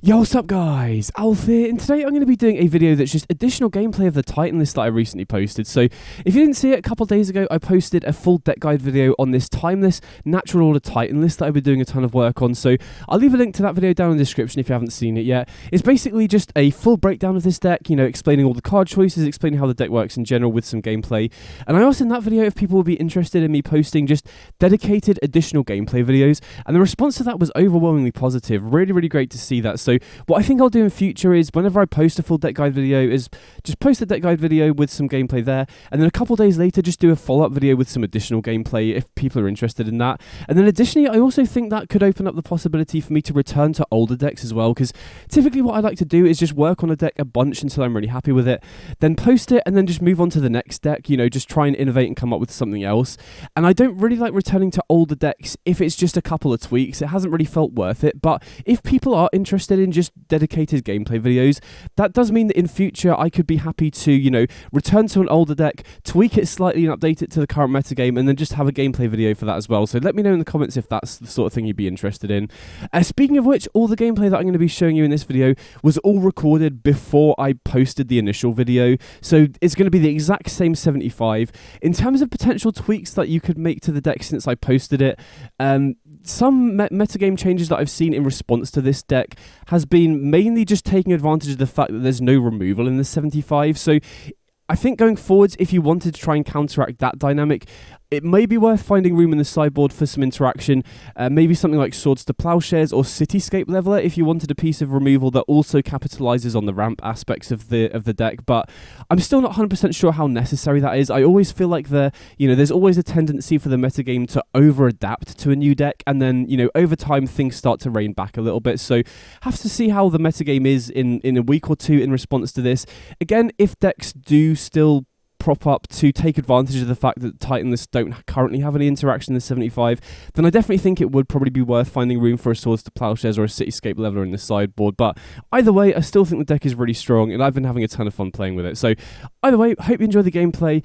Yo, what's up guys, Alf here, and today I'm going to be doing a video that's just additional gameplay of the Titan list that I recently posted. So if you didn't see it, a couple of days ago I posted a full deck guide video on this timeless natural order Titan list that I've been doing a ton of work on. So I'll leave a link to that video down in the description if you haven't seen it yet. It's basically just a full breakdown of this deck, explaining all the card choices, explaining how the deck works in general with some gameplay. And I asked in that video if people would be interested in me posting just dedicated additional gameplay videos, and the response to that was overwhelmingly positive. Really great to see that. So what I think I'll do in future is whenever I post a full deck guide video is just post a deck guide video with some gameplay there, and then a couple days later just do a follow-up video with some additional gameplay if people are interested in that. And then additionally, I also think that could open up the possibility for me to return to older decks as well, because typically what I like to do is just work on a deck a bunch until I'm really happy with it, then post it, and then just move on to the next deck, just try and innovate and come up with something else. And I don't really like returning to older decks if it's just a couple of tweaks. It hasn't really felt worth it, but if people are interested in just dedicated gameplay videos, that does mean that in future I could be happy to, return to an older deck, tweak it slightly and update it to the current metagame, and then just have a gameplay video for that as well. So let me know in the comments if that's the sort of thing you'd be interested in. Speaking of which, all the gameplay that I'm going to be showing you in this video was all recorded before I posted the initial video, so it's going to be the exact same 75. In terms of potential tweaks that you could make to the deck since I posted it, some metagame changes that I've seen in response to this deck has been mainly just taking advantage of the fact that there's no removal in the 75. So I think going forwards, if you wanted to try and counteract that dynamic, it may be worth finding room in the sideboard for some interaction, maybe something like Swords to Plowshares or Cityscape Leveler if you wanted a piece of removal that also capitalizes on the ramp aspects of the deck. But I'm still not 100% sure how necessary that is. I always feel like there's always a tendency for the metagame to over-adapt to a new deck, and then, over time things start to rein back a little bit. So have to see how the metagame is in a week or two in response to this. Again, if decks do still prop up to take advantage of the fact that Titan lists don't currently have any interaction in the 75, then I definitely think it would probably be worth finding room for a Swords to Plowshares or a Cityscape Leveler in the sideboard. But either way, I still think the deck is really strong, and I've been having a ton of fun playing with it. So either way, hope you enjoy the gameplay.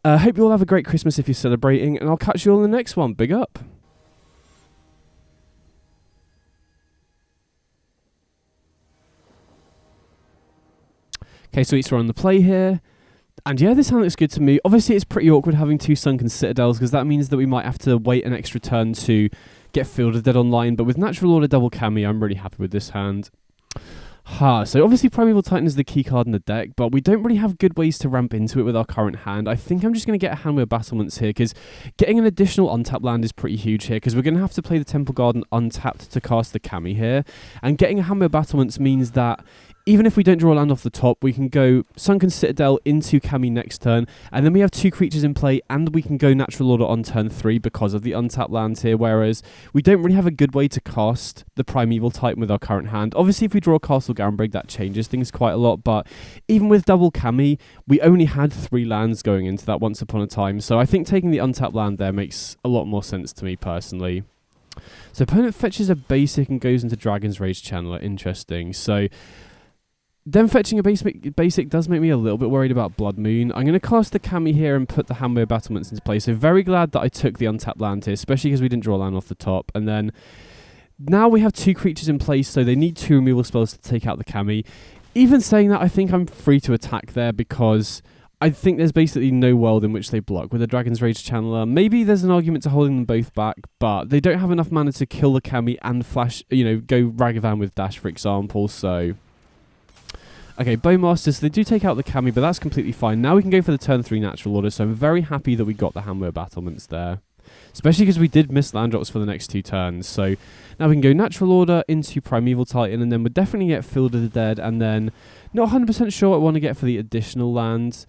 Hope you all have a great Christmas if you're celebrating, and I'll catch you all in the next one. Big up! Okay, sweets, we're on the play here. And yeah, this hand looks good to me. Obviously, it's pretty awkward having two Sunken Citadels, because that means that we might have to wait an extra turn to get Field of Dead online. But with Natural Order Double Cami, I'm really happy with this hand. So obviously Primeval Titan is the key card in the deck, but we don't really have good ways to ramp into it with our current hand. I think I'm just going to get a hand with Battlements here, because getting an additional untapped land is pretty huge here, because we're going to have to play the Temple Garden untapped to cast the Cami here. And getting a hand with Battlements means that even if we don't draw a land off the top, we can go Sunken Citadel into Cami next turn, and then we have two creatures in play, and we can go Natural Order on turn 3 because of the untapped lands here, whereas we don't really have a good way to cast the Primeval Titan with our current hand. Obviously, if we draw Castle Garenbrig, that changes things quite a lot, but even with double Cami, we only had 3 lands going into that once upon a time, so I think taking the untapped land there makes a lot more sense to me personally. So opponent fetches a basic and goes into Dragon's Rage Channeler. Interesting. So then fetching a basic does make me a little bit worried about Blood Moon. I'm going to cast the Cami here and put the Handmade Battlements into play. So very glad that I took the untapped land here, especially because we didn't draw a land off the top. And then now we have 2 creatures in place, so they need 2 removal spells to take out the Cami. Even saying that, I think I'm free to attack there, because I think there's basically no world in which they block with a Dragon's Rage Channeler. Maybe there's an argument to holding them both back, but they don't have enough mana to kill the Cami and flash, go Ragavan with Dash, for example, so okay, Bowmaster, so they do take out the Cami, but that's completely fine. Now we can go for the turn 3 Natural Order, so I'm very happy that we got the Hammer Battlements there. Especially because we did miss land drops for the next 2 turns. So now we can go Natural Order into Primeval Titan, and then we'll definitely get Field of the Dead, and then not 100% sure what I want to get for the additional land.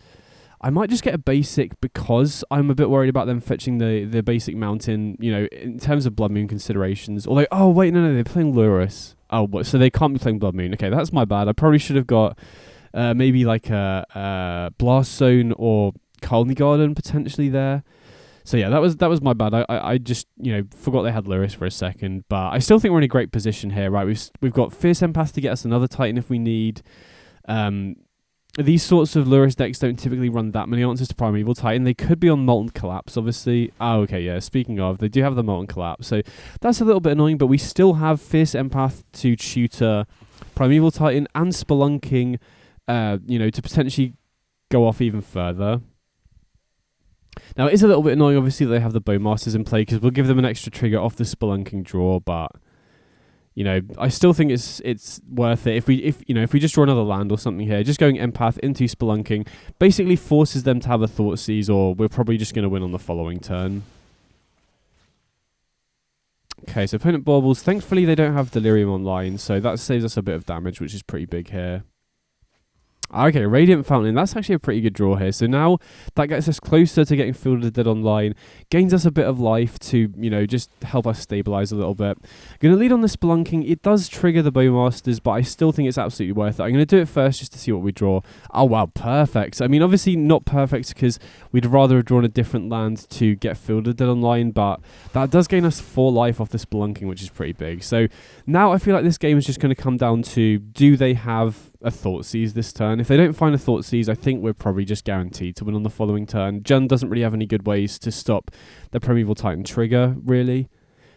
I might just get a basic, because I'm a bit worried about them fetching the basic mountain, in terms of Blood Moon considerations. Although, oh wait, no, they're playing Lurrus. Oh, what? So they can't be playing Blood Moon. Okay, that's my bad. I probably should have got maybe like a Blast Zone or Colony Garden potentially there. So yeah, that was my bad. I just forgot they had Lurrus for a second, but I still think we're in a great position here, right? We've got Fierce Empath to get us another Titan if we need. These sorts of Lurrus decks don't typically run that many answers to Primeval Titan. They could be on Molten Collapse, obviously. Oh, okay, yeah, speaking of, they do have the Molten Collapse. So that's a little bit annoying, but we still have Fierce Empath to tutor Primeval Titan and Spelunking, to potentially go off even further. Now, it is a little bit annoying, obviously, that they have the Bowmasters in play, because we'll give them an extra trigger off the Spelunking draw, but I still think it's worth it if we just draw another land or something here. Just going Empath into Spelunking basically forces them to have a Thoughtseize, or we're probably just going to win on the following turn. Okay, so opponent baubles. Thankfully, they don't have Delirium online, so that saves us a bit of damage, which is pretty big here. Okay, Radiant Fountain. That's actually a pretty good draw here. So now that gets us closer to getting Field of the Dead online. Gains us a bit of life to, just help us stabilize a little bit. Going to lead on the Spelunking. It does trigger the Bowmasters, but I still think it's absolutely worth it. I'm going to do it first just to see what we draw. Oh, wow, perfect. I mean, obviously not perfect because we'd rather have drawn a different land to get Field of the Dead online, but that does gain us 4 life off the Spelunking, which is pretty big. So now I feel like this game is just going to come down to, do they have a Thoughtseize this turn? If they don't find a Thoughtseize, I think we're probably just guaranteed to win on the following turn. Jund doesn't really have any good ways to stop the Primeval Titan trigger, really.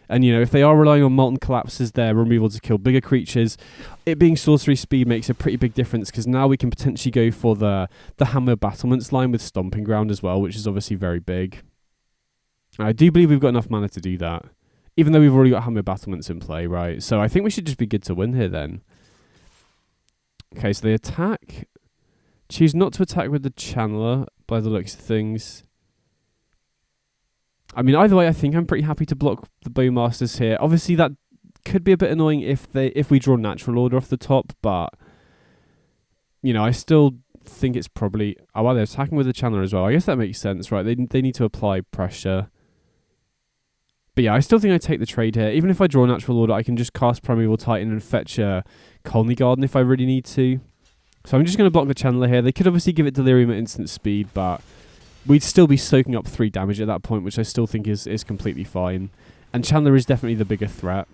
And, if they are relying on Molten Collapses, their removal to kill bigger creatures, it being sorcery speed makes a pretty big difference, because now we can potentially go for the Hammer Battlements line with Stomping Ground as well, which is obviously very big. I do believe we've got enough mana to do that, even though we've already got Hammer Battlements in play, right? So I think we should just be good to win here then. Okay, so they attack. Choose not to attack with the Channeler, by the looks of things. I mean, either way, I think I'm pretty happy to block the Bowmasters here. Obviously, that could be a bit annoying if we draw Natural Order off the top, but, I still think it's probably... Oh, well, they're attacking with the Channeler as well. I guess that makes sense, right? They need to apply pressure. But yeah, I still think I take the trade here. Even if I draw Natural Order, I can just cast Primeval Titan and fetch a Colony Garden if I really need to. So I'm just going to block the Channeler here. They could obviously give it Delirium at instant speed, but we'd still be soaking up 3 damage at that point, which I still think is completely fine. And Channeler is definitely the bigger threat.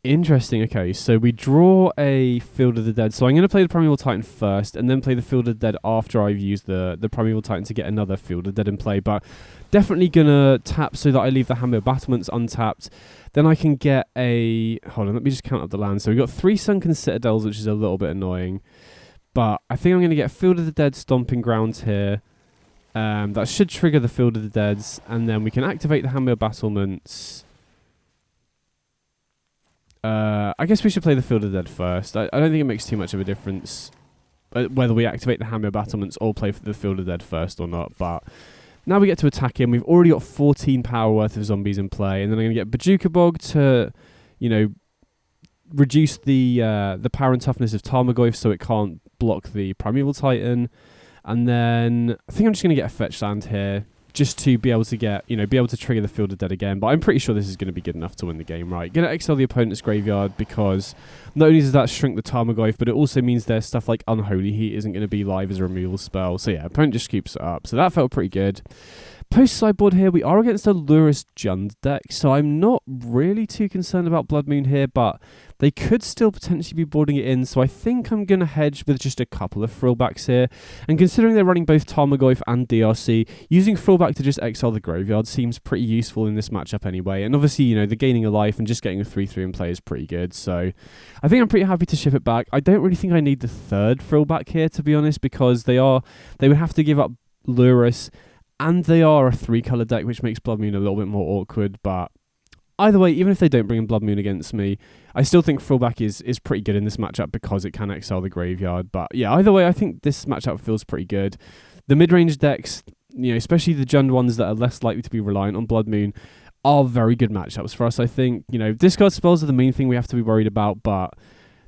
Interesting. Okay, so we draw a Field of the Dead. So I'm going to play the Primeval Titan first, and then play the Field of the Dead after I've used the Primeval Titan to get another Field of the Dead in play. But definitely going to tap so that I leave the Hammer Battlements untapped. Then I can get a... Hold on, let me just count up the land. So we've got 3 Sunken Citadels, which is a little bit annoying. But I think I'm going to get Field of the Dead Stomping Grounds here. That should trigger the Field of the Deads. And then we can activate the Hammer Battlements. I guess we should play the Field of the Dead first. I don't think it makes too much of a difference whether we activate the Hammer Battlements or play for the Field of the Dead first or not. But now we get to attack him. We've already got 14 power worth of zombies in play. And then I'm going to get Bajuka Bog to, reduce the power and toughness of Tarmogoyf so it can't block the Primeval Titan. And then I think I'm just going to get a fetch land here, just to be able to get, be able to trigger the Field of Dead again. But I'm pretty sure this is going to be good enough to win the game, right? Going to exile the opponent's graveyard, because not only does that shrink the Tarmogoyf, but it also means their stuff like Unholy Heat isn't going to be live as a removal spell. So yeah, opponent just keeps it up. So that felt pretty good. Post-sideboard here, we are against a Lurrus Jund deck, so I'm not really too concerned about Blood Moon here, but they could still potentially be boarding it in, so I think I'm going to hedge with just a couple of throwbacks here. And considering they're running both Tarmogoyf and DRC, using throwback to just exile the graveyard seems pretty useful in this matchup anyway. And obviously, the gaining a life and just getting a 3/3 in play is pretty good, so I think I'm pretty happy to ship it back. I don't really think I need the third throwback here, to be honest, because they would have to give up Lurrus, and they are a 3-color deck, which makes Blood Moon a little bit more awkward. But either way, even if they don't bring in Blood Moon against me, I still think throwback is pretty good in this matchup because it can exile the graveyard. But yeah, either way, I think this matchup feels pretty good. The mid-range decks, especially the Jund ones that are less likely to be reliant on Blood Moon, are very good matchups for us, I think. Discard spells are the main thing we have to be worried about, but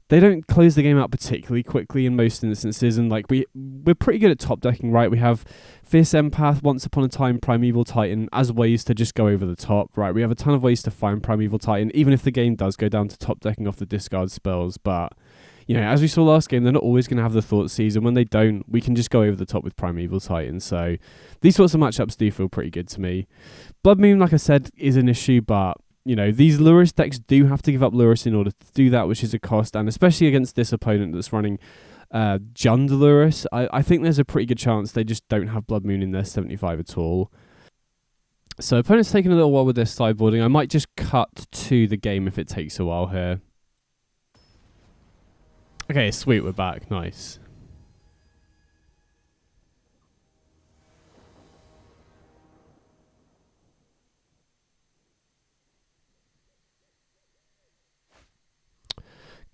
they don't close the game out particularly quickly in most instances, and we're pretty good at top decking, right? We have Fierce Empath, Once Upon a Time, Primeval Titan as ways to just go over the top, right? We have a ton of ways to find Primeval Titan, even if the game does go down to top decking off the discard spells. But, as we saw last game, they're not always going to have the Thoughtseize, and when they don't, we can just go over the top with Primeval Titan. So these sorts of matchups do feel pretty good to me. Blood Moon, like I said, is an issue, but these Lurrus decks do have to give up Lurrus in order to do that, which is a cost, and especially against this opponent that's running Jund Lurrus, I think there's a pretty good chance they just don't have Blood Moon in their 75 at all. So opponent's taking a little while with their sideboarding. I might just cut to the game if it takes a while here. Okay, sweet, we're back. Nice.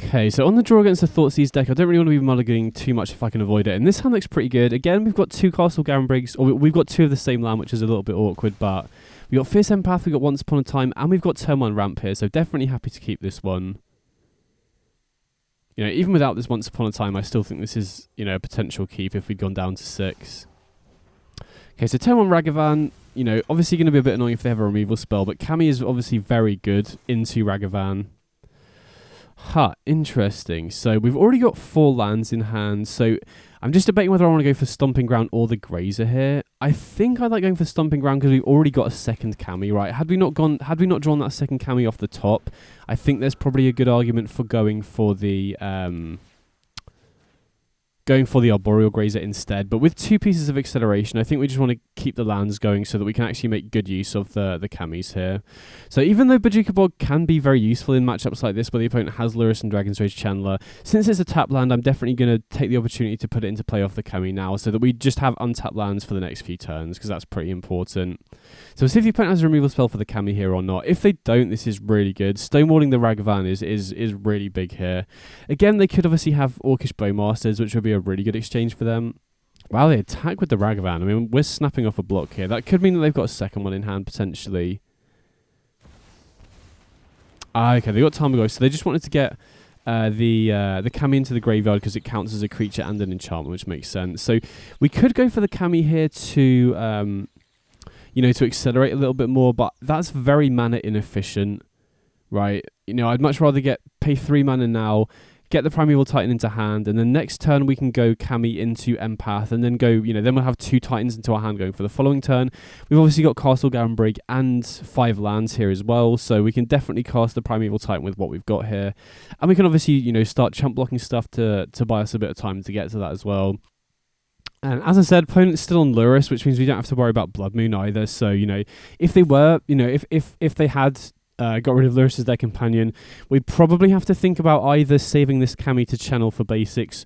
Okay, so on the draw against the Thoughtseize deck, I don't really want to be mulliganing too much if I can avoid it. And this hand looks pretty good. Again, we've got 2 Castle Garenbrigs, or we've got 2 of the same land, which is a little bit awkward, but we've got Fierce Empath, we've got Once Upon a Time, and we've got Turn 1 Ramp here, so definitely happy to keep this one. You know, even without this Once Upon a Time, I still think this is, you know, a potential keep if we'd gone down to 6. Okay, so Turn 1 Ragavan, you know, obviously going to be a bit annoying if they have a removal spell, but Kami is obviously very good into Ragavan. Interesting. So we've already got 4 lands in hand, so I'm just debating whether I want to go for Stomping Ground or the Grazer here. I think I like going for Stomping Ground because we've already got a second Kami, right? Had we not drawn that second Kami off the top, I think there's probably a good argument for going for the Arboreal Grazer instead. But with 2 pieces of acceleration, I think we just want to keep the lands going so that we can actually make good use of the Kamis here. So even though Bojuka Bog can be very useful in matchups like this where the opponent has Lurrus and Dragon's Rage Chandler, since it's a tap land, I'm definitely going to take the opportunity to put it into play off the Kami now so that we just have untapped lands for the next few turns, because that's pretty important. So we'll see if the opponent has a removal spell for the Kami here or not. If they don't, this is really good. Stonewalling the Ragavan is really big here. Again, they could obviously have Orcish Bowmasters, which would be a really good exchange for them. Wow, they attack with the Ragavan. I mean, we're snapping off a block here. That could mean that they've got a second one in hand, potentially. Okay, they got Tarmogoyf, so they just wanted to get the Kami into the graveyard because it counts as a creature and an enchantment, which makes sense. So we could go for the Kami here to, you know, to accelerate a little bit more, but that's very mana inefficient, right? You know, I'd much rather pay 3 mana now, get the Primeval Titan into hand, and then next turn we can go Kami into Empath, and then go, you know, then we'll have 2 Titans into our hand going for the following turn. We've obviously got Castle Garenbrig and 5 lands here as well, so we can definitely cast the Primeval Titan with what we've got here. And we can obviously, you know, start chump blocking stuff to buy us a bit of time to get to that as well. And as I said, opponent's still on Lurrus, which means we don't have to worry about Blood Moon either. So, you know, if they were, you know, if they had got rid of Lurrus as their companion, we'd probably have to think about either saving this Kami to channel for basics,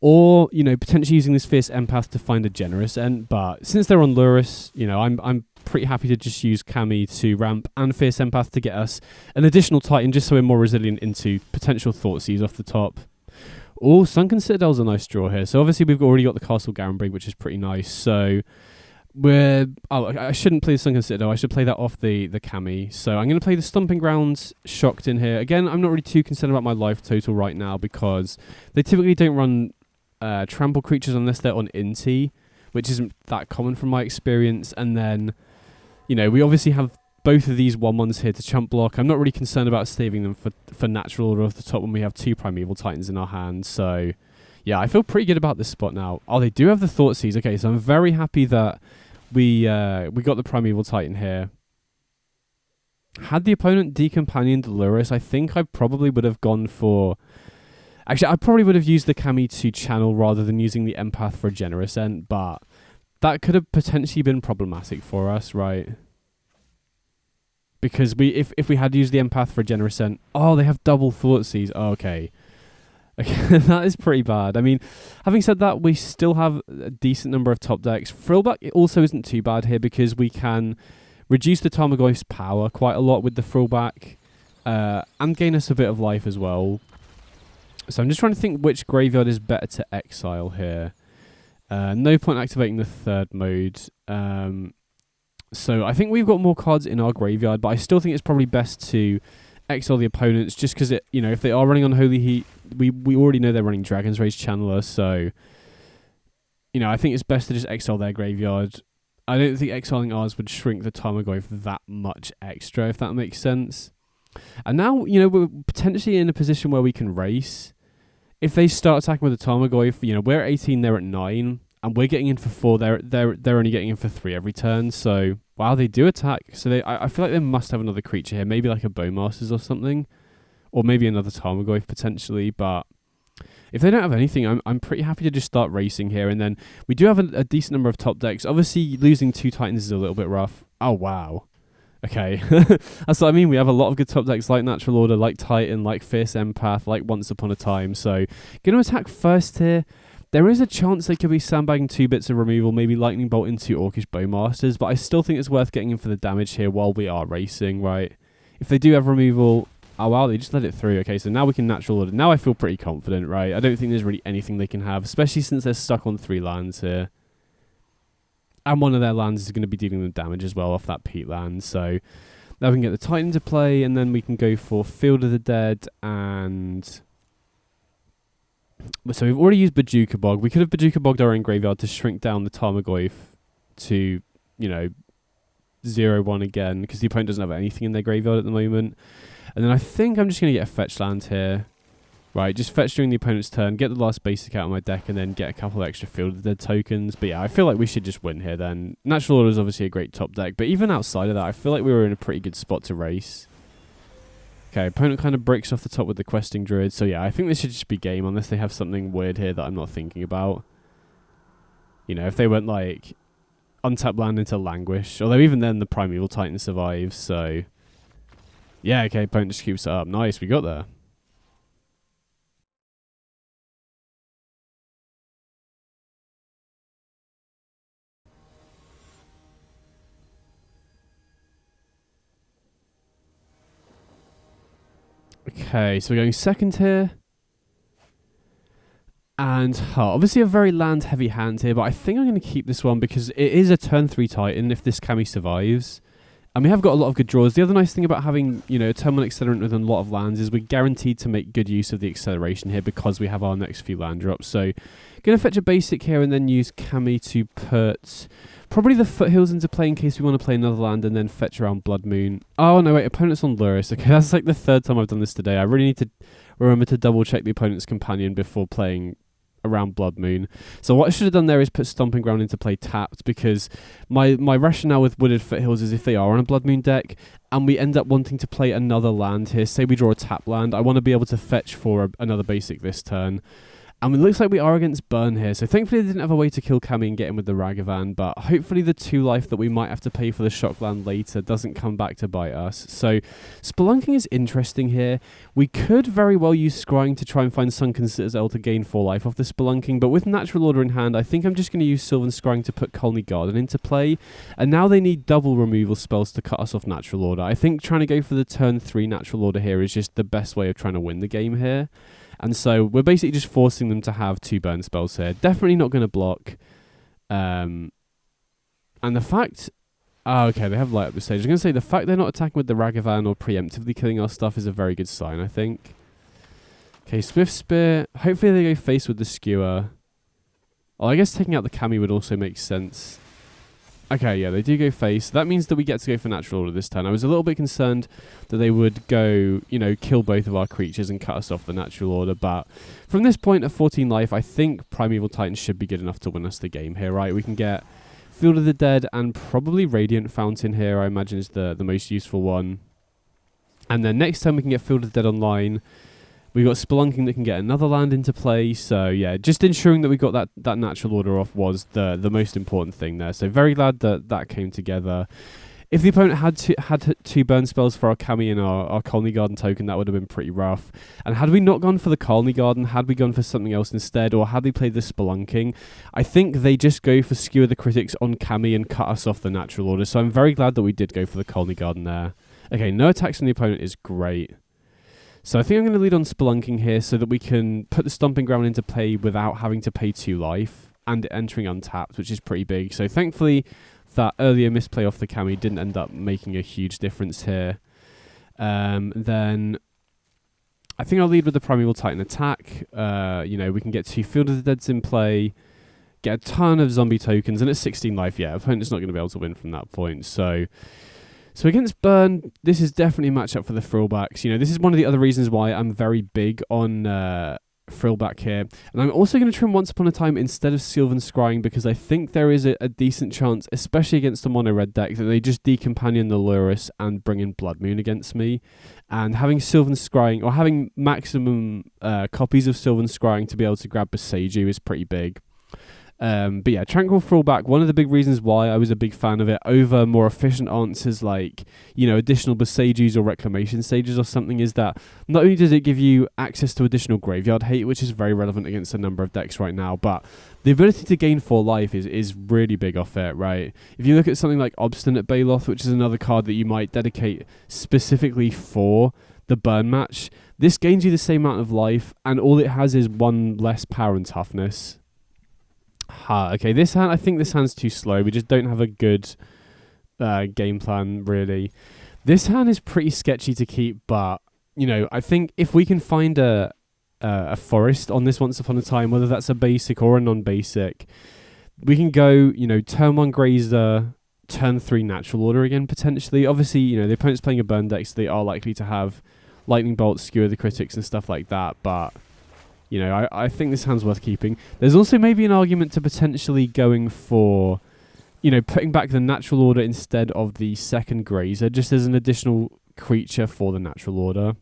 or, you know, potentially using this Fierce Empath to find a generous end. But since they're on Lurrus, you know, I'm pretty happy to just use Kami to ramp and Fierce Empath to get us an additional Titan, just so we're more resilient into potential Thoughtseize off the top. Oh, Sunken Citadel's a nice draw here. So obviously we've already got the Castle Garenbrig, which is pretty nice. So I shouldn't play the Sunken Citadel. I should play that off the Kami. So I'm going to play the Stomping Grounds Shocked in here. Again, I'm not really too concerned about my life total right now because they typically don't run trample creatures unless they're on Inti, which isn't that common from my experience. And then, you know, we obviously have both of these 1/1s here to chump block. I'm not really concerned about saving them for natural order off the top when we have 2 Primeval Titans in our hand. So yeah, I feel pretty good about this spot now. Oh, they do have the Thoughtseize. Okay, so I'm very happy that we got the Primeval Titan here. Had the opponent decompanioned Lurrus, I think I probably would have gone for... Actually, I probably would have used the Kami to channel rather than using the Empath for a generous end, but that could have potentially been problematic for us, right? Because if we had used the Empath for a generous end... Oh, they have double Thoughtseize. Oh, okay. Okay, that is pretty bad. I mean, having said that, we still have a decent number of top decks. Frillback also isn't too bad here because we can reduce the Tarmogoyf's power quite a lot with the Frillback and gain us a bit of life as well. So I'm just trying to think which graveyard is better to exile here. No point activating the 3rd mode. So I think we've got more cards in our graveyard, but I still think it's probably best to exile the opponents just because, you know, if they are running on Holy Heat, we already know they're running Dragon's Rage Channeler, so, you know, I think it's best to just exile their graveyard. I don't think exiling ours would shrink the Tarmogoyf that much extra, if that makes sense. And now, you know, we're potentially in a position where we can race. If they start attacking with the Tarmogoyf, you know, we're at 18, they're at 9, and we're getting in for 4, they're only getting in for 3 every turn, so, wow, they do attack. So I feel like they must have another creature here, maybe like a Bowmasters or something. Or maybe another Tarmogoyf potentially, but if they don't have anything, I'm pretty happy to just start racing here. And then we do have a decent number of top decks. Obviously, losing 2 Titans is a little bit rough. Oh, wow. Okay, that's what I mean. We have a lot of good top decks like Natural Order, like Titan, like Fierce Empath, like Once Upon a Time. So, going to attack first here. There is a chance they could be sandbagging 2 bits of removal, maybe Lightning Bolt into Orcish Bowmasters, but I still think it's worth getting in for the damage here while we are racing, right? If they do have removal... Oh, wow, they just let it through. Okay, so now we can Natural Order. Now I feel pretty confident, right? I don't think there's really anything they can have, especially since they're stuck on 3 lands here. And one of their lands is going to be dealing with damage as well off that peat land. So now we can get the Titan to play, and then we can go for Field of the Dead. And so we've already used Bajuka Bog. We could have Bajuka Bogged our own graveyard to shrink down the Tarmogoyf to, 0-1 again, because the opponent doesn't have anything in their graveyard at the moment. And then I think I'm just going to get a fetch land here. Right, just fetch during the opponent's turn, get the last basic out of my deck, and then get a couple of extra Field of the Dead tokens. But yeah, I feel like we should just win here then. Natural Order is obviously a great top deck, but even outside of that, I feel like we were in a pretty good spot to race. Okay, opponent kind of breaks off the top with the Questing Druid. So yeah, I think this should just be game, unless they have something weird here that I'm not thinking about. If they went like untap land into Languish, although even then the Primeval Titan survives, so... Yeah, okay, opponent just keeps it up. Nice, we got there. Okay, so we're going second here. And obviously a very land-heavy hand here, but I think I'm going to keep this one because it is a turn 3 Titan if this Kami survives. And we have got a lot of good draws. The other nice thing about having, a turn 1 Accelerant with a lot of lands is we're guaranteed to make good use of the acceleration here because we have our next few land drops. So, going to fetch a basic here and then use Kami to put probably the Foothills into play in case we want to play another land, and then fetch around Blood Moon. Oh, no, wait, opponent's on Luris. Okay, that's like the 3rd time I've done this today. I really need to remember to double check the opponent's companion before playing around Blood Moon. So what I should have done there is put Stomping Ground into play tapped, because my rationale with Wooded Foothills is if they are on a Blood Moon deck and we end up wanting to play another land here, say we draw a tap land, I want to be able to fetch for another basic this turn. And it looks like we are against Burn here, so thankfully they didn't have a way to kill Kami and get him with the Ragavan, but hopefully the 2 life that we might have to pay for the shock land later doesn't come back to bite us. So Spelunking is interesting here. We could very well use Scrying to try and find Sunken Citadel to gain 4 life off the Spelunking, but with Natural Order in hand, I think I'm just going to use Sylvan Scrying to put Colony Garden into play, and now they need double removal spells to cut us off Natural Order. I think trying to go for the turn 3 Natural Order here is just the best way of trying to win the game here. And so we're basically just forcing them to have 2 burn spells here. Definitely not going to block. And the fact... Oh, okay, they have light up the stage. I was going to say, the fact they're not attacking with the Ragavan or preemptively killing our stuff is a very good sign, I think. Okay, Swift Spear. Hopefully they go face with the Skewer. Well, I guess taking out the Kami would also make sense. Okay, yeah, they do go face. That means that we get to go for Natural Order this turn. I was a little bit concerned that they would go, kill both of our creatures and cut us off the Natural Order, but from this point at 14 life, I think Primeval Titan should be good enough to win us the game here, right? We can get Field of the Dead and probably Radiant Fountain here, I imagine is the most useful one. And then next time we can get Field of the Dead online. We've got Spelunking that can get another land into play. So, yeah, just ensuring that we got that Natural Order off was the most important thing there. So, very glad that came together. If the opponent had 2 burn spells for our Kami and our Colony Garden token, that would have been pretty rough. And had we not gone for the Colony Garden, had we gone for something else instead, or had they played the Spelunking, I think they just go for Skewer the Critics on Kami and cut us off the Natural Order. So, I'm very glad that we did go for the Colony Garden there. Okay, no attacks from the opponent is great. So I think I'm going to lead on Spelunking here so that we can put the Stomping Ground into play without having to pay 2 life and entering untapped, which is pretty big. So thankfully that earlier misplay off the Kami didn't end up making a huge difference here. Then I think I'll lead with the Primeval Titan attack. We can get 2 Field of the Deads in play, get a ton of zombie tokens, and at 16 life, yeah, opponent's not going to be able to win from that point. So against Burn, this is definitely a matchup for the Frillbacks. This is one of the other reasons why I'm very big on Frillback here. And I'm also going to trim Once Upon a Time instead of Sylvan Scrying, because I think there is a decent chance, especially against the mono-red deck, that they just decompanion the Luris and bring in Blood Moon against me. And having Sylvan Scrying, or having maximum copies of Sylvan Scrying to be able to grab Boseiju is pretty big. But yeah, Tranquil Throwback, one of the big reasons why I was a big fan of it over more efficient answers like, additional Boseijus or Reclamation Stages or something, is that not only does it give you access to additional Graveyard Hate, which is very relevant against a number of decks right now, but the ability to gain 4 life is really big off it, right? If you look at something like Obstinate Baloth, which is another card that you might dedicate specifically for the burn match, this gains you the same amount of life, and all it has is 1 less power and toughness. Okay, this hand, I think this hand's too slow. We just don't have a good game plan, really. This hand is pretty sketchy to keep, but, I think if we can find a forest on this Once Upon a Time, whether that's a basic or a non-basic, we can go, turn 1 Grazer, turn 3 Natural Order again, potentially. Obviously, the opponent's playing a burn deck, so they are likely to have Lightning Bolt, Skewer the Critics and stuff like that, but I think this hand's worth keeping. There's also maybe an argument to potentially going for, putting back the Natural Order instead of the second Grazer, just as an additional creature for the Natural Order.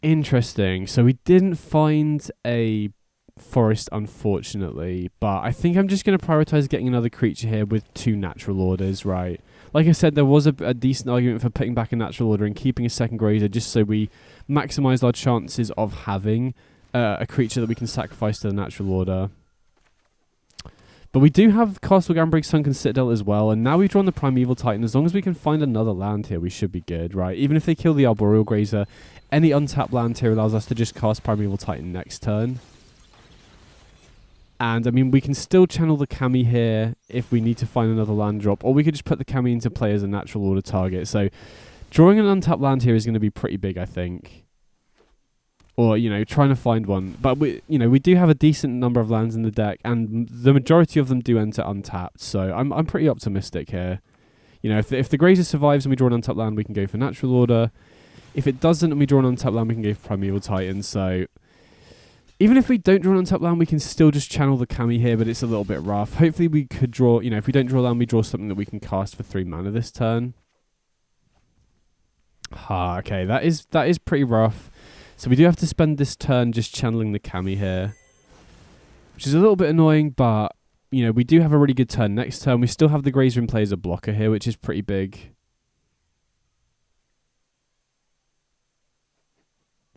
Interesting. So we didn't find a forest, unfortunately, but I think I'm just going to prioritize getting another creature here with 2 Natural Orders, right? Like I said, there was a decent argument for putting back a Natural Order and keeping a second Grazer just so we maximize our chances of having a creature that we can sacrifice to the Natural Order. But we do have Castle Gambrig's Sunken Citadel as well, and now we've drawn the Primeval Titan. As long as we can find another land here, we should be good, right? Even if they kill the Arboreal Grazer, any untapped land here allows us to just cast Primeval Titan next turn. And, we can still channel the Kami here if we need to find another land drop, or we could just put the Kami into play as a Natural Order target. So, drawing an untapped land here is going to be pretty big, I think. Or, trying to find one. But, we do have a decent number of lands in the deck, and the majority of them do enter untapped. So, I'm pretty optimistic here. If the Grazer survives and we draw an untapped land, we can go for Natural Order. If it doesn't and we draw an untapped land, we can go for Primeval Titan. So, even if we don't draw an untapped land, we can still just channel the Kami here, but it's a little bit rough. Hopefully we could draw, if we don't draw land, we draw something that we can cast for 3 mana this turn. Okay, that is pretty rough. So we do have to spend this turn just channeling the Kami here, which is a little bit annoying, but, we do have a really good turn next turn. We still have the Grazer in play as a blocker here, which is pretty big.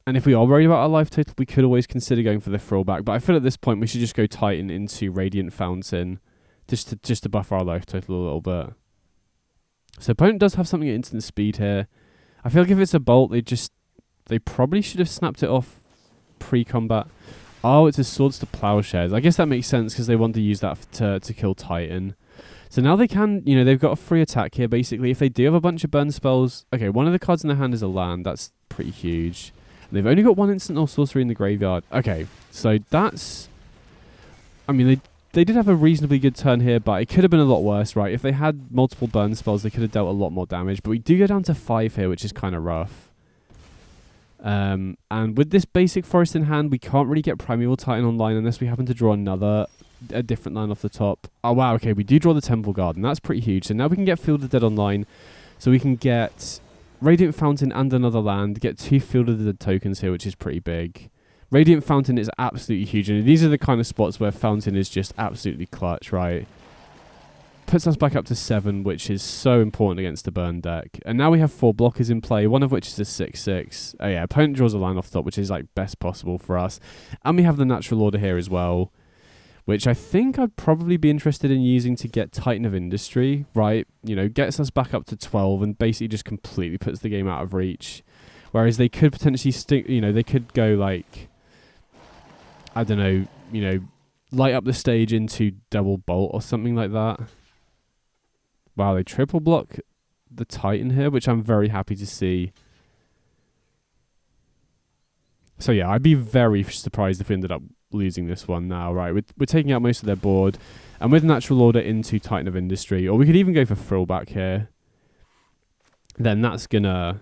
And if we are worried about our life total, we could always consider going for the throwback. But I feel at this point we should just go Titan into Radiant Fountain, just to buff our life total a little bit. So opponent does have something at instant speed here. I feel like if it's a bolt, they probably should have snapped it off pre-combat. Oh, it's a Swords to Plowshares. I guess that makes sense because they want to use that to kill Titan. So now they can, they've got a free attack here, basically. If they do have a bunch of burn spells... Okay, one of the cards in their hand is a land. That's pretty huge. And they've only got 1 instant or sorcery in the graveyard. Okay, so that's... they did have a reasonably good turn here, but it could have been a lot worse, right? If they had multiple burn spells, they could have dealt a lot more damage. But we do go down to 5 here, which is kind of rough. And with this basic forest in hand, we can't really get Primeval Titan online unless we happen to draw a different land off the top. Oh wow, okay, we do draw the Temple Garden. That's pretty huge. So now we can get Field of the Dead online. So we can get Radiant Fountain and another land, get 2 Field of the Dead tokens here, which is pretty big. Radiant Fountain is absolutely huge, and these are the kind of spots where Fountain is just absolutely clutch, right? Puts us back up to 7, which is so important against the burn deck. And now we have 4 blockers in play, one of which is a 6/6. Oh yeah, opponent draws a line off the top, which is like best possible for us. And we have the Natural Order here as well, which I think I'd probably be interested in using to get Titan of Industry, right? Gets us back up to 12 and basically just completely puts the game out of reach. Whereas they could potentially they could go like, I don't know, light up the stage into Double Bolt or something like that. Wow, they triple block the Titan here, which I'm very happy to see. So yeah, I'd be very surprised if we ended up losing this one now, right? We're taking out most of their board, and with Natural Order into Titan of Industry, or we could even go for throwback here. Then that's gonna,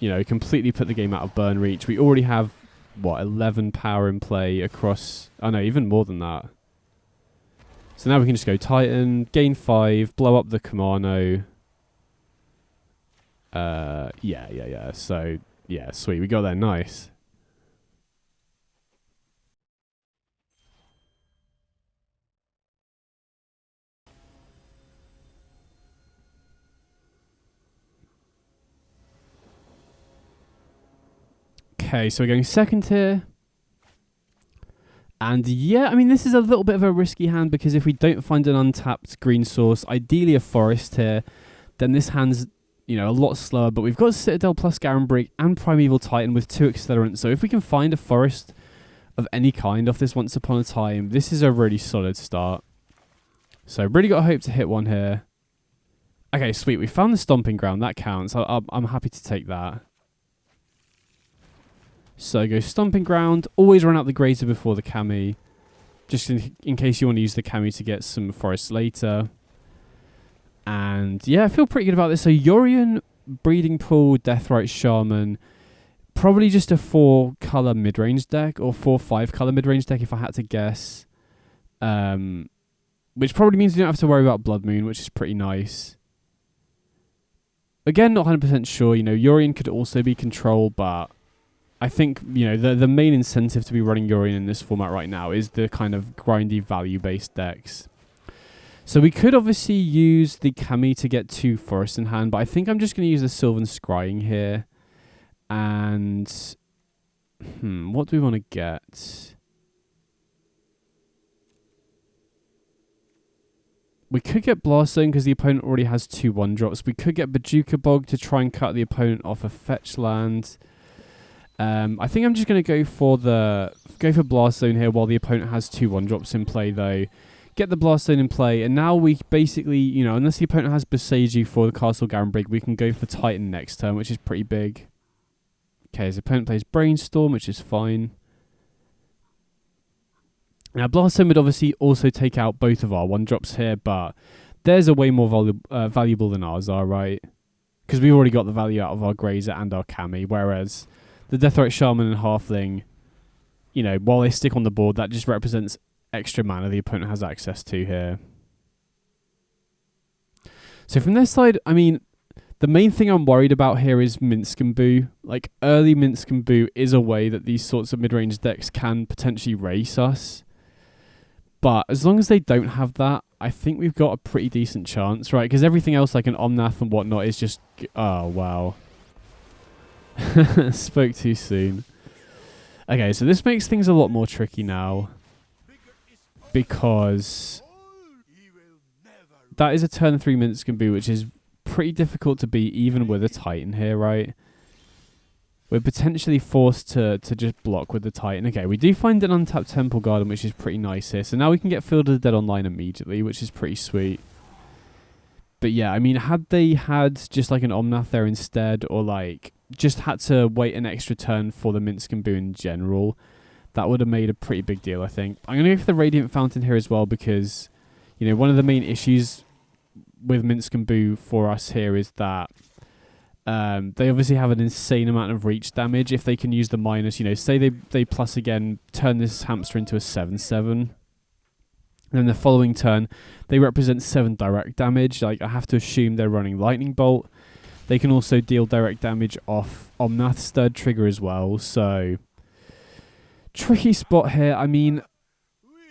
completely put the game out of burn reach. We already have, 11 power in play across... Oh no, even more than that. So now we can just go Titan, gain 5, blow up the Kamano. Yeah. So, yeah, sweet. We got there. Nice. Okay, so we're going second here. And yeah, I mean, this is a little bit of a risky hand because if we don't find an untapped green source, ideally a forest here, then this hand's, you know, a lot slower. But we've got Citadel plus Garenbrig and Primeval Titan with 2 accelerants. So if we can find a forest of any kind off this Once Upon a Time, this is a really solid start. So really got to hope to hit one here. Okay, sweet. We found the Stomping Ground. That counts. I'm happy to take that. So go Stomping Ground. Always run out the Grazer before the Cami. Just in case you want to use the Cami to get some forests later. And yeah, I feel pretty good about this. So Yorion, Breeding Pool, Deathrite Shaman. Probably just a 4-color midrange deck. Or 4-5-color midrange deck if I had to guess. Which probably means you don't have to worry about Blood Moon, which is pretty nice. Again, not 100% sure. You know, Yorion could also be Control, but I think, you know, the main incentive to be running Yorion in this format right now is the kind of grindy value-based decks. So we could obviously use the Cami to get 2 forests in hand, but I think I'm just going to use the Sylvan Scrying here. And, what do we want to get? We could get Blast Zone because the opponent already has 2 1-drops. We could get Bajuka Bog to try and cut the opponent off a fetch land. I think I'm just going to go for Blast Zone here while the opponent has 2 1-drops in play though. Get the Blast Zone in play, and now we basically, you know, unless the opponent has Boseiju for the Castle Garenbrig, we can go for Titan next turn, which is pretty big. Okay, his opponent plays Brainstorm, which is fine. Now Blast Zone would obviously also take out both of our 1-drops here, but theirs are way more valuable than ours are, right? Because we've already got the value out of our Grazer and our Cami, whereas the Deathrite Shaman and Halfling, you know, while they stick on the board, that just represents extra mana the opponent has access to here. So from their side, I mean, the main thing I'm worried about here is Minsk and Boo. Like, early Minsk and Boo is a way that these sorts of mid-range decks can potentially race us. But as long as they don't have that, I think we've got a pretty decent chance, right? Because everything else, like an Omnath and whatnot, is just... Oh, wow. Spoke too soon. Okay, so this makes things a lot more tricky now. Because that is a turn 3 Minsk and Boo, which is pretty difficult to beat even with a Titan here, right? We're potentially forced to just block with the Titan. Okay, we do find an untapped Temple Garden, which is pretty nice here. So now we can get Field of the Dead online immediately, which is pretty sweet. But yeah, I mean, had they had just like an Omnath there instead, or like just had to wait an extra turn for the Minsk and Boo in general, that would have made a pretty big deal, I think. I'm going to go for the Radiant Fountain here as well because, you know, one of the main issues with Minsk and Boo for us here is that they obviously have an insane amount of reach damage if they can use the minus. You know, say they plus again, turn this hamster into a 7/7. Then the following turn, they represent 7 direct damage. Like, I have to assume they're running Lightning Bolt. They can also deal direct damage off Omnath's third trigger as well. So, tricky spot here. I mean,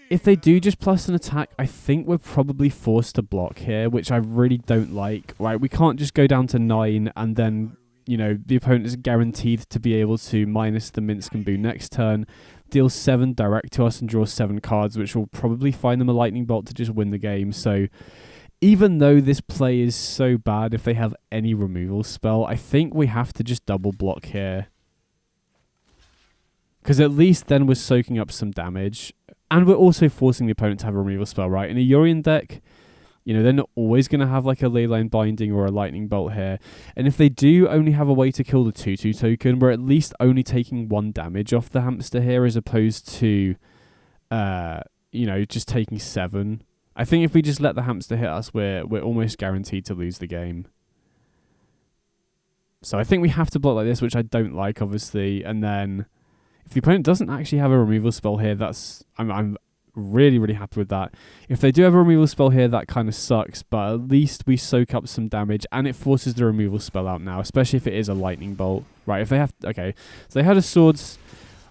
if they do just plus an attack, I think we're probably forced to block here, which I really don't like. Right, we can't just go down to 9 and then, you know, the opponent is guaranteed to be able to minus the Minsk and Boo next turn, deal 7 direct to us and draw 7 cards, which will probably find them a Lightning Bolt to just win the game. So even though this play is so bad, if they have any removal spell, I think we have to just double block here. Because at least then we're soaking up some damage. And we're also forcing the opponent to have a removal spell, right? In a Yorion deck, you know, they're not always going to have like a Leyline Binding or a Lightning Bolt here. And if they do only have a way to kill the 2/2 token, we're at least only taking 1 damage off the hamster here as opposed to, you know, just taking 7. I think if we just let the hamster hit us, we're almost guaranteed to lose the game. So I think we have to block like this, which I don't like, obviously. And then if the opponent doesn't actually have a removal spell here, I'm really, really happy with that. If they do have a removal spell here, that kind of sucks, but at least we soak up some damage, and it forces the removal spell out now, especially if it is a Lightning Bolt. Right, if they have... Okay, so they had a Swords.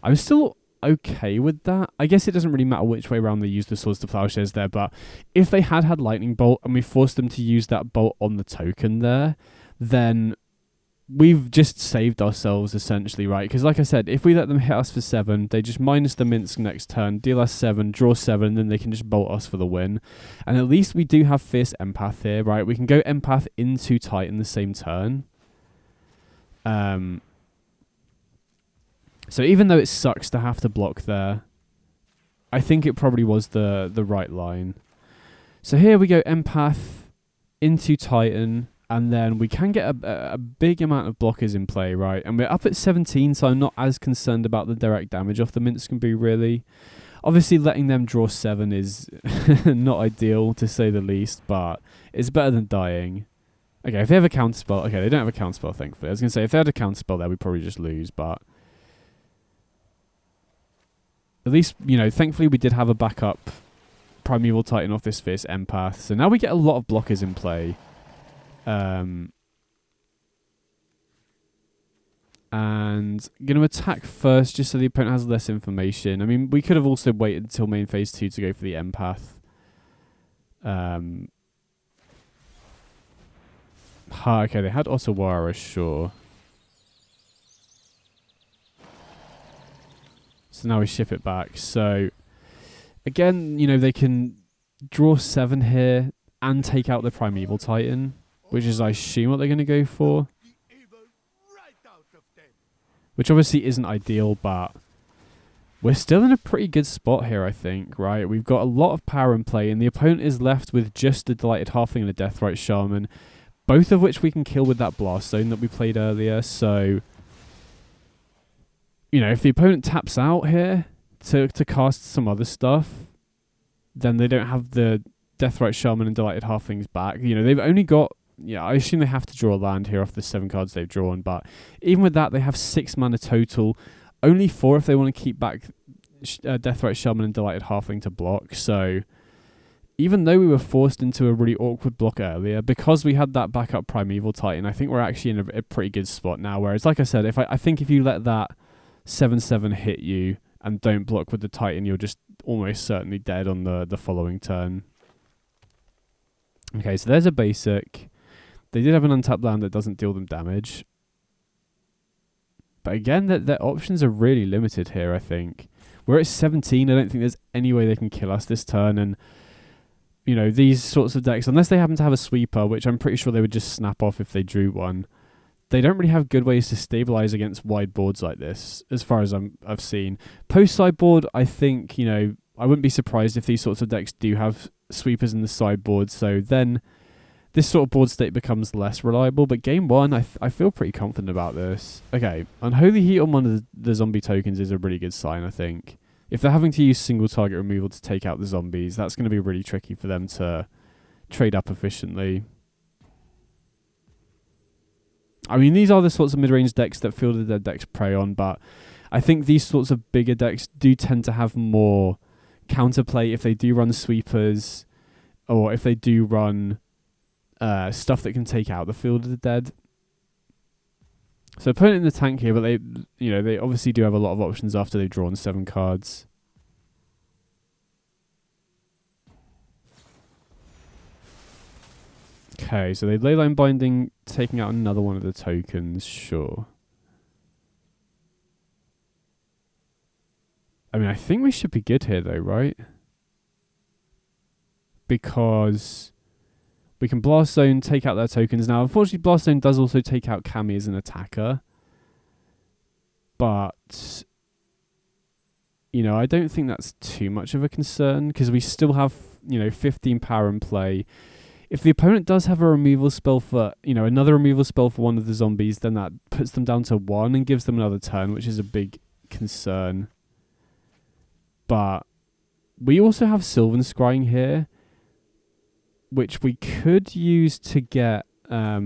I'm still okay with that. I guess it doesn't really matter which way around they use the Swords to Plowshares there, but if they had Lightning Bolt and we forced them to use that bolt on the token there, then we've just saved ourselves essentially, right? Because like I said, if we let them hit us for 7, they just minus the Minsk next turn, deal us 7, draw 7, then they can just bolt us for the win. And at least we do have Fierce Empath here, right? We can go Empath into Titan the same turn. So even though it sucks to have to block there, I think it probably was the right line. So here we go Empath into Titan. And then we can get a big amount of blockers in play, right? And we're up at 17, so I'm not as concerned about the direct damage off the Minsk and Boo, really. Obviously, letting them draw 7 is not ideal, to say the least, but it's better than dying. Okay, if they have a counterspell... Okay, they don't have a counterspell, thankfully. I was going to say, if they had a counterspell there, we'd probably just lose, but... At least, you know, thankfully we did have a backup Primeval Titan off this Fierce Empath. So now we get a lot of blockers in play. And going to attack first just so the opponent has less information. I mean, we could have also waited until main phase 2 to go for the Empath. Okay, they had Otawara, sure. So now we ship it back. So, again, you know, they can draw 7 here and take out the Primeval Titan. Which is, I assume, what they're going to go for. Which obviously isn't ideal, but we're still in a pretty good spot here, I think, right? We've got a lot of power in play, and the opponent is left with just a Delighted Halfling and a Deathrite Shaman, both of which we can kill with that Blast Zone that we played earlier. So, you know, if the opponent taps out here to cast some other stuff, then they don't have the Deathrite Shaman and Delighted Halflings back. You know, they've only got... Yeah, I assume they have to draw a land here off the 7 cards they've drawn, but even with that, they have 6 mana total. Only 4 if they want to keep back Deathrite Shaman and Delighted Halfling to block. So, even though we were forced into a really awkward block earlier, because we had that backup Primeval Titan, I think we're actually in a pretty good spot now. Whereas, like I said, I think if you let that 7/7 hit you and don't block with the Titan, you're just almost certainly dead on the following turn. Okay, so there's a basic. They did have an untapped land that doesn't deal them damage. But again, their options are really limited here, I think. We're at 17. I don't think there's any way they can kill us this turn. And, you know, these sorts of decks, unless they happen to have a sweeper, which I'm pretty sure they would just snap off if they drew one, they don't really have good ways to stabilize against wide boards like this, as far as I've seen. Post-sideboard, I think, you know, I wouldn't be surprised if these sorts of decks do have sweepers in the sideboard. So then... this sort of board state becomes less reliable, but game 1, I feel pretty confident about this. Okay, Unholy Heat on one of the zombie tokens is a really good sign, I think. If they're having to use single target removal to take out the zombies, that's going to be really tricky for them to trade up efficiently. I mean, these are the sorts of mid-range decks that fielded their decks prey on, but I think these sorts of bigger decks do tend to have more counterplay if they do run sweepers, or if they do run... stuff that can take out the Field of the Dead. So opponent in the tank here, but they obviously do have a lot of options after they've drawn 7 cards. Okay, so they Leyline Binding, taking out another one of the tokens, sure. I mean, I think we should be good here though, right? Because... we can Blast Zone, take out their tokens. Now, unfortunately, Blast Zone does also take out Kami as an attacker. But, you know, I don't think that's too much of a concern, because we still have, you know, 15 power in play. If the opponent does have a removal spell for, you know, another removal spell for one of the zombies, then that puts them down to 1 and gives them another turn, which is a big concern. But we also have Sylvan Scrying here, which we could use to get a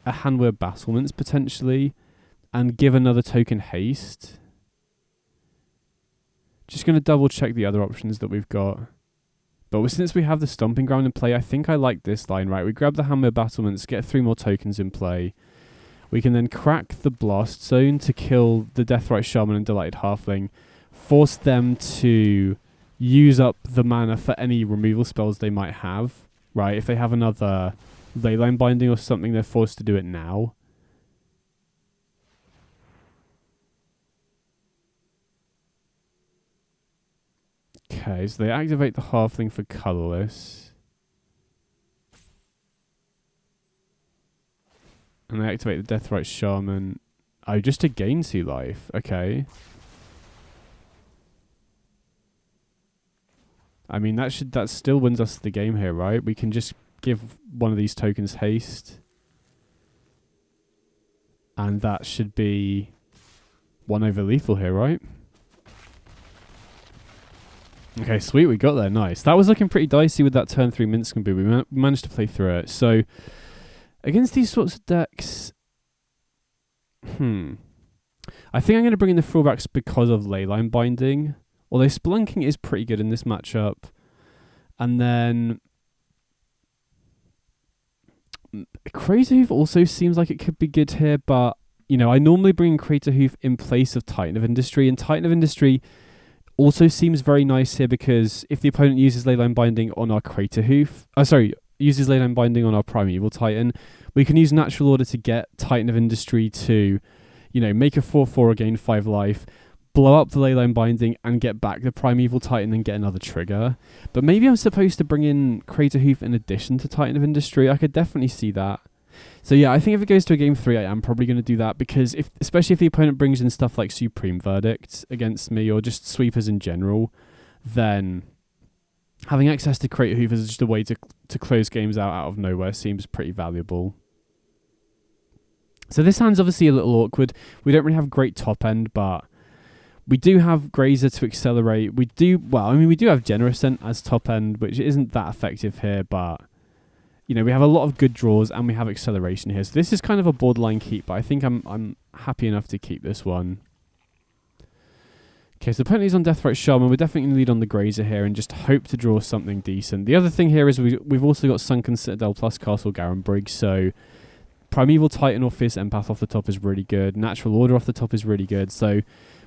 Handwear Battlements potentially, and give another token haste. Just going to double check the other options that we've got. But since we have the Stomping Ground in play, I think I like this line, right? We grab the Handwear Battlements, get 3 more tokens in play. We can then crack the Blast Zone to kill the Deathrite Shaman and Delighted Halfling, force them to use up the mana for any removal spells they might have, right? If they have another Leyline Binding or something, they're forced to do it now. Okay, so they activate the Halfling for colorless. And they activate the Deathrite Shaman. Oh, just to gain 2 life. Okay. I mean, that still wins us the game here, right? We can just give one of these tokens haste. And that should be 1 over lethal here, right? Okay, sweet, we got there, nice. That was looking pretty dicey with that turn 3 Minsc Boo. We managed to play through it. So, against these sorts of decks... I think I'm going to bring in the throwbacks because of Leyline Binding. Although Spelunking is pretty good in this matchup. And then... Crater Hoof also seems like it could be good here, but, you know, I normally bring in Crater Hoof in place of Titan of Industry, and Titan of Industry also seems very nice here because if the opponent uses Leyline Binding on our Crater Hoof, uses Leyline Binding on our Primeval Titan, we can use Natural Order to get Titan of Industry to, you know, make a 4/4 or gain 5 life, blow up the Leyline Binding and get back the Primeval Titan and get another trigger. But maybe I'm supposed to bring in Crater Hoof in addition to Titan of Industry. I could definitely see that. So yeah, I think if it goes to a game 3, I am probably going to do that because especially if the opponent brings in stuff like Supreme Verdict against me or just sweepers in general, then having access to Crater Hoof as just a way to close games out of nowhere seems pretty valuable. So this hand's obviously a little awkward. We don't really have great top end, but we do have Grazer to accelerate. We do have Generoscent as top end, which isn't that effective here, but you know, we have a lot of good draws and we have acceleration here. So this is kind of a borderline keep, but I think I'm happy enough to keep this one. Okay, so penalties on Deathrite Shaman. We're definitely going to lead on the Grazer here and just hope to draw something decent. The other thing here is we've also got Sunken Citadel plus Castle Garenbrig, so Primeval Titan or Fierce Empath off the top is really good. Natural Order off the top is really good. So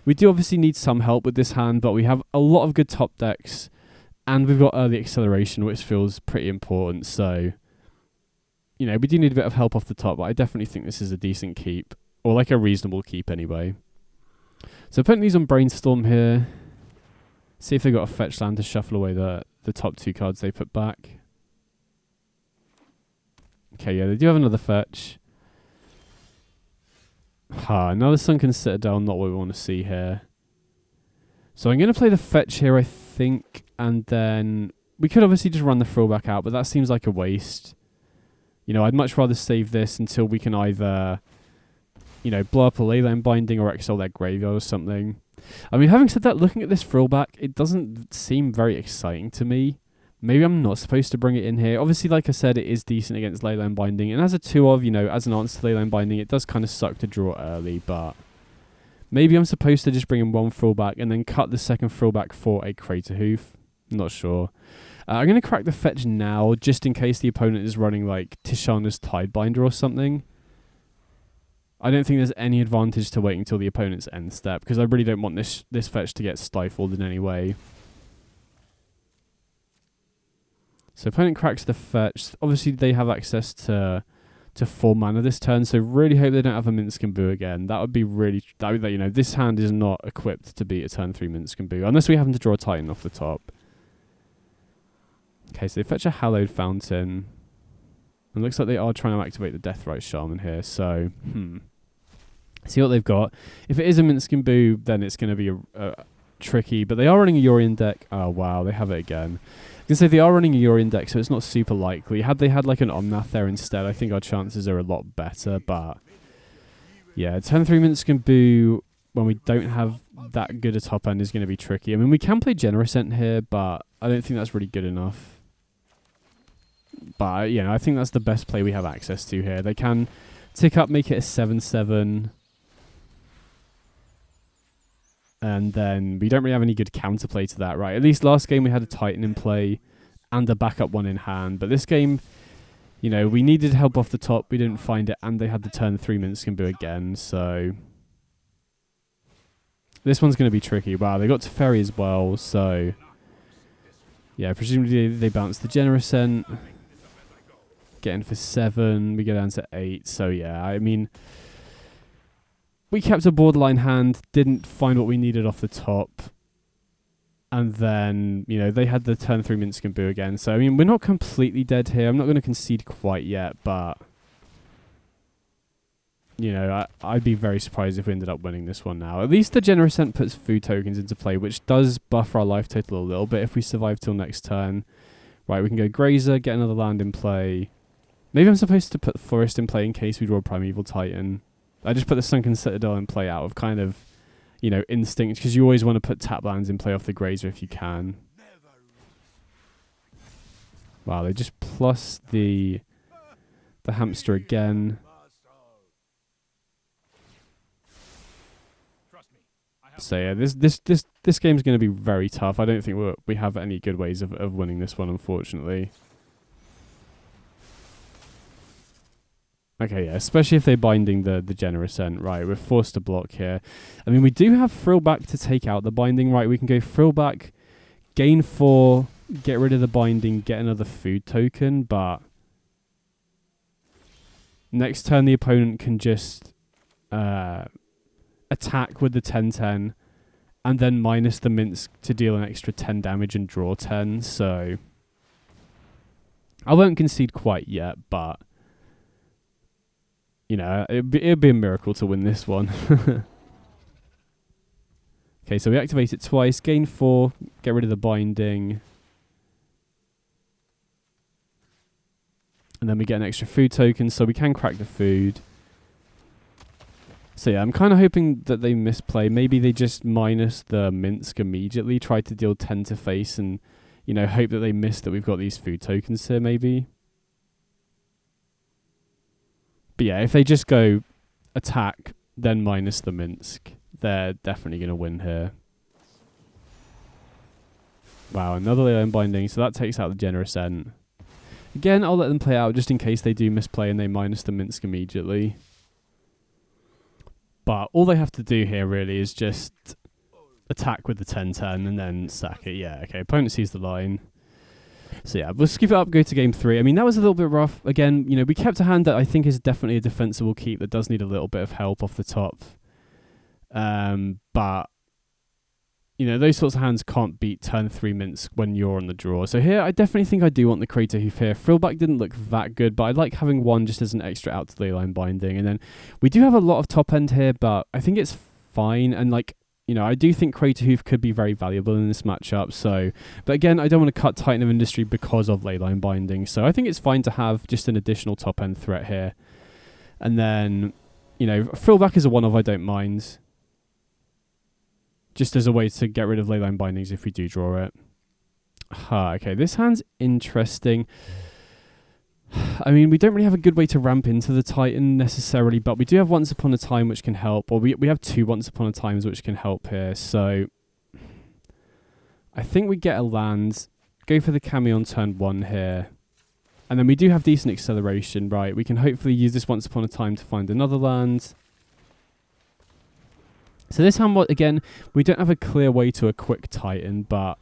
we do obviously need some help with this hand, but we have a lot of good top decks and we've got early acceleration, which feels pretty important. So, you know, we do need a bit of help off the top, but I definitely think this is a decent keep, or like a reasonable keep anyway. So penalties on Brainstorm here. See if they got a fetch land to shuffle away the top 2 cards they put back. Okay, yeah, they do have another fetch. Another Sunken Citadel, not what we want to see here. So I'm going to play the fetch here, I think, and then we could obviously just run the throwback out, but that seems like a waste. You know, I'd much rather save this until we can either, you know, blow up a Leyline Binding or exile their graveyard or something. I mean, having said that, looking at this throwback, it doesn't seem very exciting to me. Maybe I'm not supposed to bring it in here. Obviously, like I said, it is decent against Leyline Binding. And as a 2-of, you know, as an answer to Leyline Binding, it does kind of suck to draw early. But maybe I'm supposed to just bring in one throwback and then cut the second throwback for a Crater Hoof. Not sure. I'm going to crack the fetch now, just in case the opponent is running, like, Tishana's Tidebinder or something. I don't think there's any advantage to waiting until the opponent's end step, because I really don't want this fetch to get stifled in any way. So opponent cracks the fetch. Obviously, they have access to 4 mana this turn, so really hope they don't have a Minsc Boo again. That would be really... you know, this hand is not equipped to beat a turn 3 Minsc Boo, unless we happen to draw a Titan off the top. Okay, so they fetch a Hallowed Fountain. It looks like they are trying to activate the Deathrite Shaman here, so... See what they've got. If it is a Minsc Boo, then it's going to be tricky, but they are running a Yorion deck. Oh, wow, they have it again. I can say they are running a Yorion deck, so it's not super likely. Had they had like an Omnath there instead, I think our chances are a lot better, but... Yeah, turn 3 Minsc Boo when we don't have that good a top end is going to be tricky. I mean, we can play Generoscent here, but I don't think that's really good enough. But, you know, I think that's the best play we have access to here. They can tick up, make it a 7/7. And then we don't really have any good counterplay to that, right? At least last game we had a Titan in play and a backup one in hand. But this game, you know, we needed help off the top. We didn't find it. And they had the turn 3 Minsc Boo again. So this one's going to be tricky. Wow, they got Teferi as well. So, yeah, presumably they bounced the Generoscent. getting for 7. We go down to 8. So yeah, I mean, we kept a borderline hand, didn't find what we needed off the top. And then, you know, they had the turn 3 Minsk and Boo again. So, I mean, we're not completely dead here. I'm not going to concede quite yet, but, you know, I'd be very surprised if we ended up winning this one now. At least the Generous Scent puts food tokens into play, which does buffer our life total a little bit if we survive till next turn. Right, we can go Grazer, get another land in play. Maybe I'm supposed to put Forest in play in case we draw Primeval Titan. I just put the Sunken Citadel in play out of kind of, you know, instinct, because you always want to put tap lands in play off the Grazer if you can. Wow, they just plus the hamster again. So yeah, this game's going to be very tough. I don't think we have any good ways of winning this one, unfortunately. Okay, yeah, especially if they're binding the Generous Scent. Right, we're forced to block here. I mean, we do have Frillback to take out the binding. Right, we can go Frillback, gain 4, get rid of the binding, get another food token, but next turn the opponent can just attack with the 10-10 and then minus the Minsk to deal an extra 10 damage and draw 10. So I won't concede quite yet, but you know, it'd be a miracle to win this one. Okay, so we activate it twice, gain 4, get rid of the binding. And then we get an extra food token, so we can crack the food. So yeah, I'm kind of hoping that they misplay. Maybe they just minus the Minsk immediately, try to deal 10 to face, and, you know, hope that they miss that we've got these food tokens here, maybe. But yeah, if they just go attack, then minus the Minsk, they're definitely going to win here. Wow, another Leyline Binding, so that takes out the Generous Scent. Again, I'll let them play out just in case they do misplay and they minus the Minsk immediately. But all they have to do here really is just attack with the 10-10 and then sack it. Yeah, okay, opponent sees the line. So yeah, we'll skip it up, go to game 3. I mean, that was a little bit rough. Again, you know, we kept a hand that I think is definitely a defensible keep that does need a little bit of help off the top. But, you know, those sorts of hands can't beat turn 3 Minsk when you're on the draw. So here, I definitely think I do want the Crater Hoof here. Frillback didn't look that good, but I like having one just as an extra out to Leyline Binding. And then we do have a lot of top end here, but I think it's fine. And like, you know, I do think Crater Hoof could be very valuable in this matchup. So, but again, I don't want to cut Titan of Industry because of Leyline Binding. So I think it's fine to have just an additional top end threat here. And then, you know, Frillback is a one-off, I don't mind. Just as a way to get rid of Leyline Bindings if we do draw it. Okay, this hand's interesting. I mean, we don't really have a good way to ramp into the Titan necessarily, but we do have Once Upon a Time which can help. Or we have 2 Once Upon a Times which can help here. So I think we get a land, go for the Kami on turn 1 here. And then we do have decent acceleration, right? We can hopefully use this Once Upon a Time to find another land. So this hand, again, we don't have a clear way to a quick Titan, but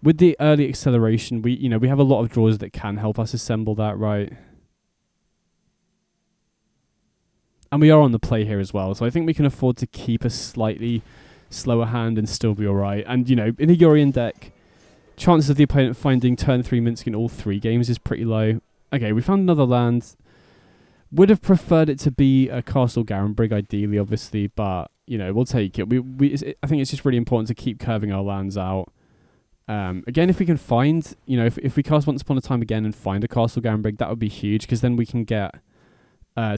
with the early acceleration, we have a lot of draws that can help us assemble that, right? And we are on the play here as well, so I think we can afford to keep a slightly slower hand and still be alright. And, you know, in a Yorion deck, chances of the opponent finding turn 3 Minsk in all 3 games is pretty low. Okay, we found another land. Would have preferred it to be a Castle Garenbrig, ideally, obviously, but, you know, we'll take it. I think it's just really important to keep curving our lands out. Again, if we can find, you know, if we cast Once Upon a Time again and find a Castle Garenbrig, that would be huge, because then we can get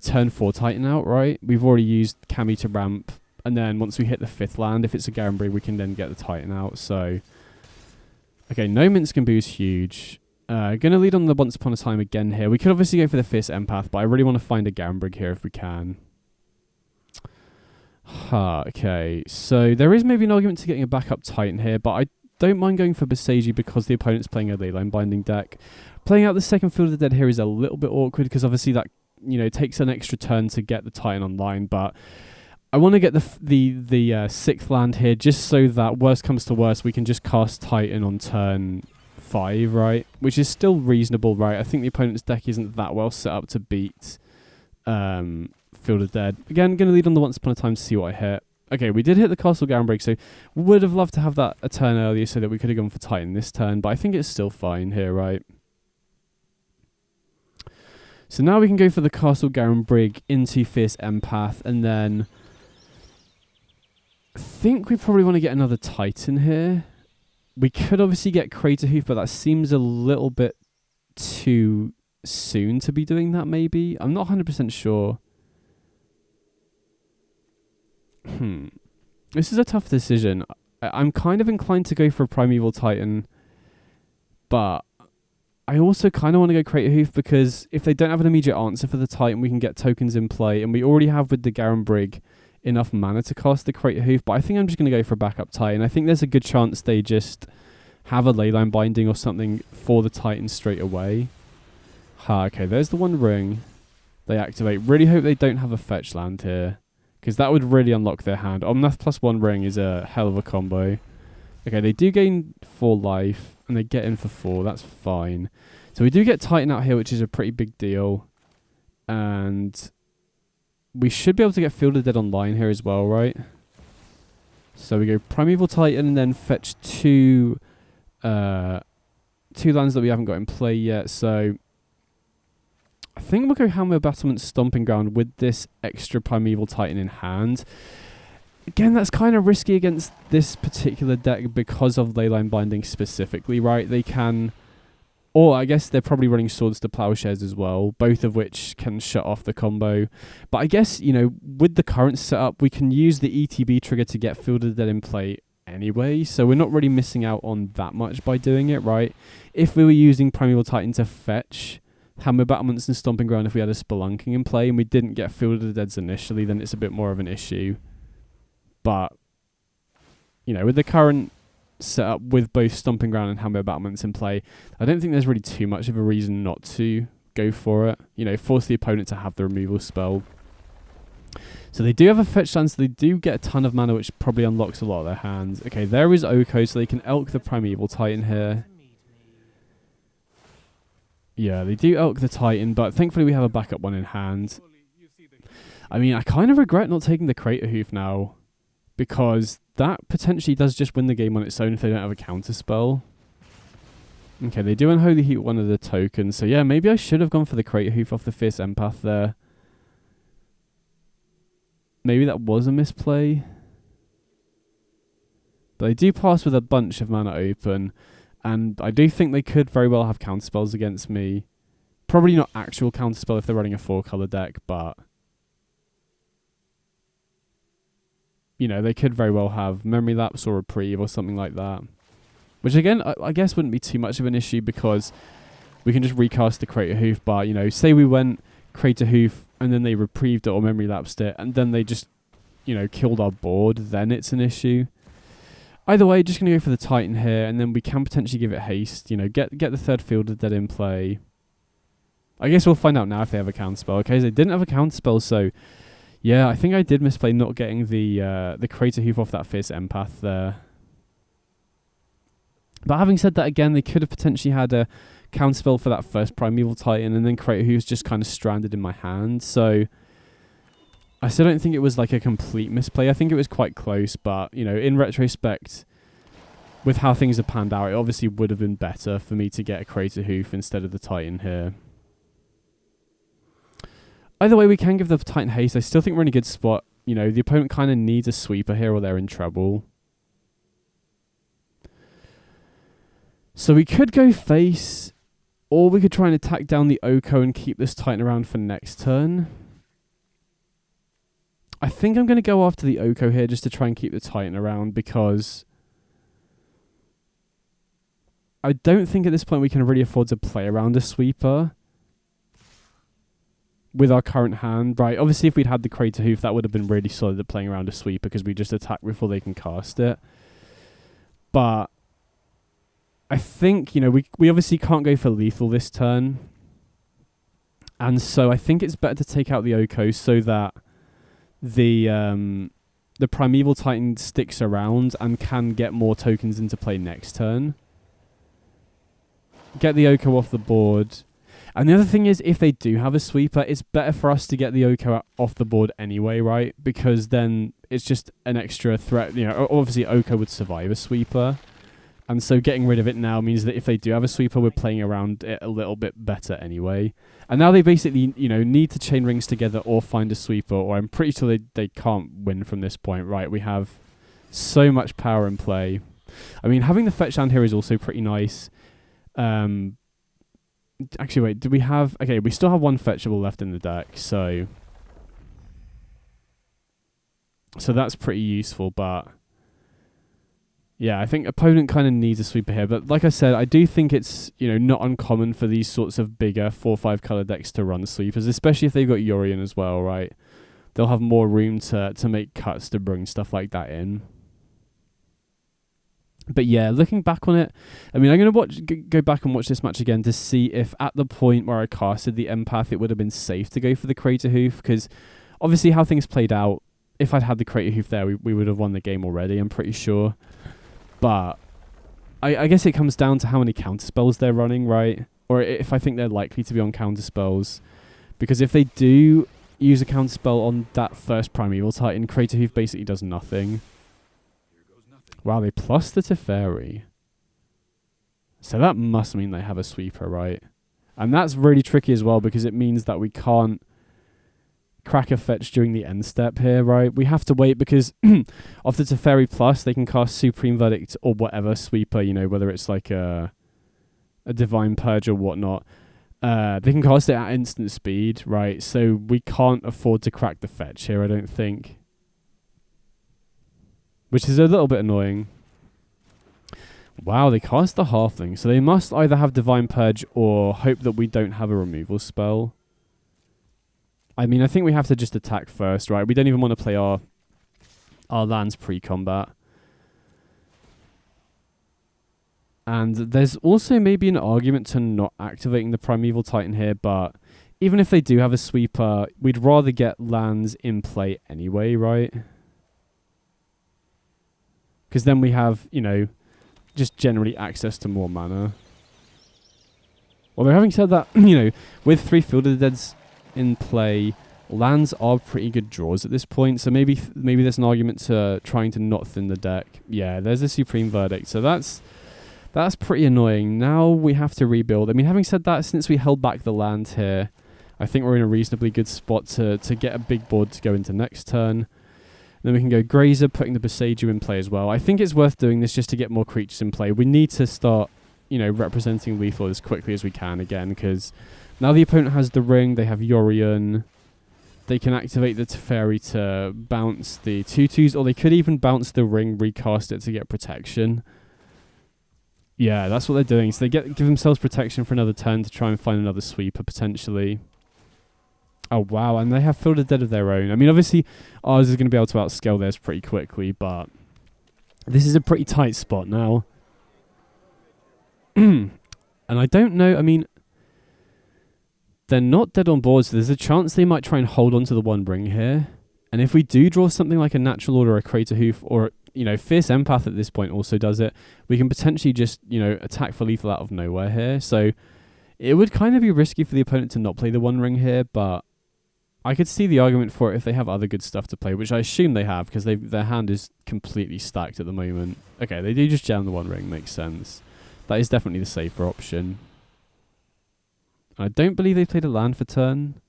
turn 4 Titan out, right? We've already used Kami to ramp, and then once we hit the 5th land, if it's a Garenbrig, we can then get the Titan out. So, okay, no Minsk and Boo is huge. Going to lead on the Once Upon a Time again here. We could obviously go for the Fierce Empath, but I really want to find a Garenbrig here if we can. Okay, so there is maybe an argument to getting a backup Titan here, but I don't mind going for Boseiju because the opponent's playing a Leyline Binding deck. Playing out the second Field of the Dead here is a little bit awkward because obviously that, you know, takes an extra turn to get the Titan online, but I want to get the 6th land here just so that worst comes to worst, we can just cast Titan on turn 5, right? Which is still reasonable, right? I think the opponent's deck isn't that well set up to beat Field of Dead. Again, going to lead on the Once Upon a Time to see what I hit. Okay, we did hit the Castle Garenbrig, so would have loved to have that a turn earlier so that we could have gone for Titan this turn, but I think it's still fine here, right? So now we can go for the Castle Garenbrig into Fierce Empath, and then I think we probably want to get another Titan here. We could obviously get Crater Hoof, but that seems a little bit too soon to be doing that, maybe. I'm not 100% sure. This is a tough decision. I'm kind of inclined to go for a Primeval Titan, but I also kind of want to go Crater Hoof because if they don't have an immediate answer for the Titan, we can get tokens in play, and we already have with the Garenbrig enough mana to cast the Crater Hoof, but I think I'm just going to go for a backup Titan. I think there's a good chance they just have a Leyline Binding or something for the Titan straight away. Okay, there's the one ring. They activate. Really hope they don't have a fetch land here, because that would really unlock their hand. Omnath plus 1 ring is a hell of a combo. Okay, they do gain 4 life, and they get in for 4. That's fine. So we do get Titan out here, which is a pretty big deal. And we should be able to get Field of Dead online here as well, right? So we go Primeval Titan and then fetch 2 lands that we haven't got in play yet. So I think we'll go Hammer Battlement Stomping Ground with this extra Primeval Titan in hand. Again, that's kind of risky against this particular deck because of Leyline Binding specifically, right? They can... Or I guess they're probably running Swords to Plowshares as well, both of which can shut off the combo. But I guess, you know, with the current setup, we can use the ETB trigger to get Field of Dead in play anyway, so we're not really missing out on that much by doing it, right? If we were using Primeval Titan to fetch Hammer Battlements and Stomping Ground, if we had a Spelunking in play and we didn't get Field of the Deads initially, then it's a bit more of an issue. But, you know, with the current setup with both Stomping Ground and Hammer Battlements in play, I don't think there's really too much of a reason not to go for it. You know, force the opponent to have the removal spell. So they do have a fetch land, so they do get a ton of mana, which probably unlocks a lot of their hands. Okay, there is Oko, so they can Elk the Primeval Titan here. Yeah, they do Elk the Titan, but thankfully we have a backup one in hand. I mean, I kind of regret not taking the Crater Hoof now, because that potentially does just win the game on its own if they don't have a counter spell. Okay, they do Unholy Heat one of the tokens, so yeah, maybe I should have gone for the Crater Hoof off the Fierce Empath there. Maybe that was a misplay. But they do pass with a bunch of mana open, and I do think they could very well have counterspells against me. Probably not actual counterspell if they're running a 4-color deck, but you know, they could very well have Memory Lapse or Reprieve or something like that. Which again, I guess wouldn't be too much of an issue because we can just recast the Crater Hoof, but you know, say we went Crater Hoof and then they Reprieved it or Memory Lapsed it and then they just, you know, killed our board, then it's an issue. Either way, just going to go for the Titan here, and then we can potentially give it haste. You know, get the third Field of Dead in play. I guess we'll find out now if they have a counterspell. Okay, so they didn't have a counterspell, so yeah, I think I did misplay not getting the Crater Hoof off that Fierce Empath there. But having said that, again, they could have potentially had a counterspell for that first Primeval Titan, and then Crater Hoof's just kind of stranded in my hand. So I still don't think it was like a complete misplay. I think it was quite close, but, you know, in retrospect, with how things have panned out, it obviously would have been better for me to get a Crater Hoof instead of the Titan here. Either way, we can give the Titan haste. I still think we're in a good spot. You know, the opponent kind of needs a sweeper here or they're in trouble. So we could go face, or we could try and attack down the Oko and keep this Titan around for next turn. I think I'm going to go after the Oko here just to try and keep the Titan around, because I don't think at this point we can really afford to play around a sweeper with our current hand. Right, obviously if we'd had the Crater Hoof, that would have been really solid at playing around a sweeper because we just attack before they can cast it. But I think, you know, we obviously can't go for lethal this turn. And so I think it's better to take out the Oko so that the Primeval Titan sticks around and can get more tokens into play next turn. get the Oko off the board. And the other thing is, if they do have a sweeper, it's better for us to get the Oko off the board anyway, right? Because then it's just an extra threat. You know, obviously Oko would survive a sweeper. And so getting rid of it now means that if they do have a sweeper, we're playing around it a little bit better anyway. And now they basically, you know, need to chain rings together or find a sweeper, or I'm pretty sure they can't win from this point, right? We have so much power in play. I mean, having the fetch land here is also pretty nice. Actually, wait, do we have... Okay, we still have one fetchable left in the deck, so that's pretty useful, but... Yeah, I think opponent kind of needs a sweeper here. But like I said, I do think it's, you know, not uncommon for these sorts of bigger 4-5 color decks to run sweepers, especially if they've got Yorion as well, right? They'll have more room to make cuts to bring stuff like that in. But yeah, looking back on it, I mean, I'm going to go back and watch this match again to see if at the point where I casted the Empath, it would have been safe to go for the Crater Hoof, because obviously how things played out, if I'd had the Crater Hoof there, we would have won the game already, I'm pretty sure. But I guess it comes down to how many counterspells they're running, right? Or if I think they're likely to be on counterspells. Because if they do use a counterspell on that first Primeval Titan, Crater Hoof basically does nothing. Wow, they plus the Teferi. So that must mean they have a sweeper, right? And that's really tricky as well, because it means that we can't crack a fetch during the end step here, right? We have to wait because of the Teferi plus, they can cast Supreme Verdict or whatever sweeper, you know, whether it's like a Divine Purge or whatnot. They can cast it at instant speed, right? So we can't afford to crack the fetch here, I don't think. Which is a little bit annoying. Wow, they cast the Halfling. So they must either have Divine Purge or hope that we don't have a removal spell. I mean, I think we have to just attack first, right? We don't even want to play our lands pre-combat. And there's also maybe an argument to not activating the Primeval Titan here, but even if they do have a sweeper, we'd rather get lands in play anyway, right? Because then we have, you know, just generally access to more mana. Although having said that, you know, with 3 Field of the Deads in play, lands are pretty good draws at this point, so maybe there's an argument to trying to not thin the deck. Yeah, there's a Supreme Verdict, so that's pretty annoying. Now we have to rebuild. I mean, having said that, since we held back the land here, I think we're in a reasonably good spot to get a big board to go into next turn. Then we can go Grazer, putting the Boseiju in play as well. I think it's worth doing this just to get more creatures in play. We need to start, you know, representing lethal as quickly as we can again, because now the opponent has the ring, they have Yorion, they can activate the Teferi to bounce the 2/2s, or they could even bounce the ring, recast it to get protection. Yeah, that's what they're doing. So they give themselves protection for another turn to try and find another sweeper potentially. Oh wow, and they have Field of Dead of their own. I mean, obviously ours is going to be able to outscale theirs pretty quickly, but this is a pretty tight spot now. And I don't know, I mean, they're not dead on board, so there's a chance they might try and hold on to the one ring here. And if we do draw something like a Natural Order, a Crater Hoof, or, you know, Fierce Empath at this point also does it, we can potentially just, you know, attack for lethal out of nowhere here. So it would kind of be risky for the opponent to not play the one ring here, but I could see the argument for it if they have other good stuff to play, which I assume they have, because their hand is completely stacked at the moment. Okay, they do just jam the one ring, makes sense. That is definitely the safer option. I don't believe they played a land for turn.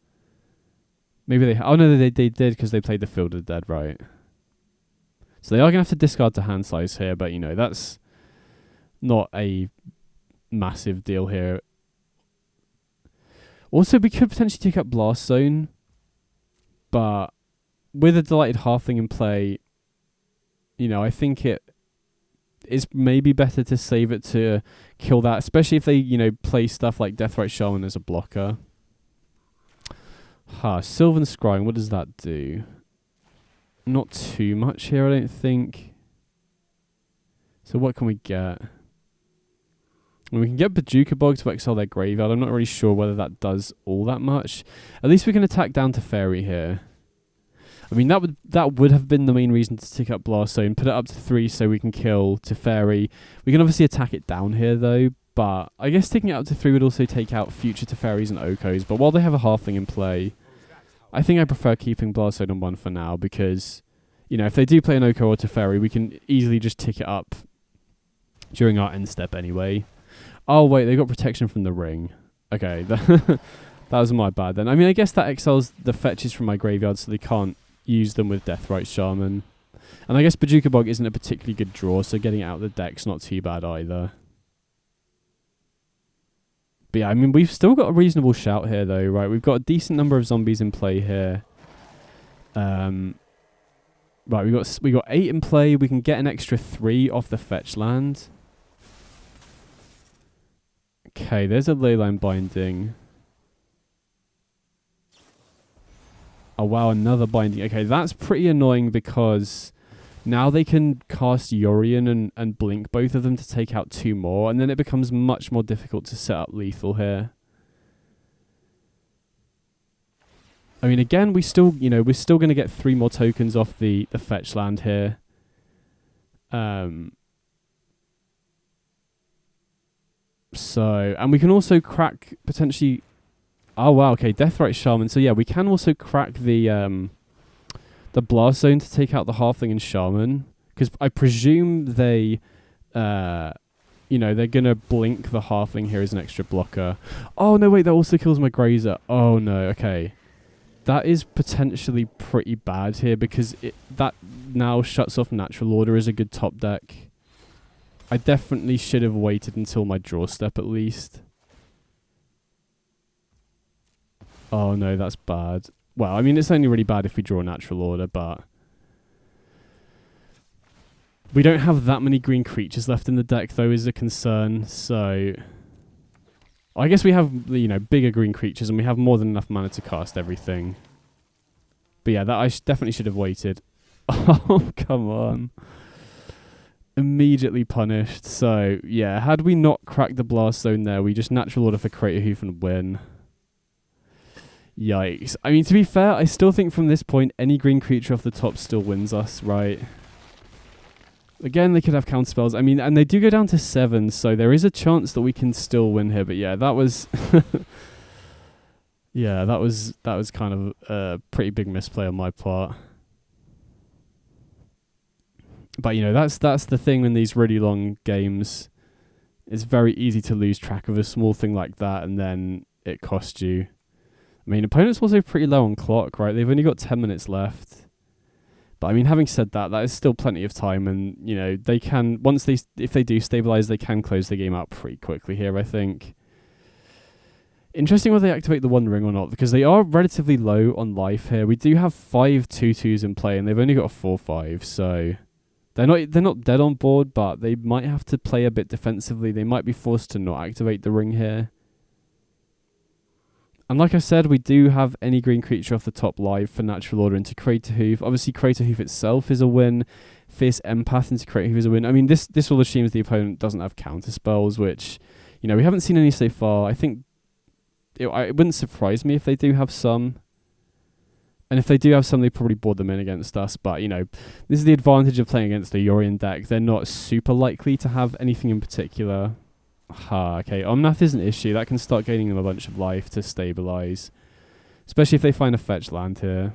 Maybe they... Oh, no, they did, because they played the Field of the Dead, right. So they are going to have to discard to hand size here, but, you know, that's not a massive deal here. Also, we could potentially take up Blast Zone, but with a Delighted Halfling in play, you know, I think it is maybe better to save it to kill that, especially if they, you know, play stuff like Deathrite Shaman as a blocker. Sylvan Scrying, what does that do? Not too much here, I don't think. So what can we get? And we can get Bajuka Bog to exile their graveyard. I'm not really sure whether that does all that much. At least we can attack down to Fairy here. I mean, that would have been the main reason to tick up Blast Zone, put it up to 3 so we can kill Teferi. We can obviously attack it down here, though, But I guess taking it up to 3 would also take out future Teferis and Okos. But while they have a halfling in play, I think I prefer keeping Blaststone on 1 for now because, you know, if they do play an Oko or Teferi, we can easily just tick it up during our end step anyway. Oh, wait, they got protection from the ring. Okay, that was my bad then. I mean, I guess that exiles the fetches from my graveyard so they can't use them with Deathrite Shaman. And I guess Bojuka Bog isn't a particularly good draw, so getting it out of the deck's not too bad either. But yeah, I mean, we've still got a reasonable shout here, though, right? We've got a decent number of zombies in play here. Right, we got 8 in play. We can get an extra 3 off the fetch land. Okay, there's a Leyline Binding. Oh, wow, another Binding. Okay, that's pretty annoying because now they can cast Yorion and Blink both of them to take out 2 more, and then it becomes much more difficult to set up lethal here. I mean, again, we're still going to get 3 more tokens off the fetch land here. So, and we can also crack potentially... Oh, wow, okay, Deathrite Shaman. So, yeah, we can also crack the Blast Zone to take out the Halfling and Shaman. Because I presume they, they're going to blink the Halfling here as an extra blocker. Oh, no, wait, that also kills my Grazer. Oh, no, okay. That is potentially pretty bad here because that now shuts off Natural Order as a good top deck. I definitely should have waited until my draw step at least. Oh no, that's bad. Well, I mean, it's only really bad if we draw Natural Order, but we don't have that many green creatures left in the deck, though, is a concern. So I guess we have, bigger green creatures, and we have more than enough mana to cast everything. But yeah, that I definitely should have waited. Oh, come on. Immediately punished. So, yeah, had we not cracked the Blast Zone there, we just Natural Order for Crater Hoof and win. Yikes. I mean, to be fair, I still think from this point, any green creature off the top still wins us, right? Again, they could have counterspells. I mean, and they do go down to 7, so there is a chance that we can still win here. But yeah, that was... yeah, that was kind of a pretty big misplay on my part. But, that's the thing in these really long games. It's very easy to lose track of a small thing like that, and then it costs you. I mean, opponents also pretty low on clock, right? They've only got 10 minutes left. But, I mean, having said that, that is still plenty of time, and, they can, if they do stabilize, they can close the game out pretty quickly here, I think. Interesting whether they activate the One Ring or not, because they are relatively low on life here. We do have 5 2/2s in play, and they've only got a 4/5, so... They're not dead on board, but they might have to play a bit defensively. They might be forced to not activate the ring here. And like I said, we do have any green creature off the top live for Natural Order into Crater Hoof. Obviously, Crater Hoof itself is a win. Fierce Empath into Crater Hoof is a win. I mean, this all assumes the opponent doesn't have counter spells, which, we haven't seen any so far. I think it wouldn't surprise me if they do have some. And if they do have some, they probably board them in against us. But, this is the advantage of playing against the Yorion deck. They're not super likely to have anything in particular. Okay. Omnath is an issue. That can start gaining them a bunch of life to stabilize. Especially if they find a fetch land here.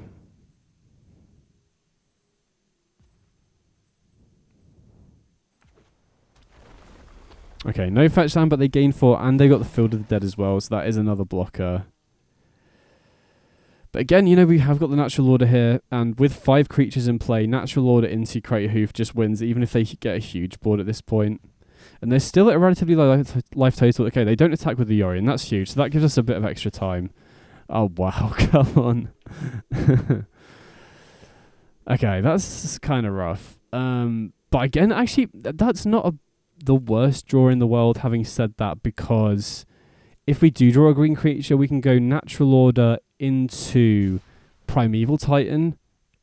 Okay, no fetch land, but they gain 4. And they got the Field of the Dead as well. So that is another blocker. But again, we have got the Natural Order here, and with 5 creatures in play, Natural Order into Crater Hoof just wins, even if they get a huge board at this point. And they're still at a relatively low life total. Okay, they don't attack with the Yorion, that's huge, so that gives us a bit of extra time. Oh, wow, come on. Okay, that's kind of rough. But again, actually, that's not the worst draw in the world, having said that, because... if we do draw a green creature, we can go Natural Order into Primeval Titan,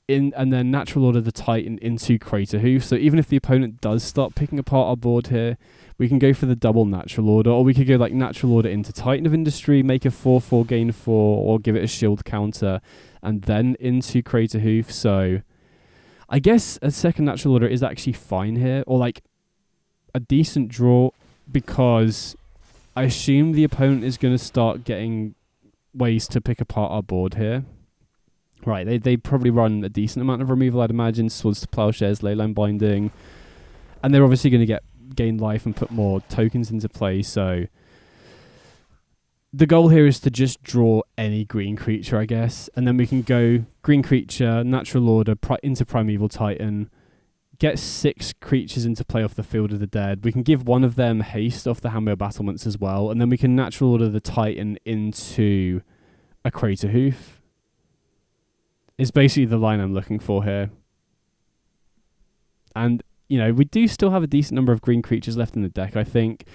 and then Natural Order the Titan into Crater Hoof. So even if the opponent does start picking apart our board here, we can go for the double Natural Order, or we could go like Natural Order into Titan of Industry, make a 4/4 gain 4, or give it a shield counter, and then into Crater Hoof. So I guess a second Natural Order is actually fine here, or like a decent draw, because I assume the opponent is going to start getting ways to pick apart our board here. Right, they probably run a decent amount of removal, I'd imagine. Swords to Plowshares, Leyline Binding. And they're obviously going to gain life and put more tokens into play, so the goal here is to just draw any green creature, I guess, and then we can go green creature, natural order, into Primeval Titan, get 6 creatures into play off the Field of the Dead. We can give one of them haste off the Handmail Battlements as well, and then we can natural order the Titan into a Crater Hoof. It's basically the line I'm looking for here. And, you know, we do still have a decent number of green creatures left in the deck, I think.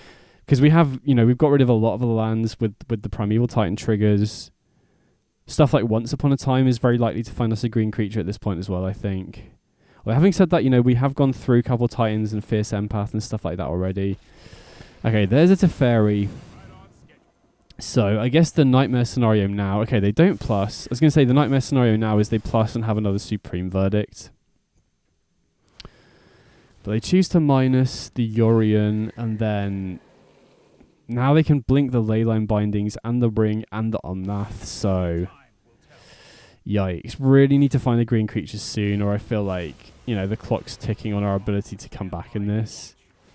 Because we have, you know, we've got rid of a lot of the lands with the Primeval Titan triggers. Stuff like Once Upon a Time is very likely to find us a green creature at this point as well, I think. Well, having said that, you know, we have gone through a couple of Titans and Fierce Empath and stuff like that already. Okay, there's a Teferi. So, I guess the Nightmare scenario now... Okay, they don't plus. I was going to say the Nightmare scenario now is they plus and have another Supreme Verdict. But they choose to minus the Yorion, and then... Now they can blink the Leyline Bindings and the Ring and the Omnath, so... Yikes. Really need to find the green creatures soon, or I feel like, you know, the clock's ticking on our ability to come back in this.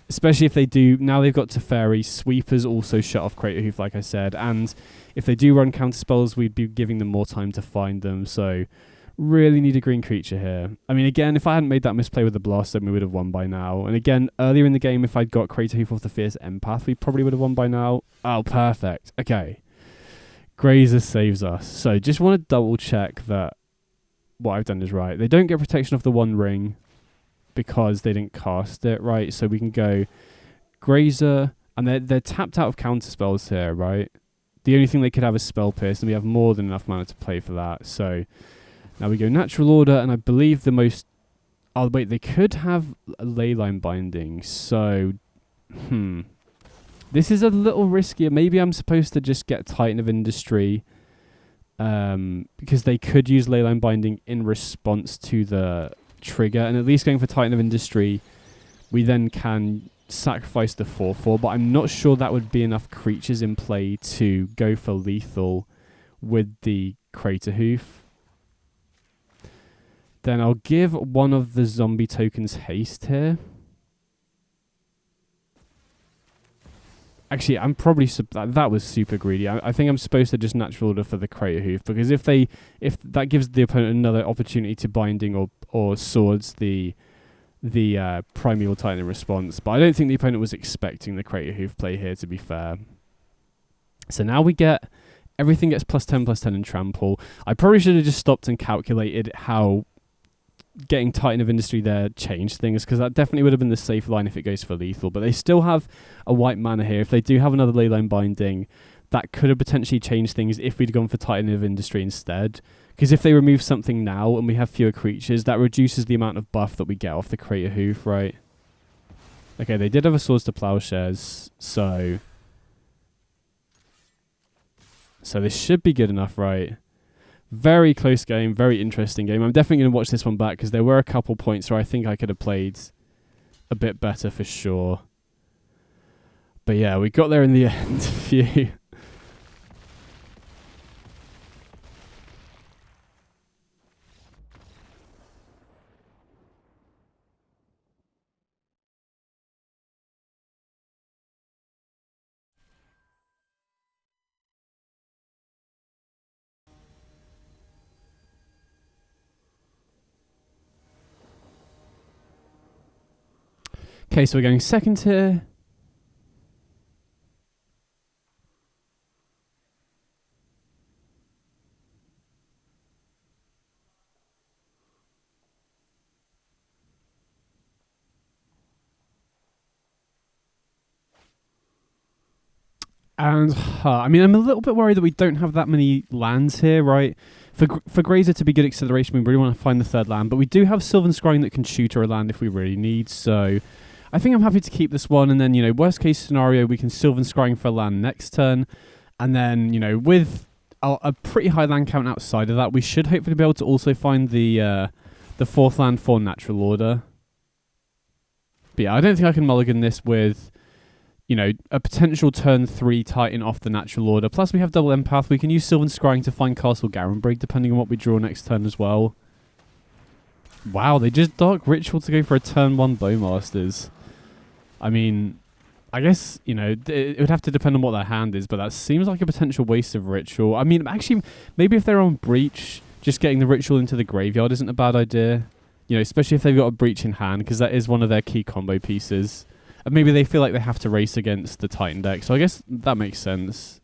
Especially if they do... Now they've got Teferi. Sweepers also shut off Crater Hoof, like I said. And if they do run counter spells, we'd be giving them more time to find them. So, really need a green creature here. I mean, again, if I hadn't made that misplay with the Blast, then we would have won by now. And again, earlier in the game, if I'd got Crater Hoof off the Fierce Empath, we probably would have won by now. Oh, perfect. Okay. Grazer saves us. So, just want to double check that what I've done is right. They don't get protection of the One Ring, because they didn't cast it, right? So we can go Grazer, and they're tapped out of counter spells here, right? The only thing they could have is Spell Pierce, and we have more than enough mana to play for that. So now we go Natural Order, and I believe the most... Oh, wait, they could have a Leyline Binding, so... This is a little riskier. Maybe I'm supposed to just get Titan of Industry, because they could use Leyline Binding in response to the... trigger, and at least going for Titan of Industry, we then can sacrifice the 4/4, but I'm not sure that would be enough creatures in play to go for lethal with the Crater Hoof. Then I'll give one of the zombie tokens haste here. Actually, I'm probably... that was super greedy. I think I'm supposed to just natural order for the Crater Hoof, because if that gives the opponent another opportunity to binding or swords the Primeval Titan in response. But I don't think the opponent was expecting the Crater Hoof play here, to be fair. So now we get... Everything gets +10/+10 in trample. I probably should have just stopped and calculated how getting Titan of Industry there changed things, because that definitely would have been the safe line if it goes for lethal. But they still have a white mana here. If they do have another Leyline Binding, that could have potentially changed things if we'd gone for Titan of Industry instead. Because if they remove something now and we have fewer creatures, that reduces the amount of buff that we get off the Crater Hoof, right? Okay, they did have a Swords to Plowshares, so this should be good enough, right? Very close game, very interesting game. I'm definitely going to watch this one back, because there were a couple points where I think I could have played a bit better for sure. But yeah, we got there in the end. Phew. Okay, so we're going second here. And, I mean, I'm a little bit worried that we don't have that many lands here, right? For Grazer to be good acceleration, we really want to find the third land. But we do have Sylvan Scrying that can tutor a land if we really need, so... I think I'm happy to keep this one, and then, you know, worst case scenario, we can Sylvan Scrying for a land next turn, and then, you know, with a pretty high land count outside of that, we should hopefully be able to also find the fourth land for Natural Order. But yeah, I don't think I can mulligan this with a potential turn 3 Titan off the natural order. Plus we have double empath. We can use Sylvan Scrying to find Castle Garenbrig depending on what we draw next turn as well. Wow, they just Dark Ritual to go for a turn 1 Bowmasters. I mean, I guess, it would have to depend on what their hand is, but that seems like a potential waste of Ritual. I mean, actually, maybe if they're on Breach, just getting the Ritual into the graveyard isn't a bad idea. Especially if they've got a Breach in hand, because that is one of their key combo pieces. And maybe they feel like they have to race against the Titan deck. So I guess that makes sense.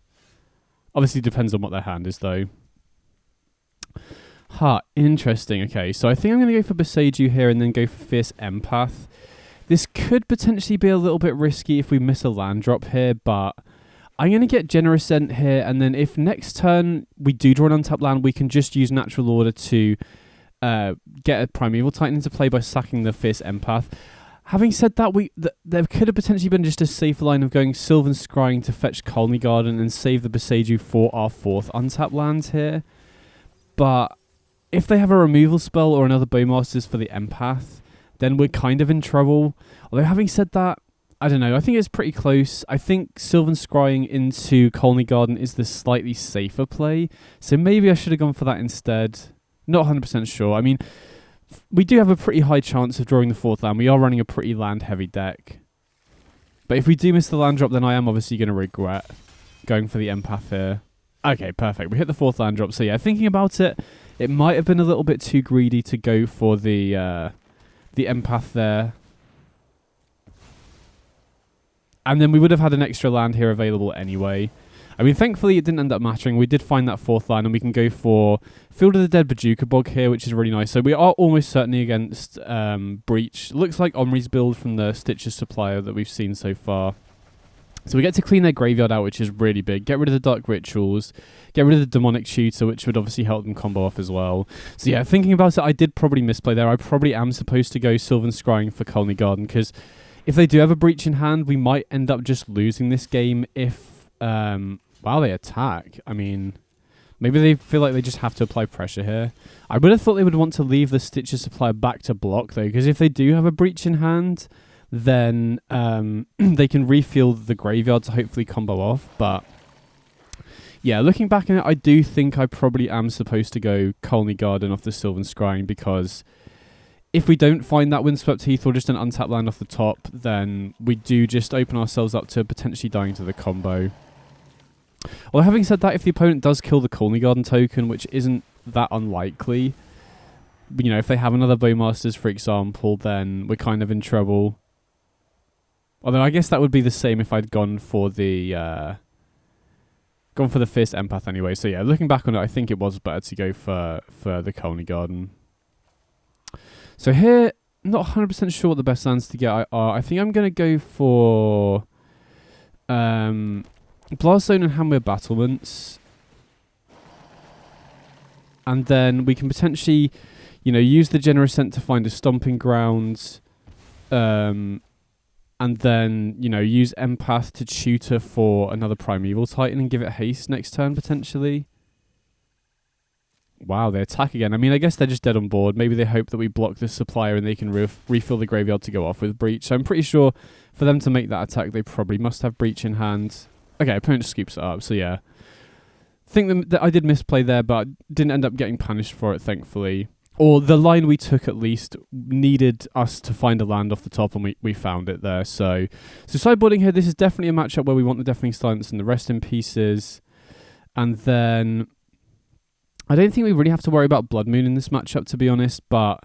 Obviously depends on what their hand is, though. Interesting. Okay, so I think I'm going to go for Boseiju here and then go for Fierce Empath. This could potentially be a little bit risky if we miss a land drop here, but I'm going to get Generous Scent here, and then if next turn we do draw an untapped land, we can just use Natural Order to get a Primeval Titan into play by sacking the Fierce Empath. Having said that, there could have potentially been just a safer line of going Sylvan Scrying to fetch Colony Garden and save the Boseiju for our 4th untapped land here. But if they have a removal spell or another Bowmasters for the Empath, then we're kind of in trouble. Although having said that, I don't know, I think it's pretty close. I think Sylvan Scrying into Colony Garden is the slightly safer play, so maybe I should have gone for that instead. Not 100% sure. I mean, we do have a pretty high chance of drawing the 4th land. We are running a pretty land-heavy deck. But if we do miss the land drop, then I am obviously going to regret going for the Empath here. Okay, perfect. We hit the 4th land drop. So yeah, thinking about it, it might have been a little bit too greedy to go for the Empath there. And then we would have had an extra land here available anyway. I mean, thankfully it didn't end up mattering. We did find that 4th land, and we can go for Field of the Dead Bajuka Bog here, which is really nice. So we are almost certainly against Breach. Looks like Omri's build from the Stitches supplier that we've seen so far. So we get to clean their graveyard out, which is really big. Get rid of the Dark Rituals. Get rid of the Demonic Tutor, which would obviously help them combo off as well. So yeah, thinking about it, I did probably misplay there. I probably am supposed to go Sylvan Scrying for Colony Garden, because if they do have a Breach in hand, we might end up just losing this game if... wow, they attack. I mean, maybe they feel like they just have to apply pressure here. I would have thought they would want to leave the Stitcher supplier back to block, though, because if they do have a Breach in hand, then they can refuel the graveyard to hopefully combo off. But yeah, looking back on it, I do think I probably am supposed to go Colony Garden off the Sylvan Scrying, because if we don't find that Windswept Heath or just an untapped land off the top, then we do just open ourselves up to potentially dying to the combo. Well, having said that, if the opponent does kill the Colony Garden token, which isn't that unlikely, if they have another Bowmasters, for example, then we're kind of in trouble. Although I guess that would be the same if I'd gone for the Fierce Empath anyway. So yeah, looking back on it, I think it was better to go for the Colony Garden. So here, not 100% sure what the best lands to get are. I think I'm going to go for Blast Zone and Hammer Battlements. And then we can potentially, use the Generous Scent to find a Stomping Ground. And then, use Empath to tutor for another Primeval Titan and give it haste next turn, potentially. Wow, they attack again. I mean, I guess they're just dead on board. Maybe they hope that we block this supplier and they can refill the graveyard to go off with Breach. So I'm pretty sure for them to make that attack, they probably must have Breach in hand. Okay, opponent scoops it up, so yeah. Think that I did misplay there, but didn't end up getting punished for it, thankfully. Or the line we took, at least, needed us to find a land off the top, and we found it there. So sideboarding here, this is definitely a matchup where we want the Deafening Silence and the Rest in Pieces. And then I don't think we really have to worry about Blood Moon in this matchup, to be honest, but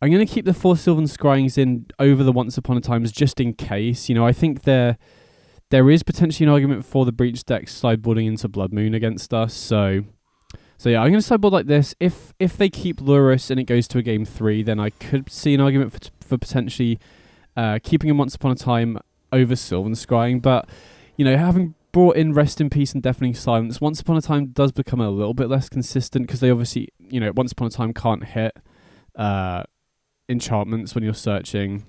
I'm going to keep the 4 Sylvan Scryings in over the Once Upon a Times just in case. I think there is potentially an argument for the Breach deck sideboarding into Blood Moon against us. So yeah, I'm going to sideboard like this. If they keep Lurus and it goes to a game 3, then I could see an argument for potentially keeping him Once Upon a Time over Sylvan Scrying. But, having brought in Rest in Peace and Deafening Silence, Once Upon a Time does become a little bit less consistent, because they obviously, Once Upon a Time can't hit enchantments when you're searching.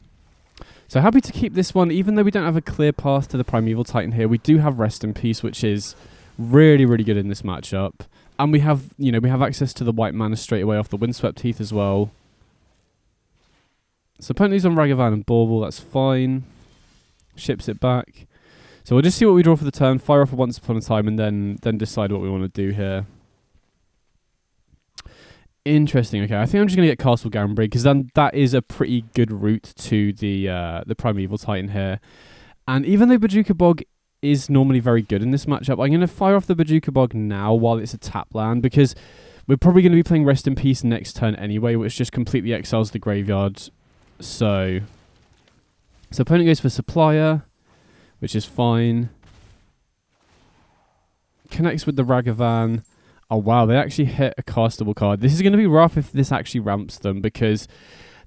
So happy to keep this one, even though we don't have a clear path to the Primeval Titan here. We do have Rest in Peace, which is really, really good in this matchup. And we have, we have access to the white mana straight away off the Windswept Heath as well. So opponent is on Ragavan and Bauble, that's fine. Ships it back. So we'll just see what we draw for the turn, fire off a Once Upon a Time, and then decide what we want to do here. Interesting. Okay, I think I'm just going to get Castle Garenbrig, because then that is a pretty good route to the Primeval Titan here. And even though Bojuka Bog is normally very good in this matchup, I'm going to fire off the Bojuka Bog now while it's a tap land, because we're probably going to be playing Rest in Peace next turn anyway, which just completely exiles the graveyard. So opponent goes for Supplier, which is fine. Connects with the Ragavan. Oh wow, they actually hit a castable card. This is going to be rough if this actually ramps them, because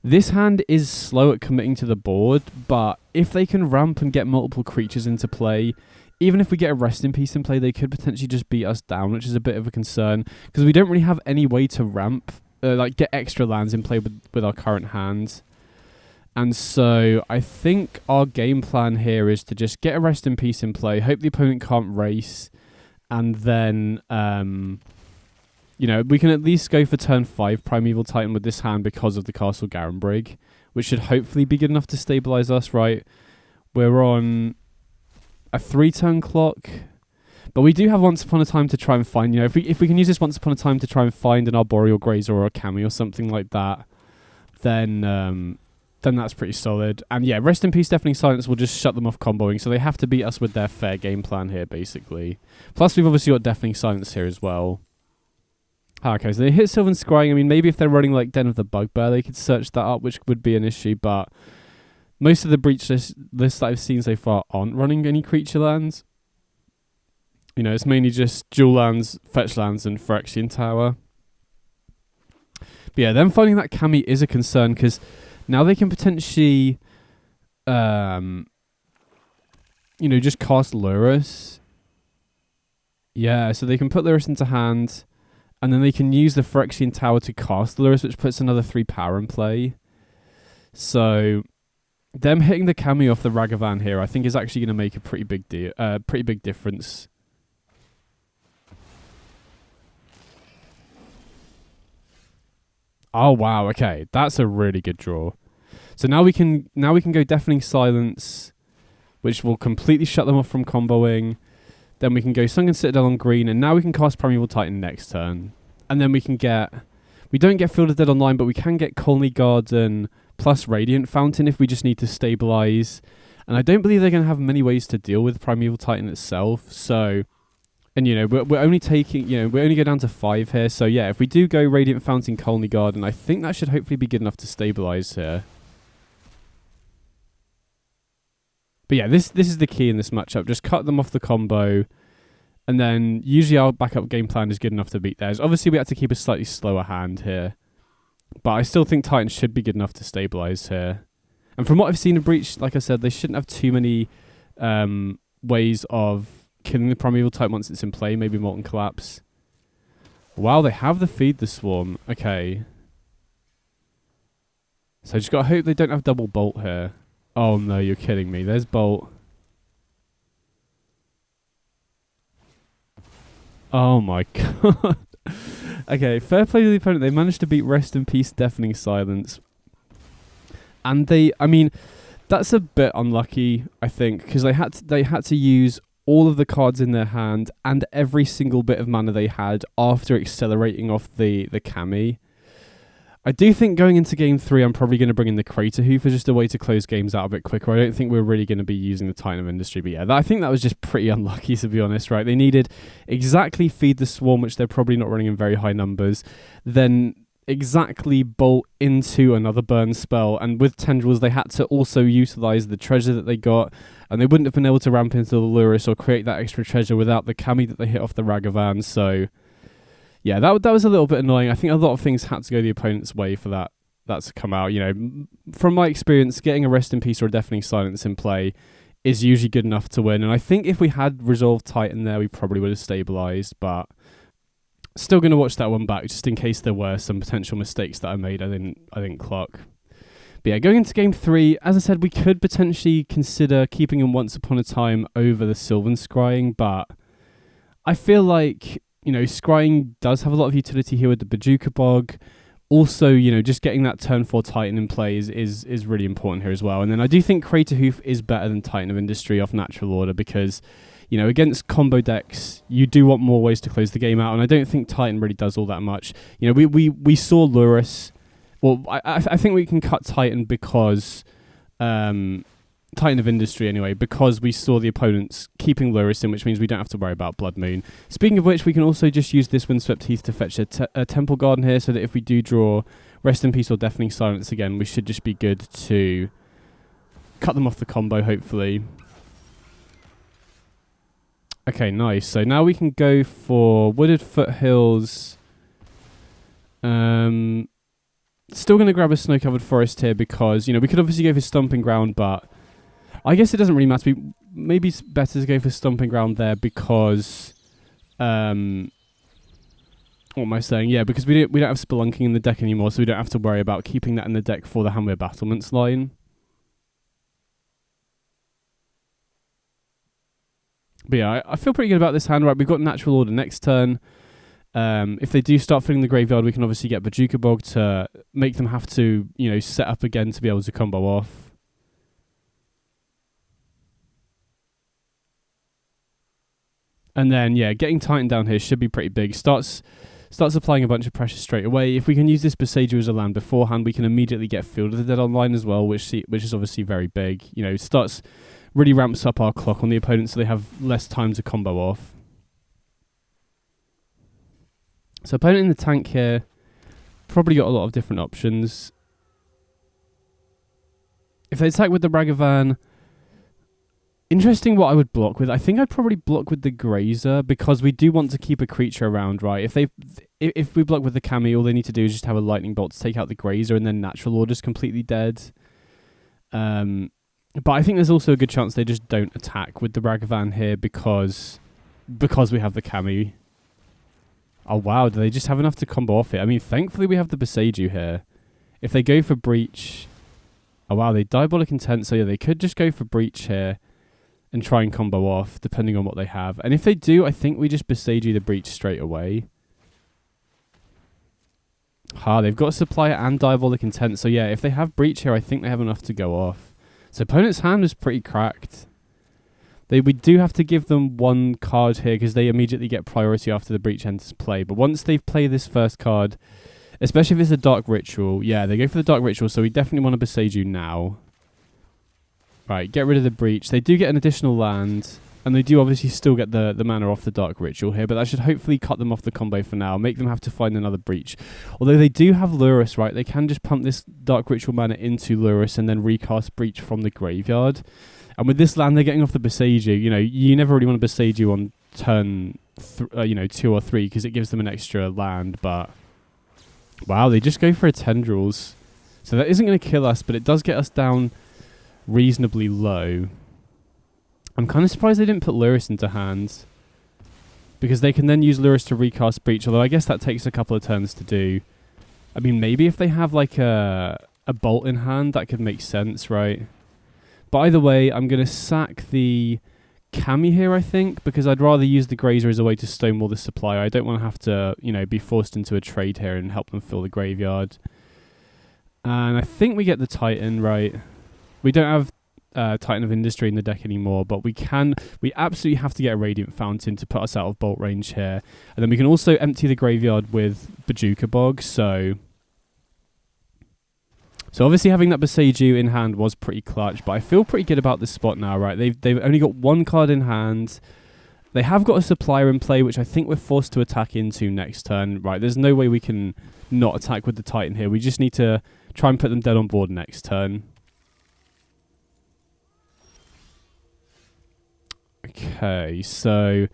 this hand is slow at committing to the board, but if they can ramp and get multiple creatures into play, even if we get a Rest in Peace in play, they could potentially just beat us down, which is a bit of a concern, because we don't really have any way to ramp, like get extra lands in play with our current hand. And so I think our game plan here is to just get a Rest in Peace in play, hope the opponent can't race, and then, we can at least go for turn 5 Primeval Titan with this hand because of the Castle Garenbrig, which should hopefully be good enough to stabilize us, right? We're on a 3-turn clock, but we do have Once Upon a Time to try and find, if we can use this Once Upon a Time to try and find an Arboreal Grazer or a Kami or something like that, then that's pretty solid. And yeah, Rest in Peace, Deafening Silence will just shut them off comboing, so they have to beat us with their fair game plan here, basically. Plus, we've obviously got Deafening Silence here as well. Okay, so they hit Sylvan Scrying. I mean, maybe if they're running like Den of the Bugbear, they could search that up, which would be an issue, but most of the Breach lists that I've seen so far aren't running any creature lands. It's mainly just dual lands, fetch lands, and Phyrexian Tower. But yeah, them finding that Kami is a concern, because now they can potentially, just cast Lurrus. Yeah, so they can put Lurrus into hand, and then they can use the Phyrexian Tower to cast Lurrus, which puts another 3 power in play. So them hitting the Kami off the Ragavan here, I think, is actually going to make a pretty big difference. Oh wow, okay, that's a really good draw. So now we can go Deafening Silence, which will completely shut them off from comboing. Then we can go Sunken Citadel on green, and now we can cast Primeval Titan next turn. And then we don't get Field of Dead online, but we can get Colony Garden plus Radiant Fountain if we just need to stabilize. And I don't believe they're going to have many ways to deal with Primeval Titan itself. So, and we're only taking, we only go down to 5 here. So yeah, if we do go Radiant Fountain, Colony Garden, I think that should hopefully be good enough to stabilize here. But yeah, this is the key in this matchup. Just cut them off the combo, and then usually our backup game plan is good enough to beat theirs. Obviously, we had to keep a slightly slower hand here, but I still think Titans should be good enough to stabilize here. And from what I've seen in Breach, like I said, they shouldn't have too many ways of killing the Primeval Titan once it's in play. Maybe Molten Collapse. Wow, they have the Feed the Swarm. Okay. So I just got to hope they don't have double Bolt here. Oh no, you're kidding me. There's Bolt. Oh my god. Okay, fair play to the opponent. They managed to beat Rest in Peace, Deafening Silence. And that's a bit unlucky, I think, because they had to use all of the cards in their hand and every single bit of mana they had after accelerating off the Kami. I do think going into Game 3, I'm probably going to bring in the Crater Hoof as just a way to close games out a bit quicker. I don't think we're really going to be using the Titan of Industry. But yeah, I think that was just pretty unlucky, to be honest, right? They needed exactly Feed the Swarm, which they're probably not running in very high numbers, then exactly Bolt into another burn spell. And with Tendrils, they had to also utilize the treasure that they got, and they wouldn't have been able to ramp into the Lurrus or create that extra treasure without the Kami that they hit off the Ragavan. So yeah, that was a little bit annoying. I think a lot of things had to go the opponent's way for that to come out. From my experience, getting a Rest in Peace or a Deafening Silence in play is usually good enough to win. And I think if we had Resolved Titan there, we probably would have stabilized. But still going to watch that one back just in case there were some potential mistakes that I made. I didn't clock. But yeah, going into Game 3, as I said, we could potentially consider keeping him Once Upon a Time over the Sylvan Scrying, but I feel like scrying does have a lot of utility here with the Bojuka Bog. Also, you know, just getting that turn 4 Titan in play is really important here as well. And then I do think Crater Hoof is better than Titan of Industry off natural order because, you know, against combo decks, you do want more ways to close the game out. And I don't think Titan really does all that much. You know, we saw Lurrus. Well, I think we can cut Titan because... Titan of Industry anyway, because we saw the opponents keeping Lurrus in, which means we don't have to worry about Blood Moon. Speaking of which, we can also just use this Windswept Heath to fetch a Temple Garden here, so that if we do draw Rest in Peace or Deafening Silence again, we should just be good to cut them off the combo, hopefully. Okay, nice. So now we can go for Wooded Foothills. Still going to grab a Snow-Covered Forest here because, you know, we could obviously go for Stomping Ground, but I guess it doesn't really matter. Maybe it's better to go for Stomping Ground there because... what am I saying? Yeah, because we don't have Spelunking in the deck anymore, so we don't have to worry about keeping that in the deck for the Hamweir Battlements line. But yeah, I feel pretty good about this hand. Right, we've got Natural Order next turn. If they do start filling the graveyard, we can obviously get Bojuka Bog to make them have to, you know, set up again to be able to combo off. And then, yeah, getting Titan down here should be pretty big. Starts applying a bunch of pressure straight away. If we can use this Boseiju as a land beforehand, we can immediately get Field of the Dead online as well, which is obviously very big. You know, really ramps up our clock on the opponent so they have less time to combo off. So opponent in the tank here, probably got a lot of different options. If they attack with the Ragavan... Interesting what I would block with. I think I'd probably block with the Grazer because we do want to keep a creature around, right? If we block with the Kami, all they need to do is just have a Lightning Bolt to take out the Grazer and then Natural Order's completely dead. But I think there's also a good chance they just don't attack with the Ragavan here because we have the Kami. Oh wow, do they just have enough to combo off it? I mean, thankfully we have the Boseiju here. If they go for Breach... Oh wow, they Diabolic Intent, so yeah, they could just go for Breach here and try and combo off, depending on what they have. And if they do, I think we just Boseiju the Breach straight away. They've got Supplier and Diabolic Intent, so yeah, if they have Breach here, I think they have enough to go off. So opponent's hand is pretty cracked. We do have to give them one card here, because they immediately get priority after the Breach enters play. But once they've played this first card, especially if it's a Dark Ritual, yeah, they go for the Dark Ritual, so we definitely want to Boseiju now. Right, get rid of the Breach. They do get an additional land, and they do obviously still get the mana off the Dark Ritual here, but that should hopefully cut them off the combo for now, make them have to find another Breach. Although they do have Lurrus, right, they can just pump this Dark Ritual mana into Lurrus and then recast Breach from the graveyard. And with this land, they're getting off the Boseiju. You know, you never really want to Boseiju on turn 2 or 3, because it gives them an extra land, but... Wow, they just go for a Tendrils. So that isn't going to kill us, but it does get us down reasonably low. I'm kind of surprised they didn't put Lurrus into hand, because they can then use Lurrus to recast Breach, although I guess that takes a couple of turns to do. I mean, maybe if they have like a Bolt in hand, that could make sense, right? But either way, I'm going to sack the Kami here, I think, because I'd rather use the Grazer as a way to stonewall the Supplier. I don't want to have to, you know, be forced into a trade here and help them fill the graveyard. And I think we get the Titan, right? We don't have Titan of Industry in the deck anymore, but we absolutely have to get a Radiant Fountain to put us out of bolt range here. And then we can also empty the graveyard with Bojuka Bog, so obviously having that Boseiju in hand was pretty clutch, but I feel pretty good about this spot now, right? They've only got one card in hand. They have got a Supplier in play, which I think we're forced to attack into next turn, right? There's no way we can not attack with the Titan here. We just need to try and put them dead on board next turn. Okay, so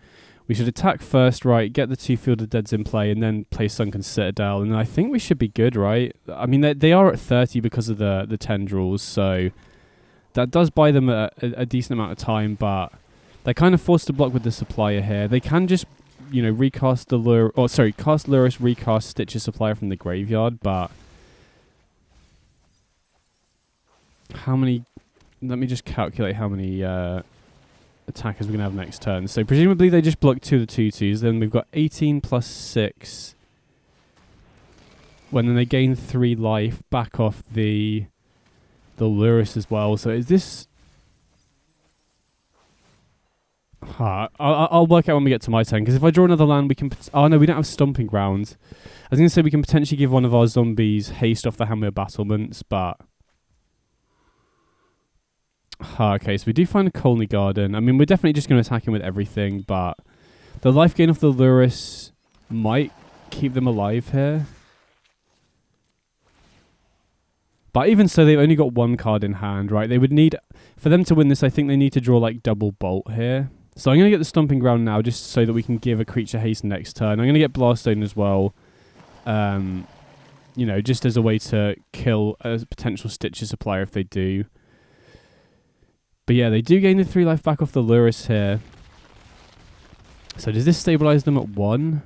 we should attack first, right? Get the 2 Field of Deads in play, and then play Sunken Citadel, and I think we should be good, right? I mean, they are at 30 because of the Tendrils, so that does buy them a decent amount of time, but they're kind of forced to block with the Supplier here. They can just, you know, recast the cast Lurrus, recast Stitcher Supplier from the graveyard, but how many? Let me just calculate how many attackers we're going to have next turn. So presumably they just block 2 of the 2/2s. Then we've got 18 plus 6. when then they gain 3 life back off the Lurus as well. So is this... I'll work out when we get to my turn, because if I draw another land, we can... Oh, no, we don't have Stomping Ground. I was going to say we can potentially give one of our zombies haste off the Hammer Battlements, but... Okay, so we do find a Colney Garden. I mean, we're definitely just going to attack him with everything, but the life gain off the Lurus might keep them alive here. But even so, they've only got 1 card in hand, right? They would need... For them to win this, I think they need to draw, like, double Bolt here. So I'm going to get the Stomping Ground now, just so that we can give a creature haste next turn. I'm going to get Blaststone as well. You know, just as a way to kill a potential Stitcher supplier if they do. But yeah, they do gain the 3 life back off the Lurus here. So does this stabilize them at 1?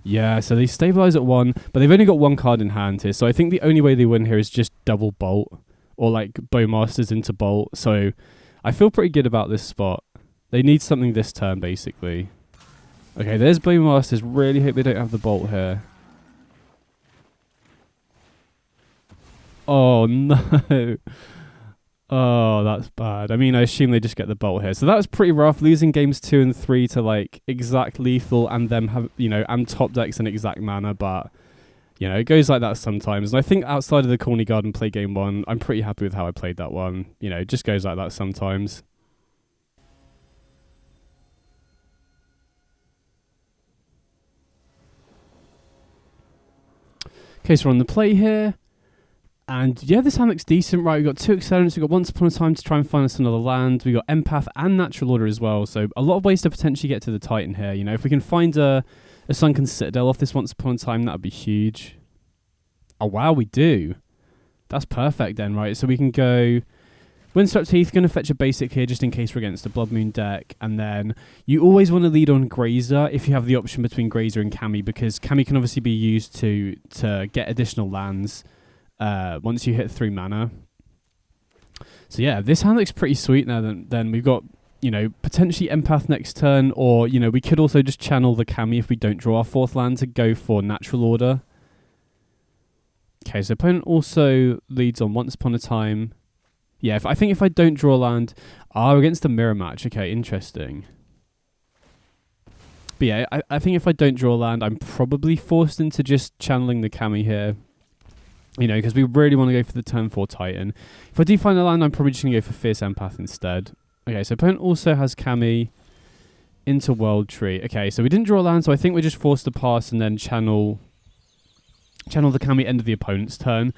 Yeah, so they stabilize at 1, but they've only got 1 card in hand here. So I think the only way they win here is just double Bolt, or like Bowmasters into Bolt. So I feel pretty good about this spot. They need something this turn, basically. Okay, there's Bowmasters. Really hope they don't have the Bolt here. Oh, no. Oh, that's bad. I mean, I assume they just get the Bolt here. So that was pretty rough, losing games 2 and 3 to, like, exact lethal and them have, you know, and top decks and exact mana. But, you know, it goes like that sometimes. And I think outside of the Colney Garden play game 1, I'm pretty happy with how I played that one. You know, it just goes like that sometimes. Okay, so we're on the play here. And yeah, this hand looks decent, right? We've got 2 accelerants. We've got Once Upon a Time to try and find us another land. We've got Empath and Natural Order as well. So a lot of ways to potentially get to the Titan here. You know, if we can find a Sunken Citadel off this Once Upon a Time, that would be huge. Oh, wow, we do. That's perfect then, right? So we can go Windswept Heath, going to fetch a basic here just in case we're against a Blood Moon deck. And then you always want to lead on Grazer if you have the option between Grazer and Kami, because Kami can obviously be used to get additional lands once you hit 3 mana. So yeah, this hand looks pretty sweet now. Then we've got, you know, potentially Empath next turn, or, you know, we could also just channel the Kami if we don't draw our 4th land to go for Natural Order. Okay, so opponent also leads on Once Upon a Time. Yeah, I think if I don't draw land... against the mirror match. Okay, interesting. But yeah, I think if I don't draw land, I'm probably forced into just channeling the Kami here. You know, because we really want to go for the turn 4 Titan. If I do find a land, I'm probably just going to go for Fierce Empath instead. Okay, so opponent also has Kami into World Tree. Okay, so we didn't draw land, so I think we're just forced to pass and then channel the Kami end of the opponent's turn.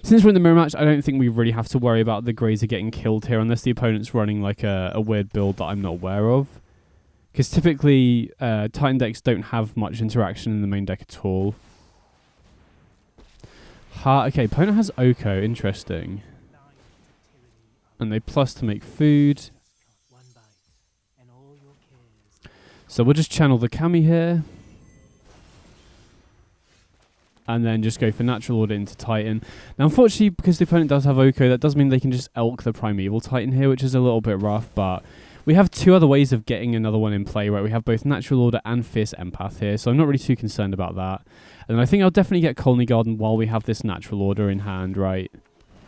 Since we're in the mirror match, I don't think we really have to worry about the Grazer getting killed here unless the opponent's running like a weird build that I'm not aware of. Because typically, Titan decks don't have much interaction in the main deck at all. Okay, opponent has Oko, interesting. And they plus to make food. So we'll just channel the Kami here. And then just go for Natural Order into Titan. Now, unfortunately, because the opponent does have Oko, that does mean they can just Elk the Primeval Titan here, which is a little bit rough, but we have 2 other ways of getting another one in play, right? We have both Natural Order and Fierce Empath here, so I'm not really too concerned about that. And I think I'll definitely get Colney Garden while we have this Natural Order in hand, right?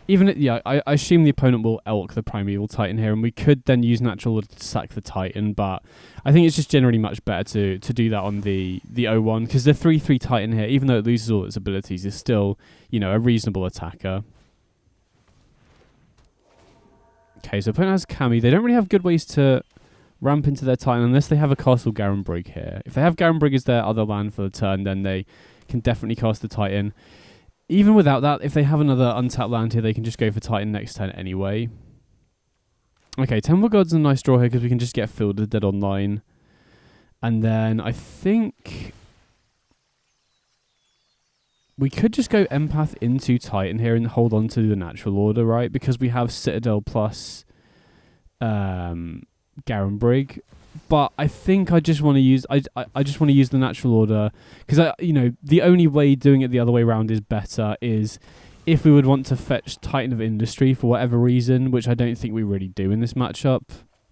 I assume the opponent will Elk the Primeval Titan here, and we could then use Natural Order to sack the Titan, but I think it's just generally much better to do that on the 0-1, because the 3-3 Titan here, even though it loses all its abilities, is still, you know, a reasonable attacker. Okay, so opponent has Kami. They don't really have good ways to ramp into their Titan unless they have a Castle Garenbrig here. If they have Garenbrig as their other land for the turn, then they can definitely cast the Titan. Even without that, if they have another untapped land here, they can just go for Titan next turn anyway. Okay, Temple God's a nice draw here because we can just get Fielded dead online. And then I think we could just go Empath into Titan here and hold on to the Natural Order, right? Because we have Citadel plus Garenbrig. But I think I just want to use I just want to use the Natural Order because the only way doing it the other way around is better is if we would want to fetch Titan of Industry for whatever reason, which I don't think we really do in this matchup.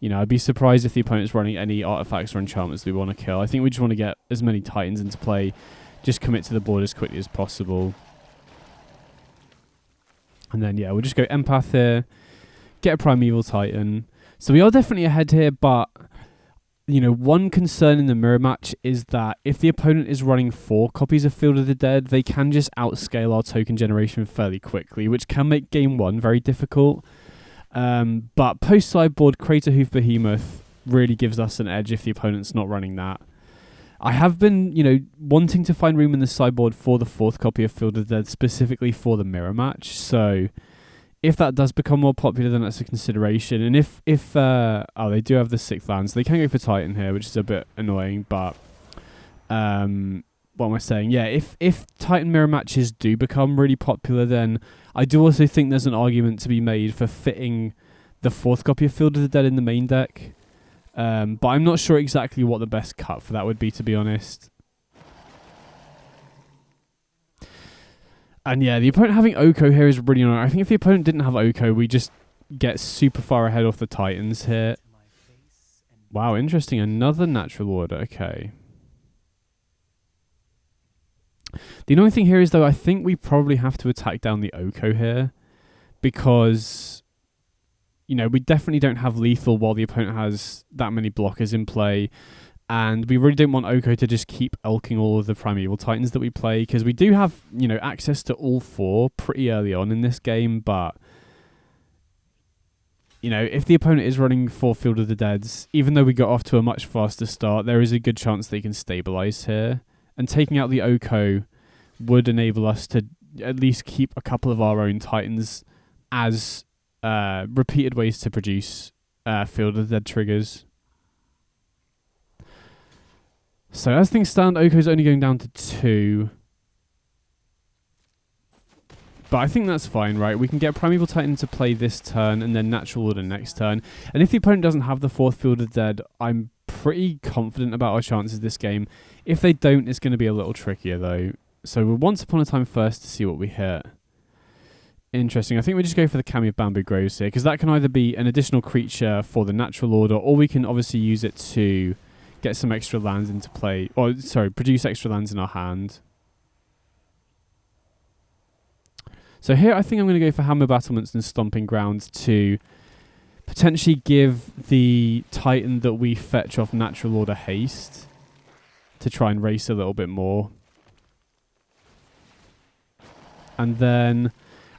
You know, I'd be surprised if the opponent's running any artifacts or enchantments we want to kill. I think we just want to get as many Titans into play just commit to the board as quickly as possible. And then, yeah, we'll just go Empath here, get a Primeval Titan. So we are definitely ahead here, but, you know, one concern in the mirror match is that if the opponent is running 4 copies of Field of the Dead, they can just outscale our token generation fairly quickly, which can make game 1 very difficult. But post-sideboard, Crater Hoof Behemoth really gives us an edge if the opponent's not running that. I have been, you know, wanting to find room in the sideboard for the 4th copy of Field of the Dead, specifically for the mirror match. So if that does become more popular, then that's a consideration. And if they do have the 6th land, so they can go for Titan here, which is a bit annoying. But what am I saying? Yeah, if Titan mirror matches do become really popular, then I do also think there's an argument to be made for fitting the 4th copy of Field of the Dead in the main deck. But I'm not sure exactly what the best cut for that would be, to be honest. And yeah, the opponent having Oko here is really annoying. I think if the opponent didn't have Oko, we just get super far ahead off the Titans here. Wow, interesting. Another natural order. Okay. The annoying thing here is, though, I think we probably have to attack down the Oko here. Because, you know, we definitely don't have lethal while the opponent has that many blockers in play. And we really don't want Oko to just keep elking all of the Primeval Titans that we play, because we do have, you know, access to all 4 pretty early on in this game. But, you know, if the opponent is running 4 Field of the Deads, even though we got off to a much faster start, there is a good chance they can stabilize here. And taking out the Oko would enable us to at least keep a couple of our own Titans as repeated ways to produce Field of the Dead triggers. So as things stand, Oko's only going down to 2. But I think that's fine, right? We can get Primeval Titan to play this turn and then Natural Order next turn. And if the opponent doesn't have the 4th Field of the Dead, I'm pretty confident about our chances this game. If they don't, it's going to be a little trickier, though. So we're Once Upon a Time first to see what we hit. Interesting. I think we just go for the Kami of Bamboo Groves here, because that can either be an additional creature for the Natural Order, or we can obviously use it to get some extra lands into play, or sorry, produce extra lands in our hand. So here I think I'm going to go for Hammer Battlements and Stomping Grounds to potentially give the Titan that we fetch off Natural Order haste to try and race a little bit more. And then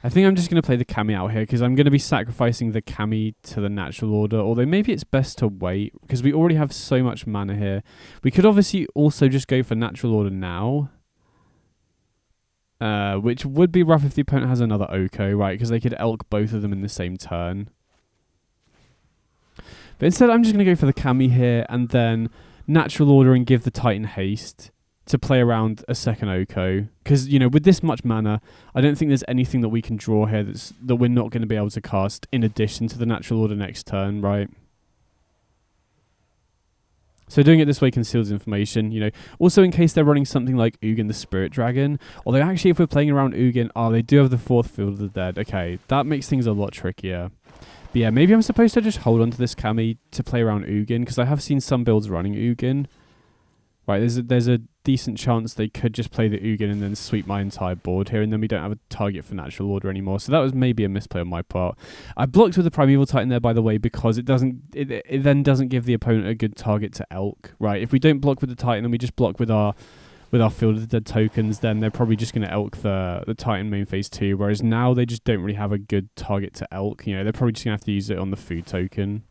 I think I'm just going to play the Kami out here, because I'm going to be sacrificing the Kami to the Natural Order, although maybe it's best to wait, because we already have so much mana here. We could obviously also just go for Natural Order now, which would be rough if the opponent has another Oko, right, because they could elk both of them in the same turn. But instead I'm just going to go for the Kami here, and then Natural Order and give the Titan haste to play around a second Oko, because, you know, with this much mana, I don't think there's anything that we can draw here that we're not going to be able to cast in addition to the Natural Order next turn, right? So doing it this way conceals information, you know. Also, in case they're running something like Ugin the Spirit Dragon, although actually if we're playing around Ugin, they do have the 4th Field of the Dead. Okay, that makes things a lot trickier. But yeah, maybe I'm supposed to just hold on to this Kami to play around Ugin, because I have seen some builds running Ugin. Right, there's a decent chance they could just play the Ugin and then sweep my entire board here, and then we don't have a target for Natural Order anymore. So that was maybe a misplay on my part. I blocked with the Primeval Titan there, by the way, because it then doesn't give the opponent a good target to elk. Right, if we don't block with the Titan and we just block with our Field of the Dead tokens, then they're probably just going to elk the Titan main phase 2. Whereas now they just don't really have a good target to elk. You know, they're probably just going to have to use it on the food token.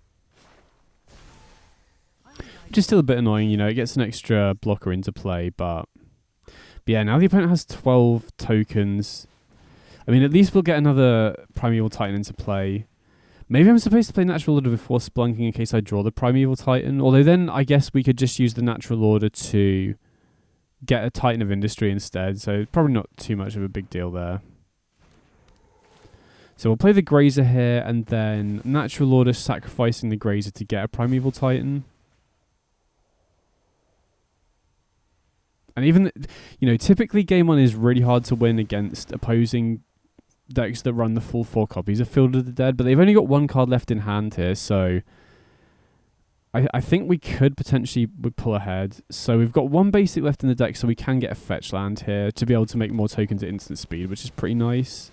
Which is still a bit annoying, you know, it gets an extra blocker into play, but yeah, now the opponent has 12 tokens. I mean, at least we'll get another Primeval Titan into play. Maybe I'm supposed to play Natural Order before Splunking in case I draw the Primeval Titan, although then I guess we could just use the Natural Order to get a Titan of Industry instead, so probably not too much of a big deal there. So we'll play the Grazer here, and then Natural Order sacrificing the Grazer to get a Primeval Titan. And even, you know, typically game 1 is really hard to win against opposing decks that run the full 4 copies of Field of the Dead, but they've only got 1 card left in hand here, so I think we could potentially pull ahead. So we've got one basic left in the deck, so we can get a fetch land here to be able to make more tokens at instant speed, which is pretty nice.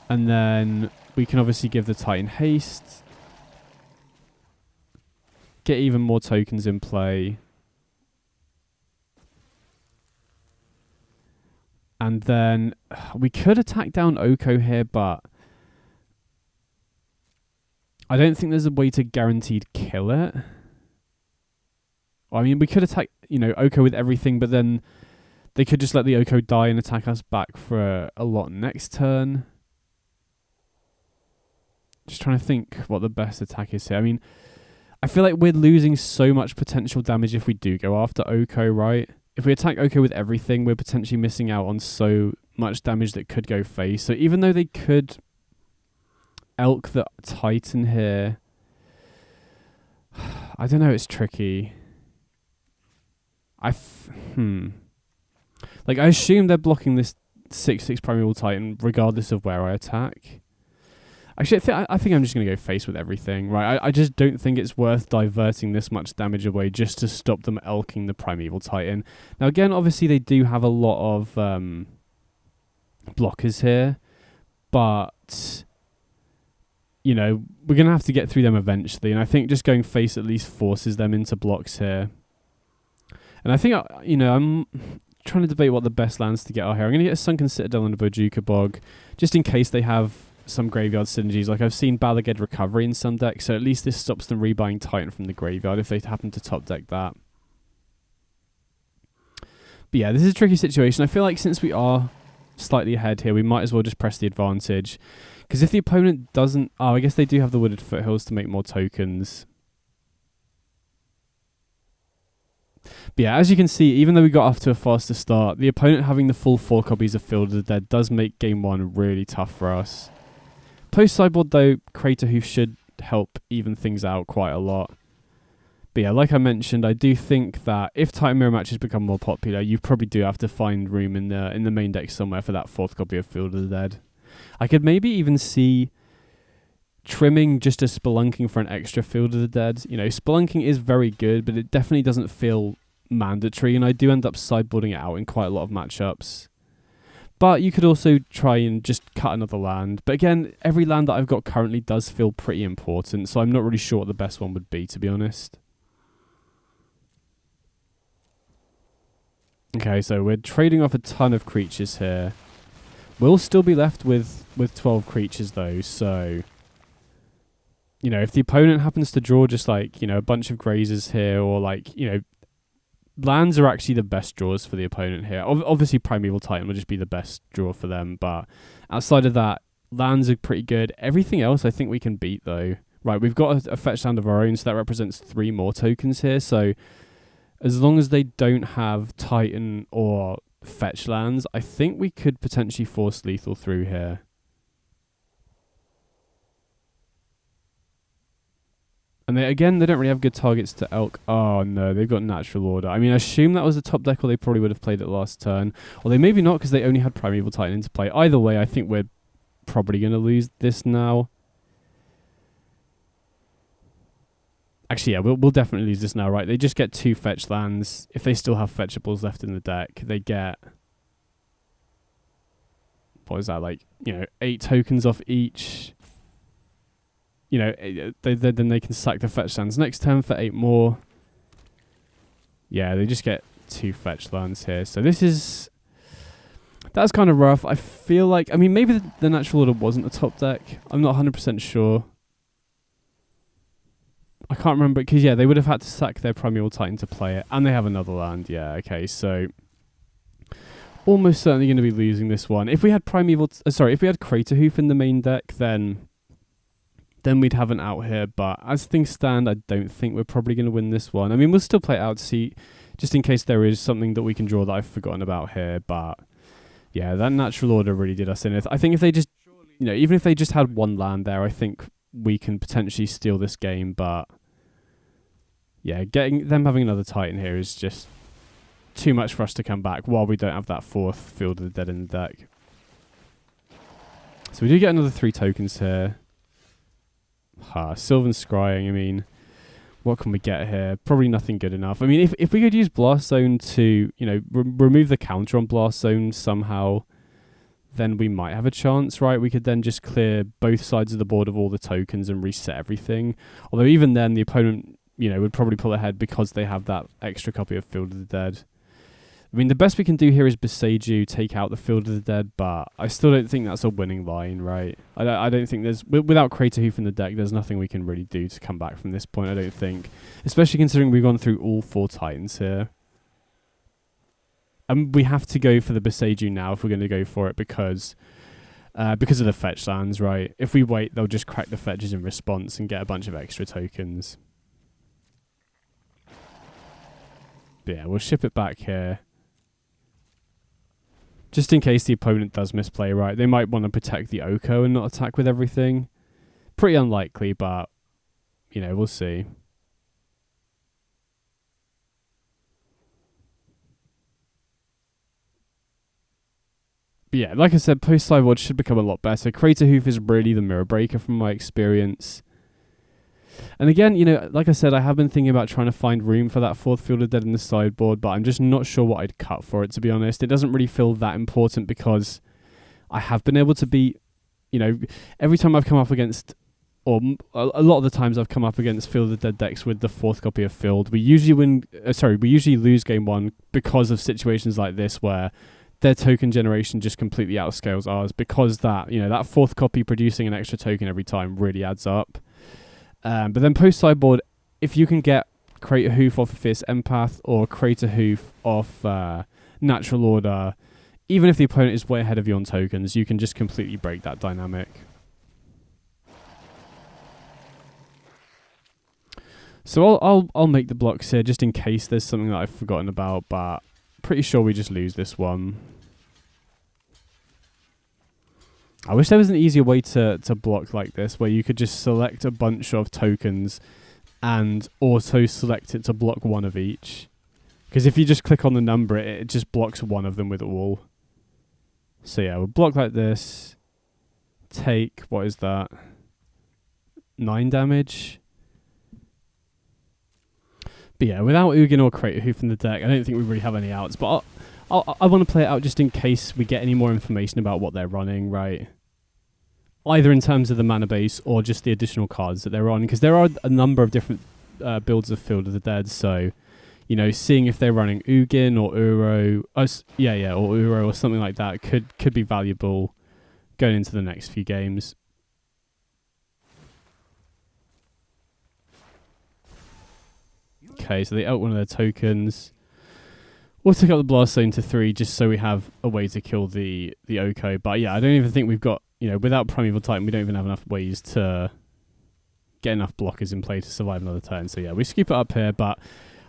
And then we can obviously give the Titan haste. Get even more tokens in play. And then we could attack down Oko here, but I don't think there's a way to guaranteed kill it. I mean, we could attack, Oko with everything, but then they could just let the Oko die and attack us back for a lot next turn. Just trying to think what the best attack is here. I mean, I feel like we're losing so much potential damage if we do go after Oko, right? If we attack Oko with everything, we're potentially missing out on so much damage that could go face. So even though they could Elk the Titan here, I don't know, it's tricky. Like, I assume they're blocking this 6/6 Primeval Titan regardless of where I attack. Actually, I think I'm just going to go face with everything, right? I just don't think it's worth diverting this much damage away just to stop them elking the Primeval Titan. Now, again, obviously they do have a lot of blockers here, but we're going to have to get through them eventually, and I think just going face at least forces them into blocks here. And I think, I'm trying to debate what the best lands to get are here. I'm going to get a Sunken Citadel and a Bojuka Bog, just in case they have some graveyard synergies. Like, I've seen Balaged Recovery in some decks, so at least this stops them rebuying Titan from the graveyard if they happen to top deck that. But yeah, this is a tricky situation. I feel like since we are slightly ahead here, we might as well just press the advantage. Because if the opponent doesn't... Oh, I guess they do have the Wooded Foothills to make more tokens. But yeah, as you can see, even though we got off to a faster start, the opponent having the full 4 copies of Field of the Dead does make game 1 really tough for us. Post-sideboard, though, Crater Hoof should help even things out quite a lot. But yeah, like I mentioned, I do think that if Titan Mirror matches become more popular, you probably do have to find room in the main deck somewhere for that 4th copy of Field of the Dead. I could maybe even see trimming just a Spelunking for an extra Field of the Dead. Spelunking is very good, but it definitely doesn't feel mandatory, and I do end up sideboarding it out in quite a lot of matchups. But you could also try and just cut another land. But again, every land that I've got currently does feel pretty important, so I'm not really sure what the best one would be, to be honest. Okay, so we're trading off a ton of creatures here. We'll still be left with 12 creatures, though, so... if the opponent happens to draw just, like, a bunch of grazers here, or, like, lands are actually the best draws for the opponent here. Obviously, Primeval Titan will just be the best draw for them, but outside of that, lands are pretty good. Everything else I think we can beat, though. Right, we've got a fetch land of our own, so that represents 3 more tokens here, so as long as they don't have Titan or fetch lands, I think we could potentially force lethal through here. And they don't really have good targets to Elk. Oh no, they've got Natural Order. I mean, I assume that was the top deck, or they probably would have played it last turn. Or they maybe not, because they only had Primeval Titan into play. Either way, I think we're probably going to lose this now. Actually, yeah, we'll definitely lose this now, right? They just get 2 fetch lands. If they still have fetchables left in the deck, they get... What is that, like, 8 tokens off each... then they can sack the fetch lands next turn for 8 more. Yeah, they just get 2 fetch lands here. So that's kind of rough. I feel like... I mean, maybe the Natural Order wasn't a top deck. I'm not 100% sure. I can't remember, because, yeah, they would have had to sack their Primeval Titan to play it. And they have another land. Yeah, okay, so... Almost certainly going to be losing this one. If we had if we had Crater Hoof in the main deck, then we'd have an out here, but as things stand, I don't think we're probably going to win this one. I mean, we'll still play it out to see, just in case there is something that we can draw that I've forgotten about here, but yeah, that Natural Order really did us in. I think if they just, even if they just had 1 land there, I think we can potentially steal this game, but yeah, getting them having another Titan here is just too much for us to come back while we don't have that 4th Field of the Dead in the deck. So we do get another 3 tokens here. Sylvan Scrying, I mean, what can we get here? Probably nothing good enough. I mean, if we could use Blast Zone to, remove the counter on Blast Zone somehow, then we might have a chance, right? We could then just clear both sides of the board of all the tokens and reset everything. Although even then, the opponent, would probably pull ahead because they have that extra copy of Field of the Dead. I mean, the best we can do here is Beseiju, take out the Field of the Dead, but I still don't think that's a winning line, right? I don't think there's... Without Crater Hoof in the deck, there's nothing we can really do to come back from this point, I don't think. Especially considering we've gone through all 4 Titans here. And we have to go for the Beseiju now if we're going to go for it because of the fetch lands, right? If we wait, they'll just crack the fetches in response and get a bunch of extra tokens. But yeah, we'll ship it back here. Just in case the opponent does misplay, right? They might want to protect the Oko and not attack with everything. Pretty unlikely, but, we'll see. But yeah, like I said, post-sideboard should become a lot better. Crater Hoof is really the mirror breaker from my experience. And again, like I said, I have been thinking about trying to find room for that 4th Field of Dead in the sideboard, but I'm just not sure what I'd cut for it, to be honest. It doesn't really feel that important because I have been able to beat, every time I've come up against, or a lot of the times I've come up against Field of the Dead decks with the 4th copy of Field, we usually lose game 1 because of situations like this where their token generation just completely outscales ours, because that 4th copy producing an extra token every time really adds up. But then post-sideboard, if you can get Crater Hoof off of Fierce Empath or Crater Hoof off Natural Order, even if the opponent is way ahead of you on tokens, you can just completely break that dynamic. So I'll make the blocks here just in case there's something that I've forgotten about, but pretty sure we just lose this one. I wish there was an easier way to block like this, where you could just select a bunch of tokens and auto select it to block one of each. Because if you just click on the number, it just blocks one of them with all. So yeah, we'll block like this. Take, what is that? 9 damage. But yeah, without Ugin or Crater Hoof in the deck, I don't think we really have any outs. But I want to play it out just in case we get any more information about what they're running, right? Either in terms of the mana base or just the additional cards that they're on. Because there are a number of different builds of Field of the Dead. So, seeing if they're running Ugin or Uro, or Uro or something like that could be valuable going into the next few games. Okay, so they out one of their tokens. We'll take up the Blast Zone to 3 just so we have a way to kill the Oko. But yeah, I don't even think we've got, without Primeval Titan, we don't even have enough ways to get enough blockers in play to survive another turn. So yeah, we scoop it up here, but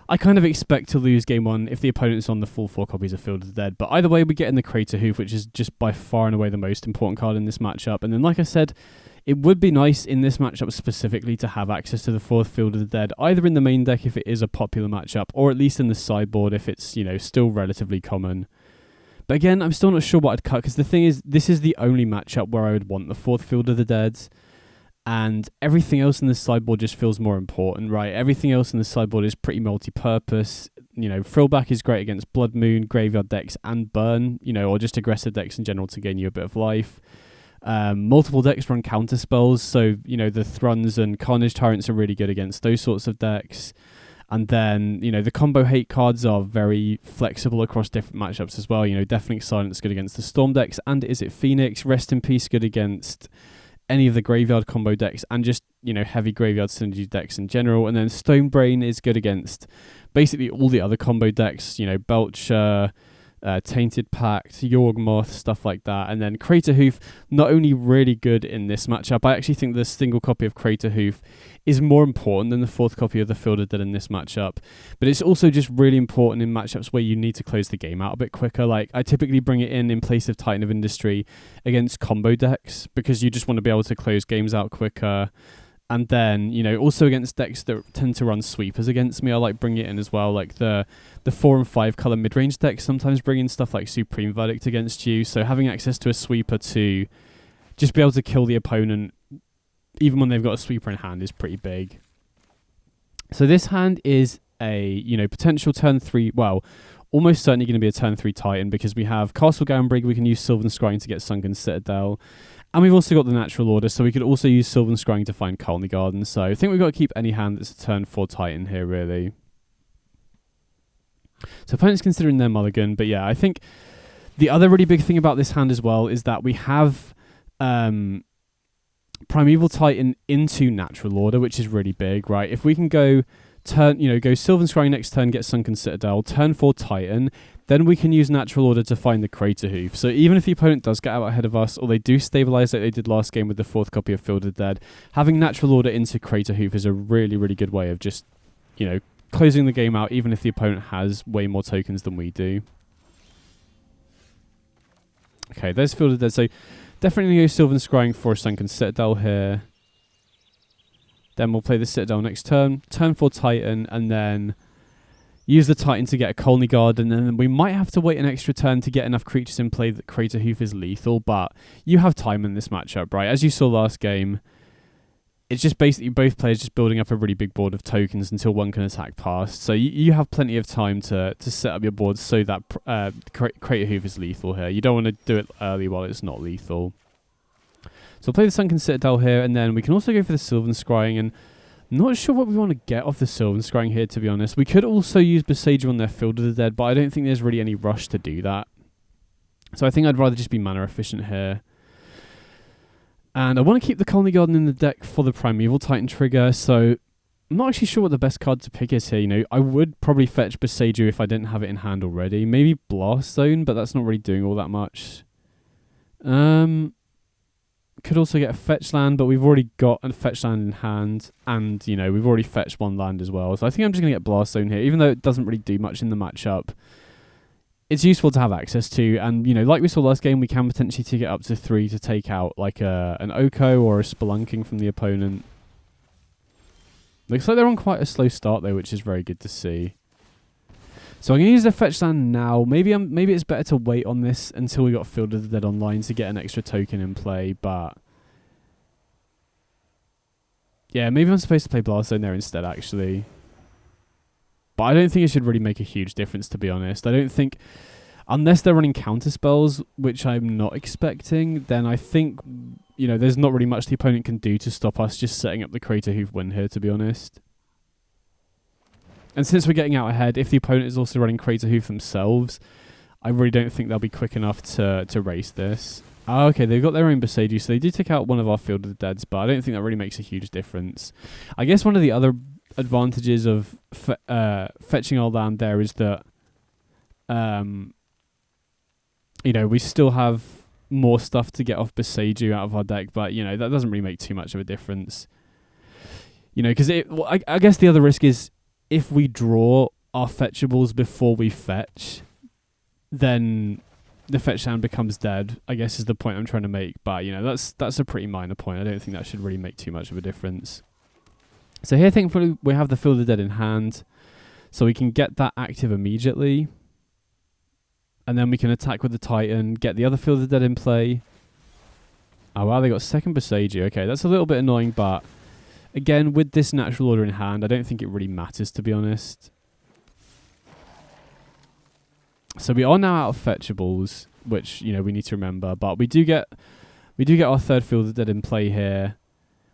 I kind of expect to lose game 1 if the opponent's on the full 4 copies of Field of the Dead. But either way, we get in the Crater Hoof, which is just by far and away the most important card in this matchup. And then, like I said, it would be nice in this matchup specifically to have access to the 4th Field of the Dead, either in the main deck if it is a popular matchup, or at least in the sideboard if it's, still relatively common. But again, I'm still not sure what I'd cut, because the thing is, this is the only matchup where I would want the 4th Field of the Dead, and everything else in the sideboard just feels more important, right? Everything else in the sideboard is pretty multi-purpose. Thrillback is great against Blood Moon, Graveyard decks, and Burn, or just aggressive decks in general to gain you a bit of life. Multiple decks run counter spells, so the Thruns and Carnage Tyrants are really good against those sorts of decks. And then the combo hate cards are very flexible across different matchups as well. Deafening Silence good against the Storm decks, and Is It Phoenix? Rest in Peace good against any of the Graveyard combo decks, and just heavy Graveyard synergy decks in general. And then Stonebrain is good against basically all the other combo decks. Belcher, Tainted Pact, Yorgmoth, stuff like that. And then Crater Hoof, not only really good in this matchup, I actually think the single copy of Crater Hoof is more important than the 4th copy of the Field of Dead in this matchup. But it's also just really important in matchups where you need to close the game out a bit quicker. Like, I typically bring it in place of Titan of Industry against combo decks, because you just want to be able to close games out quicker. And then, also against decks that tend to run sweepers against me, I like bringing it in as well. Like the 4 and 5 color mid-range decks sometimes bring in stuff like Supreme Verdict against you. So having access to a sweeper to just be able to kill the opponent even when they've got a sweeper in hand, is pretty big. So this hand is a, potential turn 3, well, almost certainly going to be a turn 3 Titan, because we have Castle Garenbrig, we can use Sylvan Scrying to get Sunken Citadel, and we've also got the Natural Order, so we could also use Sylvan Scrying to find Colony Garden. So I think we've got to keep any hand that's a turn 4 Titan here, really. So opponent's considering their mulligan, but yeah, I think the other really big thing about this hand as well is that we have Primeval Titan into Natural Order, which is really big, right? If we can go go Sylvan Scrying next turn, get Sunken Citadel, turn 4 Titan, then we can use Natural Order to find the Crater Hoof. So even if the opponent does get out ahead of us, or they do stabilize like they did last game with the 4th copy of Field of the Dead, having Natural Order into Crater Hoof is a really, really good way of just, closing the game out, even if the opponent has way more tokens than we do. Okay, there's Field of the Dead. So definitely go Sylvan Scrying for a Sunken Citadel here. Then we'll play the Citadel next turn, turn 4 Titan, and then use the Titan to get a Colony Garden, and then we might have to wait an extra turn to get enough creatures in play that Crater Hoof is lethal, but you have time in this matchup, right? As you saw last game, it's just basically both players just building up a really big board of tokens until one can attack past. So you have plenty of time to set up your board so that Crater Hoof is lethal here. You don't want to do it early while it's not lethal. So I'll play the Sunken Citadel here, and then we can also go for the Sylvan Scrying, and I'm not sure what we want to get off the Sylvan Scrying here, to be honest. We could also use Besieger on their Field of the Dead, but I don't think there's really any rush to do that. So I think I'd rather just be mana efficient here. And I want to keep the Colony Garden in the deck for the Primeval Titan trigger, so I'm not actually sure what the best card to pick is here. I would probably fetch Besieger if I didn't have it in hand already. Maybe Blast Zone, but that's not really doing all that much. Could also get a fetch land, but we've already got a fetch land in hand, and we've already fetched one land as well. So I think I'm just going to get Blast Zone here, even though it doesn't really do much in the matchup. It's useful to have access to, and like we saw last game, we can potentially take it up to 3 to take out like an Oko or a Spelunking from the opponent. Looks like they're on quite a slow start though, which is very good to see. So I'm going to use the fetch land now. Maybe it's better to wait on this until we got Field of the Dead online to get an extra token in play, but yeah, maybe I'm supposed to play Blast Zone there instead, actually. But I don't think it should really make a huge difference, to be honest. I don't think, unless they're running counter spells, which I'm not expecting, then I think, there's not really much the opponent can do to stop us just setting up the Crater Hoof win here, to be honest. And since we're getting out ahead, if the opponent is also running Crater Hoof themselves, I really don't think they'll be quick enough to race this. Oh, okay, they've got their own Besieger, so they do take out one of our Field of the Deads, but I don't think that really makes a huge difference. I guess one of the other advantages of fetching our land there is that we still have more stuff to get off Besieger out of our deck, but that doesn't really make too much of a difference. Because I guess the other risk is if we draw our fetchables before we fetch, then the fetch land becomes dead, I guess is the point I'm trying to make, but that's a pretty minor point. I don't think that should really make too much of a difference. So here, thankfully, we have the Field of the Dead in hand, so we can get that active immediately. And then we can attack with the Titan, get the other Field of the Dead in play. Oh wow, they got second Besieger. Okay, that's a little bit annoying, but again, with this Natural Order in hand, I don't think it really matters, to be honest. So we are now out of fetchables, which we need to remember, but we do get our third Field of the Dead in play here,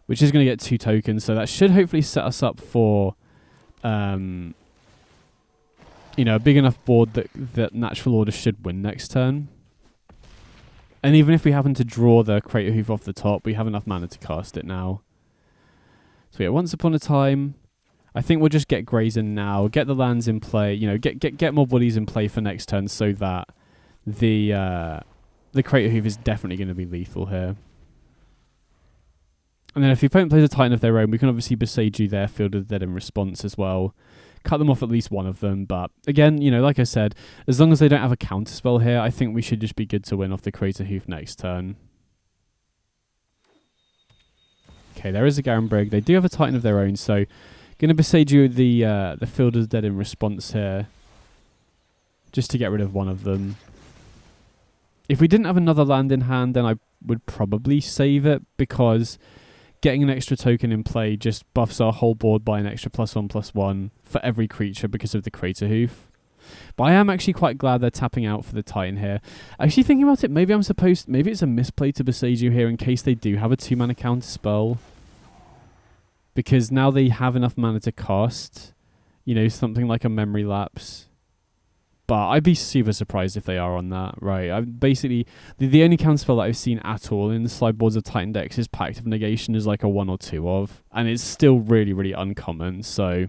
which is going to get 2 tokens, so that should hopefully set us up for a big enough board that Natural Order should win next turn. And even if we happen to draw the Crater Hoof off the top, we have enough mana to cast it now. So yeah, Once Upon a Time, I think we'll just get Grazen now, get the lands in play, get more bodies in play for next turn so that the Crater Hoof is definitely going to be lethal here. And then if the opponent plays a Titan of their own, we can obviously Besieger their Field of the Dead in response as well. Cut them off at least one of them. But again, like I said, as long as they don't have a counterspell here, I think we should just be good to win off the Crater Hoof next turn. Okay, there is a Garenbrig. They do have a Titan of their own, so going to Besieger the Field of the Dead in response here, just to get rid of one of them. If we didn't have another land in hand, then I would probably save it, because getting an extra token in play just buffs our whole board by an extra +1/+1 for every creature because of the Crater Hoof. But I am actually quite glad they're tapping out for the Titan here. Actually thinking about it, maybe it's a misplay to Boseiju here in case they do have a 2-mana counter spell. Because now they have enough mana to cast, you know, something like a Memory Lapse. But I'd be super surprised if they are on that, right? Basically, the only counterspell that I've seen at all in the sideboards of Titan decks is Pact of Negation is like a 1 or 2 of. And it's still really, really uncommon, so...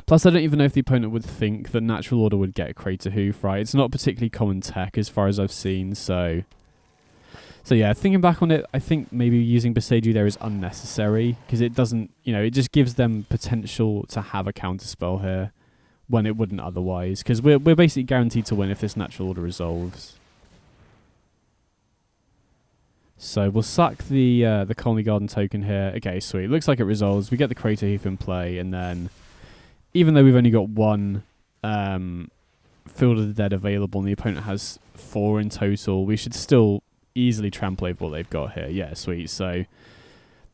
Plus, I don't even know if the opponent would think that Natural Order would get a Crater Hoof, right? It's not a particularly common tech as far as I've seen, so... So yeah, thinking back on it, I think maybe using Boseiju there is unnecessary, because it doesn't, you know, it just gives them potential to have a counterspell here, when it wouldn't otherwise, because we're basically guaranteed to win if this Natural Order resolves. So we'll sack the Colony Garden token here. Okay, sweet. Looks like it resolves. We get the Crater Hoof in play, and then... Even though we've only got 1 Field of the Dead available and the opponent has 4 in total, we should still easily trample over what they've got here. Yeah, sweet. So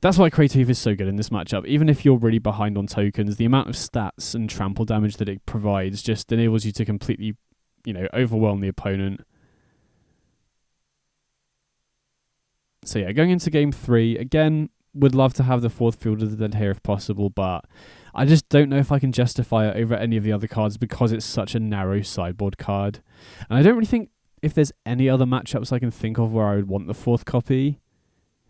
that's why Crater Hoof is so good in this matchup. Even if you're really behind on tokens, the amount of stats and trample damage that it provides just enables you to completely, you know, overwhelm the opponent. So yeah, going into game 3, again, would love to have the 4th Field of the Dead here if possible, but I just don't know if I can justify it over any of the other cards because it's such a narrow sideboard card. And I don't really think if there's any other matchups I can think of where I would want the 4th copy.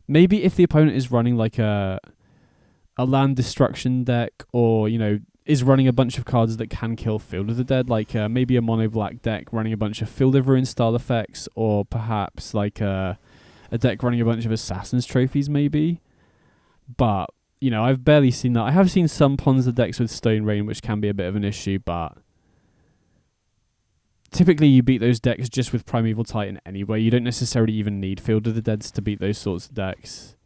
Maybe if the opponent is running like a land destruction deck, or, you know, is running a bunch of cards that can kill Field of the Dead, like maybe a mono black deck running a bunch of Field of Ruin style effects, or perhaps like a deck running a bunch of Assassin's Trophies maybe. But, you know, I've barely seen that. I have seen some Ponza decks with Stone Rain, which can be a bit of an issue, but typically you beat those decks just with Primeval Titan anyway. You don't necessarily even need Field of the Deads to beat those sorts of decks.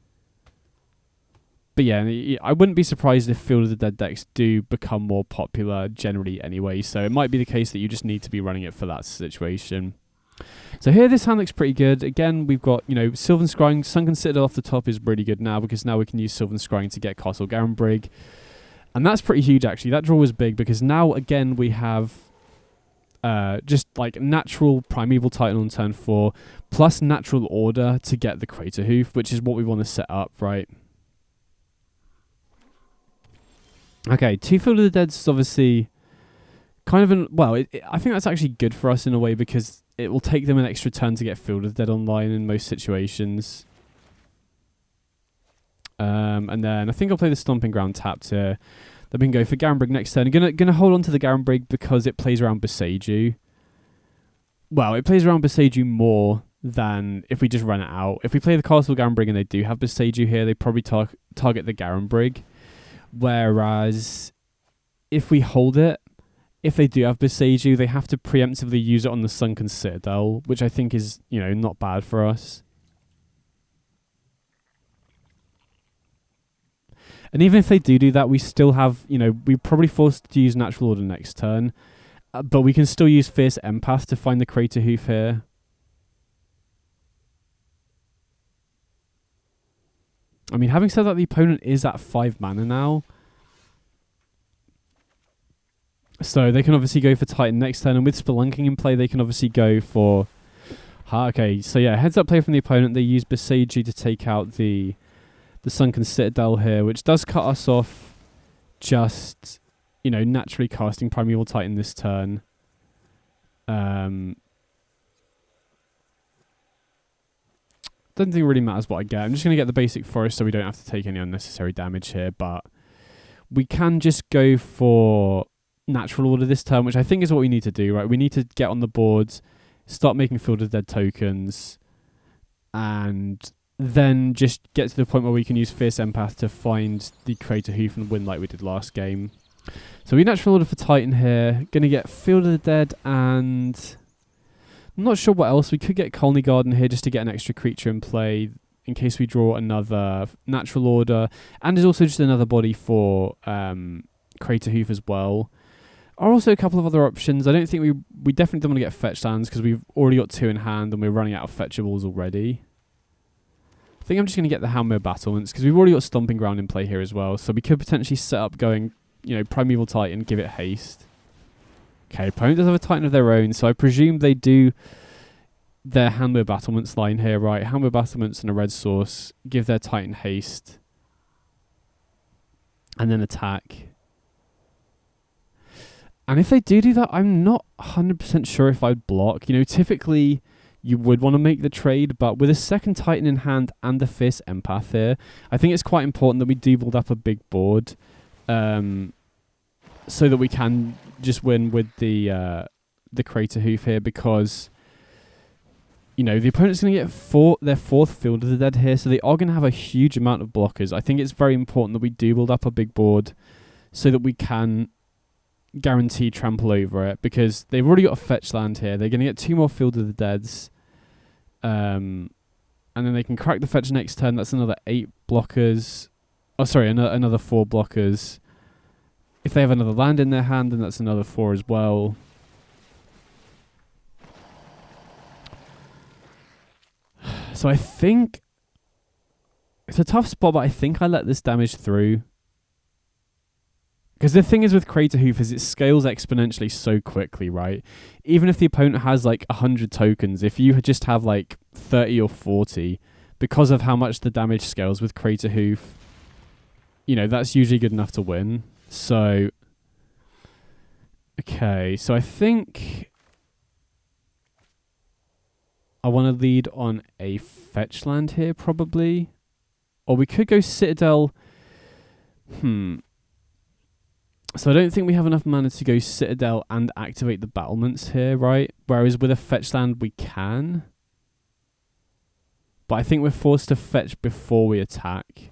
But yeah, I wouldn't be surprised if Field of the Dead decks do become more popular generally anyway, so it might be the case that you just need to be running it for that situation. So here this hand looks pretty good. Again, we've got, you know, Sylvan Scrying. Sunken Citadel off the top is really good now, because now we can use Sylvan Scrying to get Castle Garenbrig. And that's pretty huge, actually. That draw was big, because now, again, we have just, like, natural Primeval Titan on turn 4, plus Natural Order to get the Crater Hoof, which is what we want to set up, right? Okay, 2 Field of the Dead is obviously kind of I think that's actually good for us in a way, because it will take them an extra turn to get Field of the Dead online in most situations. And then I think I'll play the Stomping Ground tapped here. Then we can go for Garenbrig next turn. I'm gonna hold on to the Garenbrig because it plays around Boseiju. Well, it plays around Boseiju more than if we just run it out. If we play the Castle Garenbrig and they do have Boseiju here, they probably target the Garenbrig. Whereas if we hold it, if they do have Boseiju, they have to preemptively use it on the Sunken Citadel, which I think is, you know, not bad for us. And even if they do that, we still have, you know, we're probably forced to use Natural Order next turn. But we can still use Fierce Empath to find the Crater Hoof here. I mean, having said that, the opponent is at 5 mana now. So they can obviously go for Titan next turn, and with Spelunking in play, they can obviously go for... okay, so yeah, heads up play from the opponent. They use Boseiju to take out the Sunken Citadel here, which does cut us off just, you know, naturally casting Primeval Titan this turn. Doesn't think it really matters what I get. I'm just going to get the basic forest so we don't have to take any unnecessary damage here, but we can just go for Natural Order this turn, which I think is what we need to do, right? We need to get on the board, start making Field of the Dead tokens, and then just get to the point where we can use Fierce Empath to find the Crater Hoof and win like we did last game. So we Natural Order for Titan here. Going to get Field of the Dead, and I'm not sure what else. We could get Colony Garden here just to get an extra creature in play in case we draw another Natural Order, and there's also just another body for Crater Hoof as well. Are also a couple of other options. I don't think we definitely don't want to get fetch lands because we've already got 2 in hand and we're running out of fetchables already. I think I'm just going to get the Hammer Battlements because we've already got Stomping Ground in play here as well. So we could potentially set up going, Primeval Titan, give it haste. Okay, opponent does have a Titan of their own, so I presume they do their Hammer Battlements line here, right? Hammer Battlements and a red source, give their Titan haste, and then attack. And if they do that, I'm not 100% sure if I'd block. Typically you would want to make the trade, but with a second Titan in hand and the Fierce Empath here, I think it's quite important that we do build up a big board, so that we can just win with the Crater Hoof here, because the opponent's going to get their fourth Field of the Dead here, so they are going to have a huge amount of blockers. I think it's very important that we do build up a big board so that we can guarantee trample over it, because they've already got a fetch land here. They're going to get 2 more Field of the Deads, and then they can crack the fetch next turn. That's another 8 blockers. Oh, sorry, another 4 blockers. If they have another land in their hand, then that's another 4 as well. So I think it's a tough spot, but I think I let this damage through. Because the thing is with Crater Hoof is it scales exponentially so quickly, right? Even if the opponent has like 100 tokens, if you just have like 30 or 40, because of how much the damage scales with Crater Hoof, that's usually good enough to win. So, okay, so I think I want to lead on a fetch land here, probably. Or we could go Citadel. So I don't think we have enough mana to go Citadel and activate the battlements here, right? Whereas with a fetch land, we can. But I think we're forced to fetch before we attack.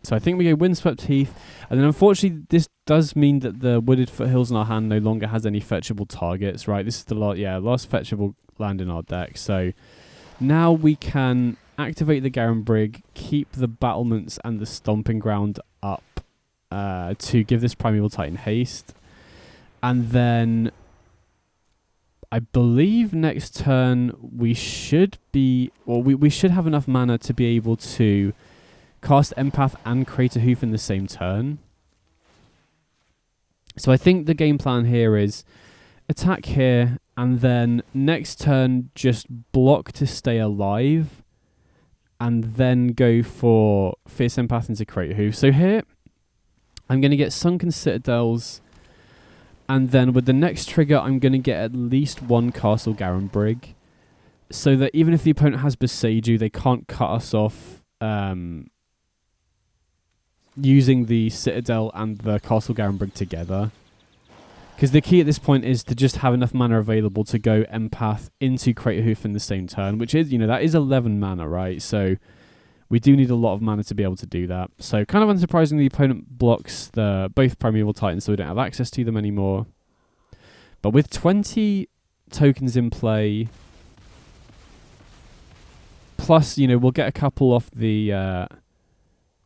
So I think we go Windswept Heath. And then unfortunately, this does mean that the Wooded Foothills in our hand no longer has any fetchable targets, right? This is the last fetchable land in our deck. So now we can activate the Garen Brig, keep the battlements and the Stomping Ground up to give this Primeval Titan haste. And then I believe next turn we should we should have enough mana to be able to cast Empath and Crater Hoof in the same turn. So I think the game plan here is attack here, and then next turn just block to stay alive, and then go for Fierce Empath into Crater Hoof. So here, I'm going to get Sunken Citadels, and then with the next trigger, I'm going to get at least 1 Castle Garen Brig, so that even if the opponent has Boseiju, they can't cut us off using the Citadel and the Castle Garen Brig together. Because the key at this point is to just have enough mana available to go Empath into Crater Hoof in the same turn, which is, that is 11 mana, right? So we do need a lot of mana to be able to do that. So kind of unsurprisingly, the opponent blocks both Primeval Titans, so we don't have access to them anymore. But with 20 tokens in play, plus, we'll get a couple off the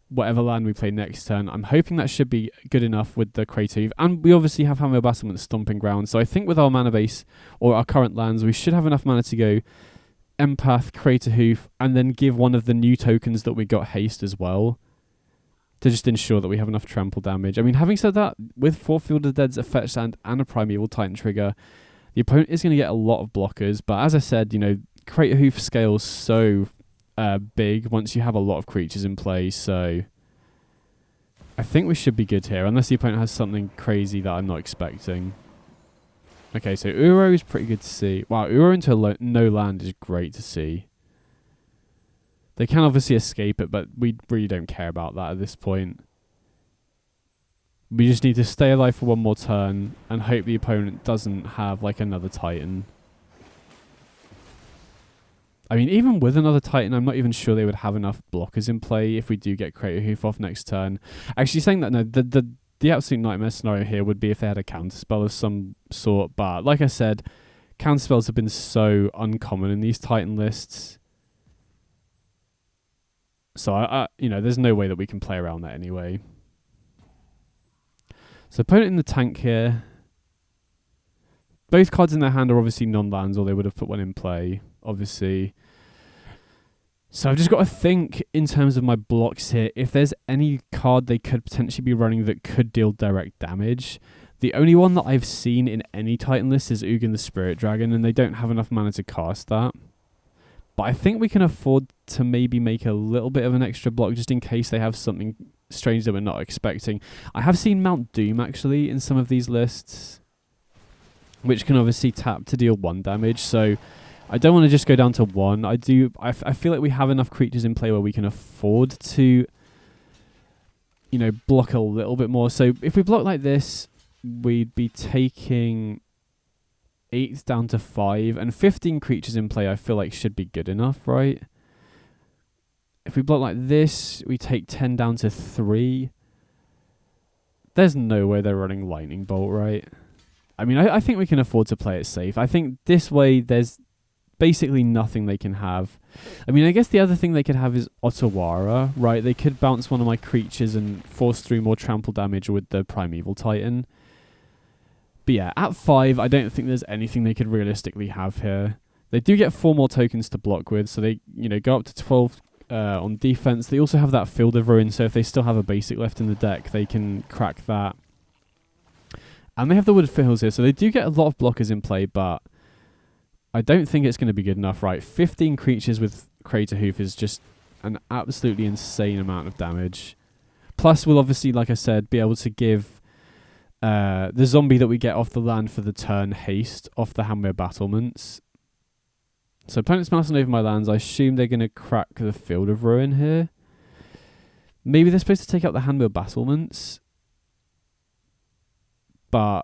whatever land we play next turn. I'm hoping that should be good enough with the Crater Hoof. And we obviously have Hammer Battlement Stomping Ground. So I think with our mana base, or our current lands, we should have enough mana to go Empath, Crater Hoof, and then give one of the new tokens that we got haste as well, to just ensure that we have enough trample damage. I mean, having said that, with 4 Field of the Deads, a fetch land, and a Primeval Titan trigger, the opponent is going to get a lot of blockers. But as I said, Crater Hoof scales so big once you have a lot of creatures in play, so I think we should be good here, unless the opponent has something crazy that I'm not expecting. Okay, so Uro is pretty good to see. Wow, Uro into no land is great to see. They can obviously escape it, but we really don't care about that at this point. We just need to stay alive for 1 more turn and hope the opponent doesn't have like another Titan. I mean, even with another Titan, I'm not even sure they would have enough blockers in play if we do get Crater Hoof off next turn. Actually, saying that, no, the absolute nightmare scenario here would be if they had a counterspell of some sort. But like I said, counterspells have been so uncommon in these Titan lists. So, there's no way that we can play around that anyway. So, opponent in the tank here. Both cards in their hand are obviously non-lands, or they would have put one in play, obviously. So I've just got to think in terms of my blocks here, if there's any card they could potentially be running that could deal direct damage. The only one that I've seen in any Titan list is Ugin the Spirit Dragon, and they don't have enough mana to cast that. But I think we can afford to maybe make a little bit of an extra block just in case they have something strange that we're not expecting. I have seen Mount Doom actually in some of these lists, which can obviously tap to deal 1 damage, so I don't want to just go down to 1. I feel like we have enough creatures in play where we can afford to, you know, block a little bit more. So if we block like this, we'd be taking 8 down to 5, and 15 creatures in play I feel like should be good enough, right? If we block like this, we take 10 down to 3. There's no way they're running Lightning Bolt, right? I mean, I think we can afford to play it safe. I think this way there's basically nothing they can have. I mean, I guess the other thing they could have is Otawara, right? They could bounce one of my creatures and force through more trample damage with the Primeval Titan. But yeah, at 5, I don't think there's anything they could realistically have here. They do get 4 more tokens to block with, so they, you know, go up to 12 on defense. They also have that Field of Ruin, so if they still have a basic left in the deck, they can crack that. And they have the Wooded Foothills here, so they do get a lot of blockers in play, but I don't think it's going to be good enough, right? 15 creatures with Crater Hoof is just an absolutely insane amount of damage. Plus, we'll obviously, like I said, be able to give the zombie that we get off the land for the turn haste off the Handmere Battlements. So opponent's mousing over my lands. I assume they're going to crack the Field of Ruin here. Maybe they're supposed to take out the Handmere Battlements. But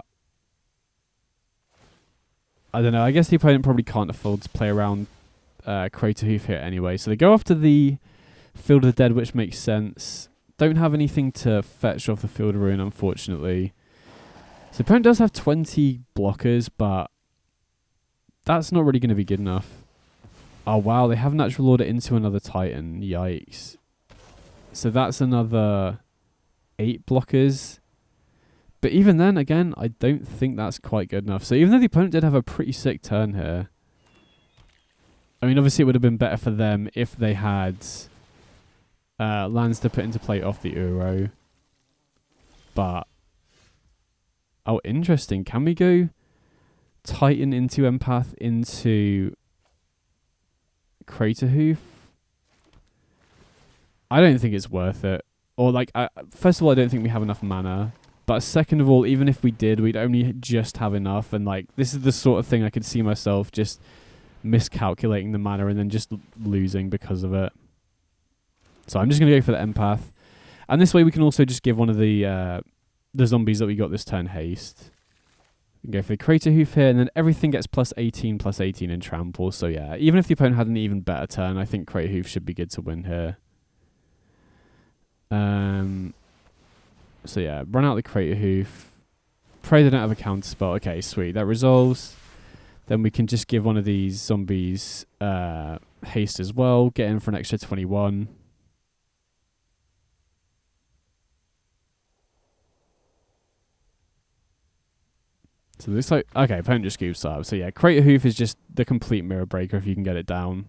I don't know. I guess the opponent probably can't afford to play around Crater Hoof here anyway. So they go after the Field of the Dead, which makes sense. Don't have anything to fetch off the Field of Ruin, unfortunately. So the opponent does have 20 blockers, but that's not really going to be good enough. Oh, wow. They have Natural Order into another Titan. Yikes. So that's another 8 blockers. But even then, again, I don't think that's quite good enough. So even though the opponent did have a pretty sick turn here, I mean, obviously it would have been better for them if they had lands to put into play off the Uro. But, oh, interesting. Can we go Titan into Empath into Crater Hoof? I don't think it's worth it. Or, like, first of all, I don't think we have enough mana. But second of all, even if we did, we'd only just have enough. And, like, this is the sort of thing I could see myself just miscalculating the mana and then just losing because of it. So I'm just going to go for the Empath. And this way we can also just give one of the zombies that we got this turn haste. We can go for the Crater Hoof here, and then everything gets plus 18 in trample. So yeah, even if the opponent had an even better turn, I think Crater Hoof should be good to win here. So yeah, run out the Crater Hoof. Pray they don't have a counter spell. Okay, sweet. That resolves. Then we can just give one of these zombies haste as well. Get in for an extra 21. So this like, okay, opponent just scoops up. So yeah, Crater Hoof is just the complete mirror breaker if you can get it down.